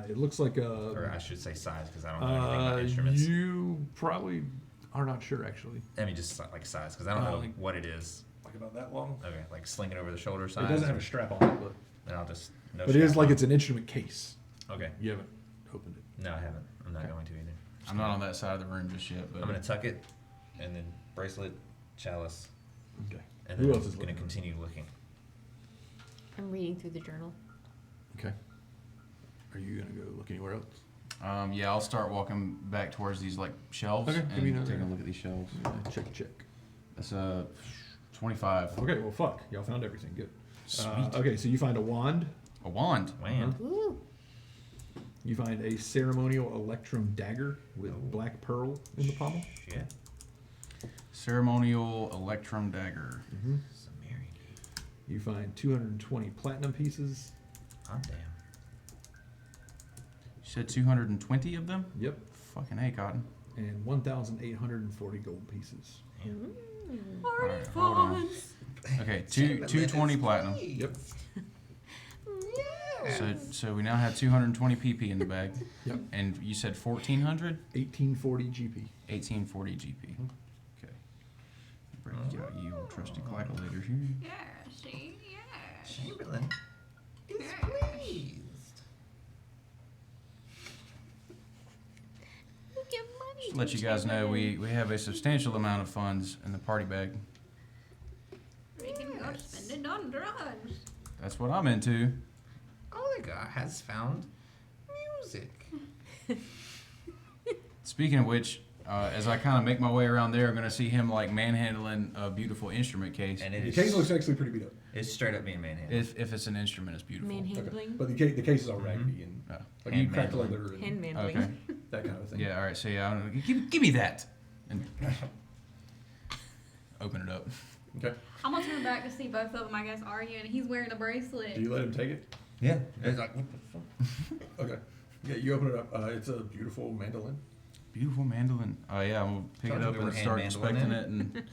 It looks like or I a. should say size, because I don't know anything about instruments. You probably are not sure, actually. I mean, just like size, because I don't know Um, what it is. Like about that long. Okay, like sling it over the shoulder size. It doesn't have or- a strap on it, but Then I'll just. No it is strap like on. it's an instrument case. Okay. You haven't opened it. No, I haven't. I'm not Okay. going to either. I'm not on that side of the room just yet, but I'm gonna tuck it, and then bracelet, chalice, Okay. and Who then else is I'm gonna looking? continue looking. I'm reading through the journal. Okay. Are you gonna go look anywhere else? yeah, I'll start walking back towards these like shelves Okay, give me and another- taking a look at these shelves. Check. That's 25. Okay. Well, fuck. Y'all found everything. Good. Sweet. Okay. So you find a wand. A wand. Man, Ooh. You find a ceremonial electrum dagger with black pearl in the pommel. shit. Ceremonial electrum dagger. Some married. You find 220 platinum pieces. Hot damn. You said 220 of them? Yep. Fucking A, Cotton. And 1,840 gold pieces. Party Alright, hold on. funds. Okay, 220 platinum. Yep. So we now have 220 PP in the bag. Yep. And you said 1,400? 1840 GP. 1840 GP. Okay. Break out you old trusty calculator here. Yeah, see? Yeah. Chamberlain is pleased. You get money. Just to let you guys know, we have a substantial amount of funds in the party bag. We can go spend it on drugs. That's what I'm into. Oligar has found music. Speaking of which, as I kind of make my way around there, I'm going to see him like manhandling a beautiful instrument case. And it The is case looks actually pretty beat up. it's straight up being manhandled. If it's an instrument, it's beautiful. Manhandling. But the case is all raggedy and Oh, like you Hand cracked mandling. leather and Hand mandling. okay. that kind of thing. Yeah. All right. So yeah, I don't know. Give me that. And open it up. Okay. I'm gonna turn back to see both of them, I guess, arguing. He's wearing a bracelet. Do you let him take it? Yeah. It's like, what the fuck? Okay. Yeah, you open it up. It's a beautiful mandolin. Beautiful mandolin. Yeah, I'm gonna pick Told it you up we were and hand start mandolin inspecting it. it,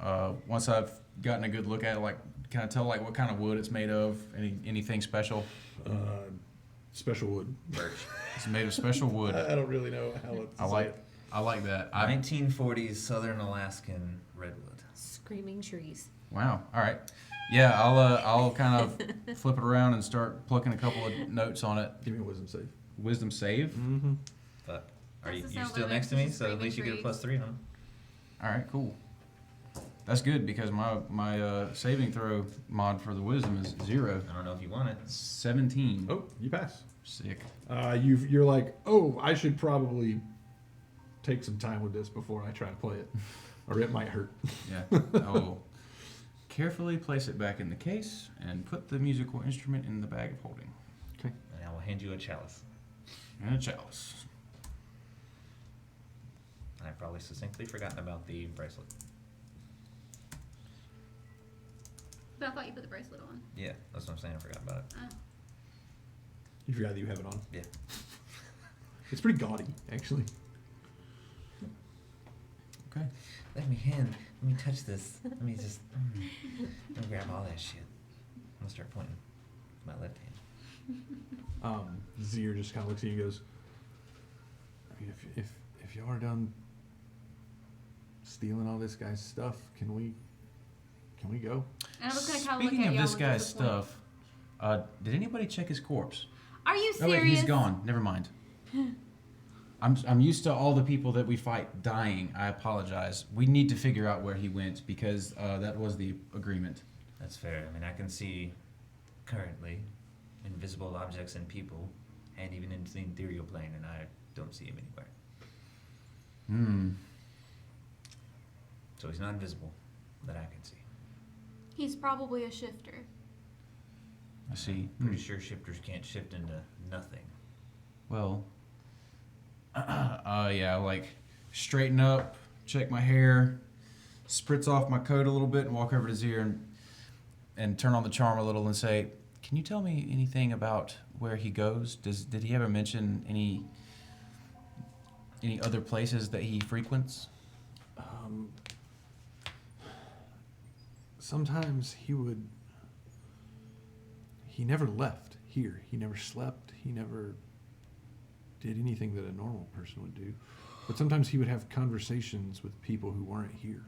and once I've gotten a good look at it, like, can I tell like what kind of wood it's made of? Anything special? Special wood. It's made of special wood. I don't really know how it's. I like that. 1940s Southern Alaskan redwood. Screaming trees. Wow. All right. Yeah, I'll kind of flip it around and start plucking a couple of notes on it. Give me a wisdom save. Wisdom save. Mm-hmm. But are That's you the you're sound still of next to it. me? Just So at least you get a screaming +3, huh? All right. Cool. That's good because my saving throw mod for the wisdom is 0. I don't know if you want it. 17. Oh, you pass. Sick. You're like, oh, I should probably take some time with this before I try to play it, or it might hurt. Yeah. I will carefully place it back in the case and put the musical instrument in the bag of holding. And I will hand you a chalice. And a chalice. And I've probably succinctly forgotten about the bracelet. But I thought you put the bracelet on. Yeah, that's what I'm saying. I forgot about it. You forgot that you have it on. Yeah. It's pretty gaudy, actually. Okay. Let me touch this. Let me just let me grab all that shit. I'm gonna start pointing with my left hand. Zier just kind of looks at you and goes, I mean, if y'all are done stealing all this guy's stuff, can we go? And I was gonna kind of look Speaking at of y'all this with guy's disappointment. stuff, did anybody check his corpse? Are you Oh serious? wait, he's gone. Never mind. I'm used to all the people that we fight dying. I apologize. We need to figure out where he went because that was the agreement. That's fair. I mean, I can see currently invisible objects and people, and even into the ethereal plane, and I don't see him anywhere. Hmm. So he's not invisible that I can see. He's probably a shifter. I see. Pretty sure shifters can't shift into nothing. Well, yeah, like straighten up, check my hair, spritz off my coat a little bit, and walk over to Zier and turn on the charm a little and say, "Can you tell me anything about where he goes? Did he ever mention any other places that he frequents?" Sometimes he never left here. He never slept. He never did anything that a normal person would do. But sometimes he would have conversations with people who weren't here.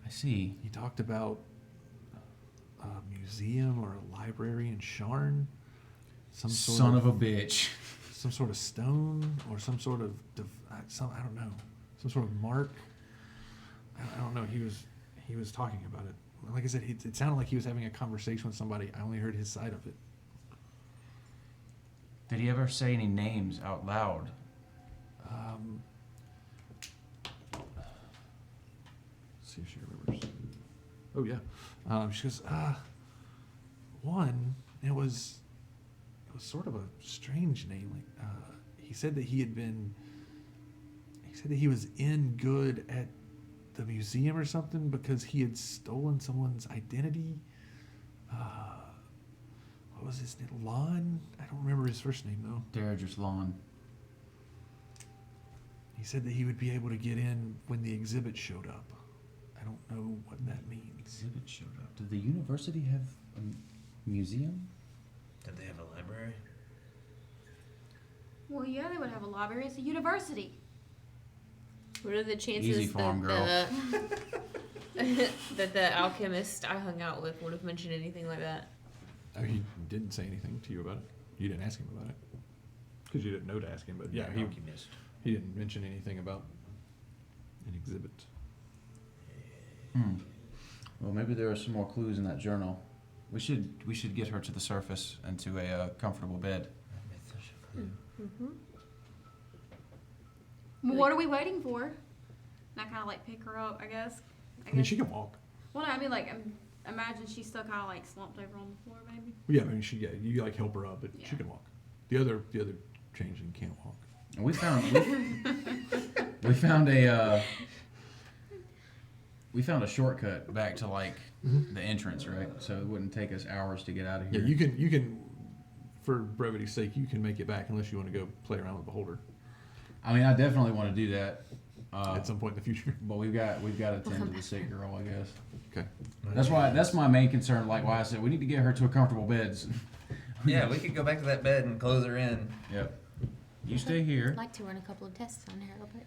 I see. He talked about a museum or a library in Sharn. Some Son of a bitch. some sort of stone or some sort of I don't know, some sort of mark. I don't know. He was talking about it. Like I said, it sounded like he was having a conversation with somebody. I only heard his side of it. Did he ever say any names out loud? See if she remembers. Oh yeah. She goes, one. It was sort of a strange name. Like he said that he was in good at the museum or something because he had stolen someone's identity. What was his name? Lon? I don't remember his first name though. Derriger's lawn. He said that he would be able to get in when the exhibit showed up. I don't know what that means. Exhibit showed up. Did the university have a museum? Did they have a library? Well, yeah, they would have a library. It's a university. What are the chances Easy farm girl. that the alchemist I hung out with would have mentioned anything like that? Oh, he didn't say anything to you about it. You didn't ask him about it because you didn't know to ask him. But yeah, Alchemist. he didn't mention anything about an exhibit. Hmm. Well, maybe there are some more clues in that journal. We should get her to the surface and to a comfortable bed. Mm-hmm. Well, what are we waiting for? And I kind of like pick her up, I guess. I mean, she can walk. Well, no, I mean, like, imagine she's still kind of like slumped over on the floor, maybe. Yeah, I mean, you like help her up, but she Yeah. can walk. The other changeling can't walk. And we found we found a shortcut back to like the entrance, right? So it wouldn't take us hours to get out of Yeah, here. you can, for brevity's sake, you can make it back unless you want to go play around with the holder I mean, I definitely want to do that. at some point in the future. But we've got to tend to the sick girl, I guess. Okay. That's my main concern. Like why I said we need to get her to a comfortable bed. Yeah, we could go back to that bed and close her in. Yep. You stay here. I'd like to run a couple of tests on her real quick.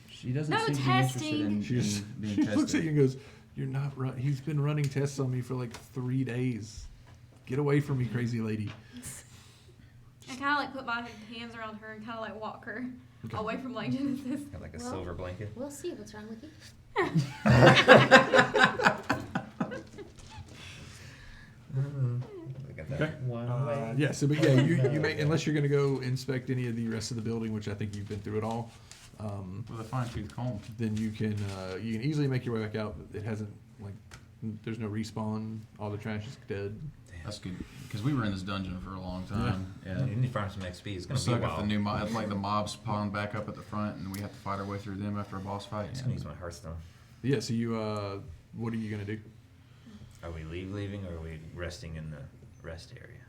She doesn't No seem to be interested testing. in, She just in being she tested. looks at you and goes, "You're not run. He's been running tests on me for like 3 days. Get away from me, crazy lady." I kind of like put my hands around her and kind of like walk her Okay. away from like Genesis. Got like a Well- silver blanket. We'll see what's wrong with you. Look at that. Okay. One way. Yeah. So, but yeah, you may unless you're gonna go inspect any of the rest of the building, which I think you've been through it all. With a fine tooth comb. Then you can easily make your way back out. It hasn't like there's no respawn. All the trash is dead. That's good because we were in this dungeon for a long time. Yeah. You need to find some XP. It's We're gonna be stuck a if the while. new mob, like the mobs spawn back up at the front, and we have to fight our way through them after a boss fight. It's Yeah. gonna use my Hearthstone. Yeah. So you what are you gonna do? Are we leaving or are we resting in the rest area?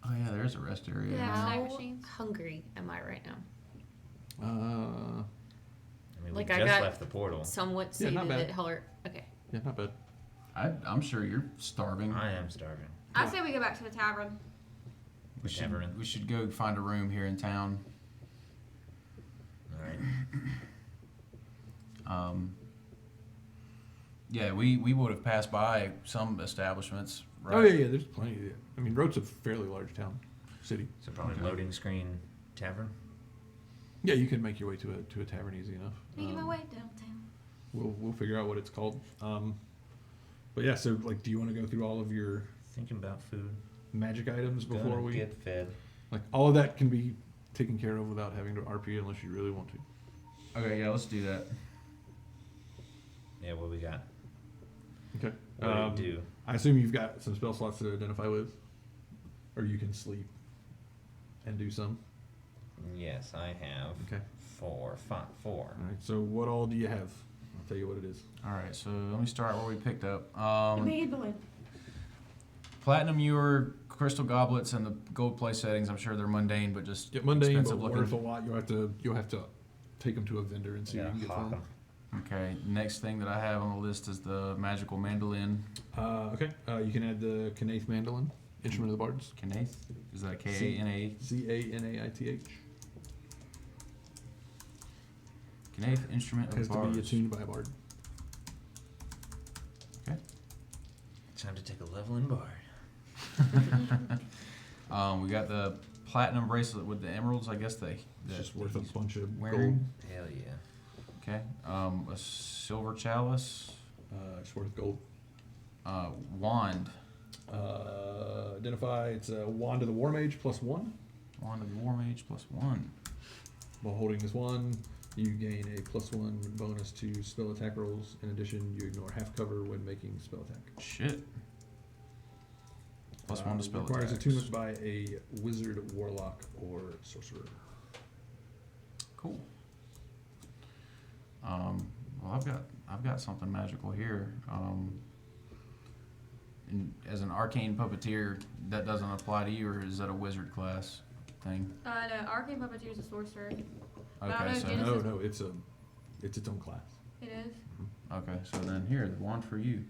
Oh yeah, there's a rest area. Yeah. How Snack machines. hungry am I right now? I mean, Like, we I just got left the portal. Somewhat Yeah, not sated bad. at heart. Okay. Yeah, not bad. I'm sure you're starving. I am starving. I say we go back to the tavern. Tavern. We should go find a room here in town. All right. Yeah, we would have passed by some establishments, right? Oh yeah. There's plenty. I mean, Rote's a fairly large city. So probably Okay. loading screen tavern. Yeah, you can make your way to a tavern easy enough. Making my way downtown. We'll figure out what it's called. But yeah, so like, do you want to go through all of your Thinking about food. magic items before Gonna we get fed. like all of that can be taken care of without having to RP unless you really want to. Okay, yeah, let's do that. Yeah, what we got? Okay. What do you do? I assume you've got some spell slots to identify with, or you can sleep and do some. Yes, I have Okay. four. All right. So what all do you have? I'll tell you what it is. All right, so let me start where we picked up. Made balloon. Platinum ewer, crystal goblets, and the gold play settings. I'm sure they're mundane, but just Yeah, mundane, but expensive looking. worth a lot. You'll have to take them to a vendor and see what you can get for hawk them. 'em. Okay, next thing that I have on the list is the magical mandolin. Okay. You can add the Kanaith mandolin, instrument of the bards. Kanaith? Is that K-A-N-A? Kanaith. Kanaith, instrument of Has to be bards. attuned by a bard. Okay. Time to take a level in bard. We got the platinum bracelet with the emeralds. I guess It's just worth a he's bunch of wearing. gold. Hell yeah. Okay. A silver chalice. It's worth gold. Wand. Identify. It's a wand of the war mage +1. Wand of the War Mage +1. While holding this wand, you gain a +1 bonus to spell attack rolls. In addition, you ignore half cover when making spell attack. Shit. +1 to spell Requires attacks. attunement by a wizard, warlock, or sorcerer. Cool. Well, I've got something magical here. As an arcane puppeteer, that doesn't apply to you, or is that a wizard class thing? No, Arcane Puppeteer is a sorcerer. Okay, no, so Genesis- No, it's its own class. It is. okay, so then here, the wand for you.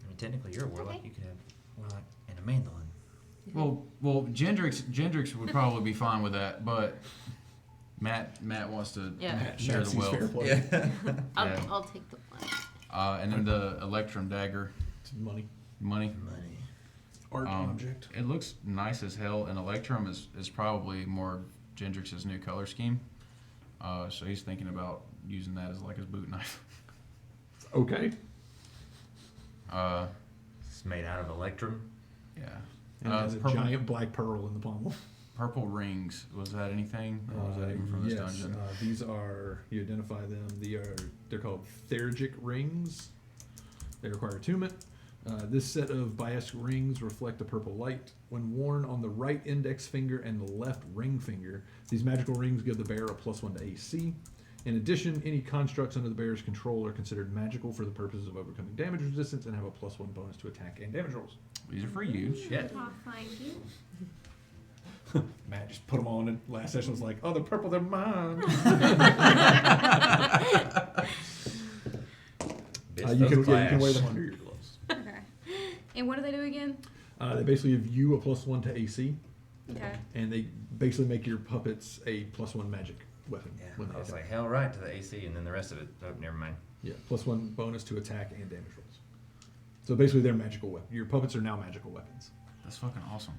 I mean, technically, you're a warlock. Okay. You could have warlock and a mandolin. Well, Gendrix would probably be fine with that, but Matt wants to Yeah. share the wealth. Fair play. Yeah. Yeah. I'll take the one. And then the Electrum dagger, It's money. money. Money. Art Um, object. It looks nice as hell, and Electrum is probably more Gendrix's new color scheme. So he's thinking about using that as like his boot knife. Okay. It's made out of electrum. Yeah. And it has a Purple, giant black pearl in the pommel. purple rings. Was that anything? Or was that even from this Yes, dungeon? these are, you identify them, they're called Theragic rings. They require attunement. This set of biased rings reflect a purple light. When worn on the right index finger and the left ring finger, these magical rings give the bearer a +1 to AC. In addition, any constructs under the bearer's control are considered magical for the purposes of overcoming damage resistance and have a +1 bonus to attack and damage rolls. These are for you. Shit. Oh, thank you. Matt just put them on, and last session was like, oh, they're purple, they're mine. Bitch, You those can wear flash. them under your gloves. Okay. And what do they do again? They basically give you a +1 to AC, Okay. and they basically make your puppets a +1 magic weapon Yeah, when they I was attack. like, hell right to the AC, and then the rest of it. Oh, never mind. Yeah, +1 bonus to attack and damage rolls. So basically, they're magical weapons. Your puppets are now magical weapons. That's fucking awesome.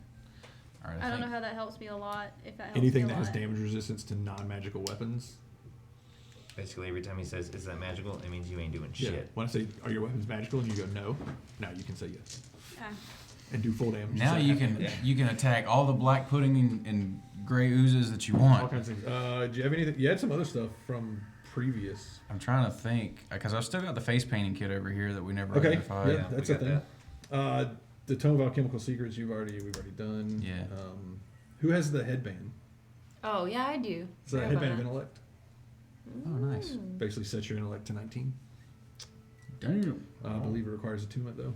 All right. I don't know think- how that helps me a lot. If that helps Anything me that a has lot. damage resistance to non-magical weapons. Basically, every time he says, "Is that magical?" it means you ain't doing Yeah. shit. When I say, are your weapons magical, and you go no, now you can say yes Ah. and do full damage. Now instead of you half can attack all the black pudding and gray oozes that you all want. kinds of things. Do you have anything? You had some other stuff from previous. I'm trying to think because I've still got the face painting kit over here that we never Okay, identified. yeah, we that's a got thing. The Tome of Alchemical Secrets we've already done. Yeah. Who has the headband? Oh yeah, I do. It's a Forgot headband of about intellect. Oh, nice. Basically sets your intellect to 19. Damn. I believe it requires attunement though.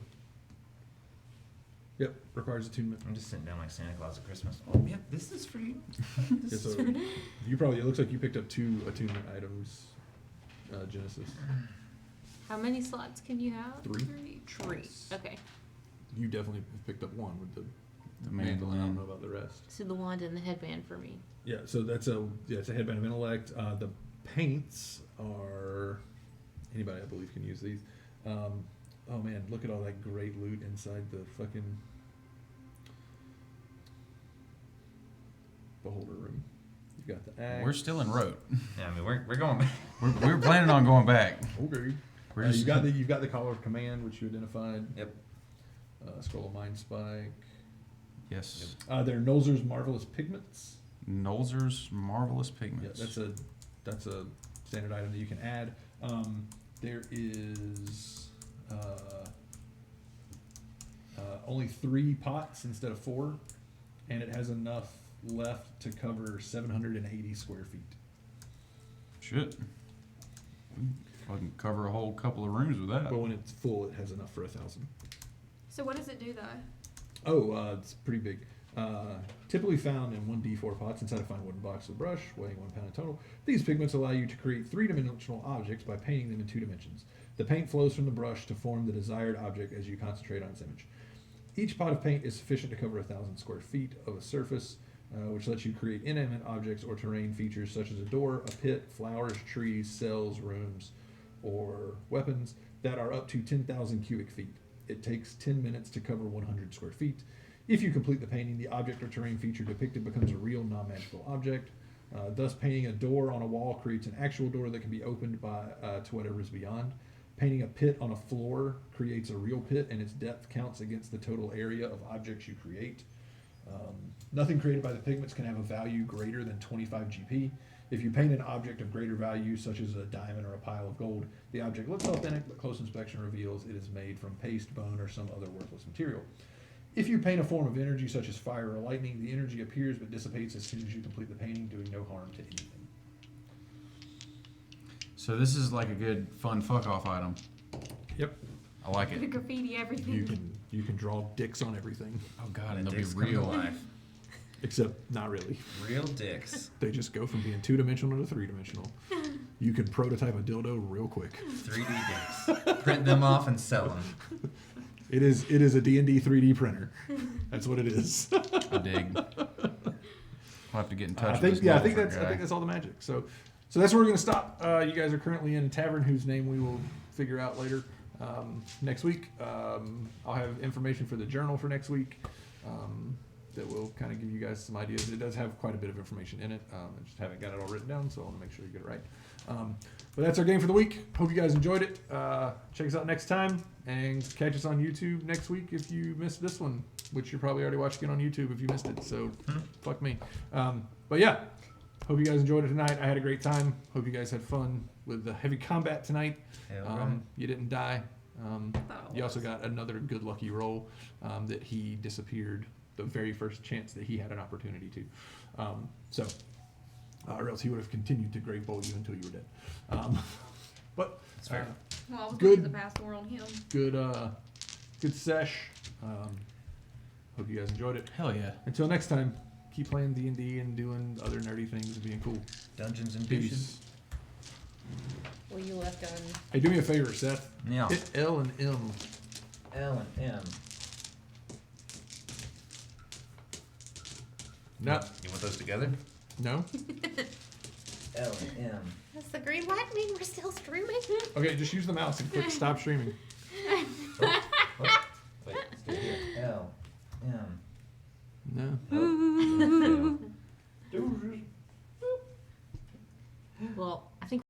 Yep, requires attunement. I'm just sitting down like Santa Claus at Christmas. Oh, yeah, this is for you. Yeah, so you probably, it looks like you picked up 2 attunement items, Genesis. How many slots can you have? 3. Three. Okay. You definitely picked up 1 with the The mandolin. I don't know mandolin. about the rest. So the wand and the headband for me. Yeah, so it's a headband of intellect. The paints are, anybody I believe can use these. Oh man, look at all that great loot inside the fucking beholder room. You've got the axe. We're still in rote. Yeah, I mean, we're going back. We're planning on going back. Okay. We're You've got the collar of command, which you identified. Yep. Scroll of mind spike. Yes. There are Nolzur's marvelous pigments. Nolzur's marvelous Yeah, pigments. that's a standard item that you can add. There is only 3 pots instead of 4, and it has enough left to cover 780 square feet. Shit. We fucking cover a whole couple of rooms with that. But when it's full, it has enough for 1,000. So what does it do though? Oh, it's pretty big. Typically found in 1d4 pots inside a fine wooden box with a brush, weighing 1 pound in total. These pigments allow you to create 3-dimensional objects by painting them in 2 dimensions. The paint flows from the brush to form the desired object as you concentrate on its image. Each pot of paint is sufficient to cover 1,000 square feet of a surface, which lets you create inanimate objects or terrain features such as a door, a pit, flowers, trees, cells, rooms, or weapons that are up to 10,000 cubic feet. It takes 10 minutes to cover 100 square feet. If you complete the painting, the object or terrain feature depicted becomes a real non-magical object. Thus, painting a door on a wall creates an actual door that can be opened to whatever is beyond. Painting a pit on a floor creates a real pit, and its depth counts against the total area of objects you create. Nothing created by the pigments can have a value greater than 25 GP. If you paint an object of greater value, such as a diamond or a pile of gold, the object looks authentic, but close inspection reveals it is made from paste, bone, or some other worthless material. If you paint a form of energy, such as fire or lightning, the energy appears but dissipates as soon as you complete the painting, doing no harm to anything. So this is like a good fun fuck off item. Yep. I like The it. graffiti everything. You can draw dicks on everything, Oh god, and And they'll be dicks come to real. life. except not really. Real dicks. They just go from being 2-dimensional to 3-dimensional. You can prototype a dildo real quick. 3D dicks. Print them off and sell them. It is a D&D 3D printer. That's what it is. I dig. We'll have to get in touch I with think this yeah, I think golfer that's guy. all the magic. So that's where we're gonna stop. You guys are currently in a tavern whose name we will figure out later next week. I'll have information for the journal for next week that will kind of give you guys some ideas. It does have quite a bit of information in it. I just haven't got it all written down, so I want to make sure you get it right. But that's our game for the week. Hope you guys enjoyed it. Check us out next time and catch us on YouTube next week if you missed this one, which you're probably already watching it on YouTube if you missed it. So fuck me. But yeah, hope you guys enjoyed it tonight. I had a great time. Hope you guys had fun with the heavy combat tonight. Hell right. You didn't die. You also got another good lucky roll that he disappeared the very first chance that he had an opportunity to. Or else he would have continued to grave bowl you until you were dead. But That's fair. Well, I was Good. going to pass the world on him. good sesh. Hope you guys enjoyed it. Hell yeah. Until next time, keep playing D&D and doing other nerdy things and being cool. Dungeons and Douches. Peace. Well, you left on. Hey, do me a favor, Seth. Yeah. Hit L and M. L and M. No. You want those together? No? L and M. That's the green light mean we're still streaming? Okay, just use the mouse and click stop streaming. Wait, let's do it here. L, M. No. Oh,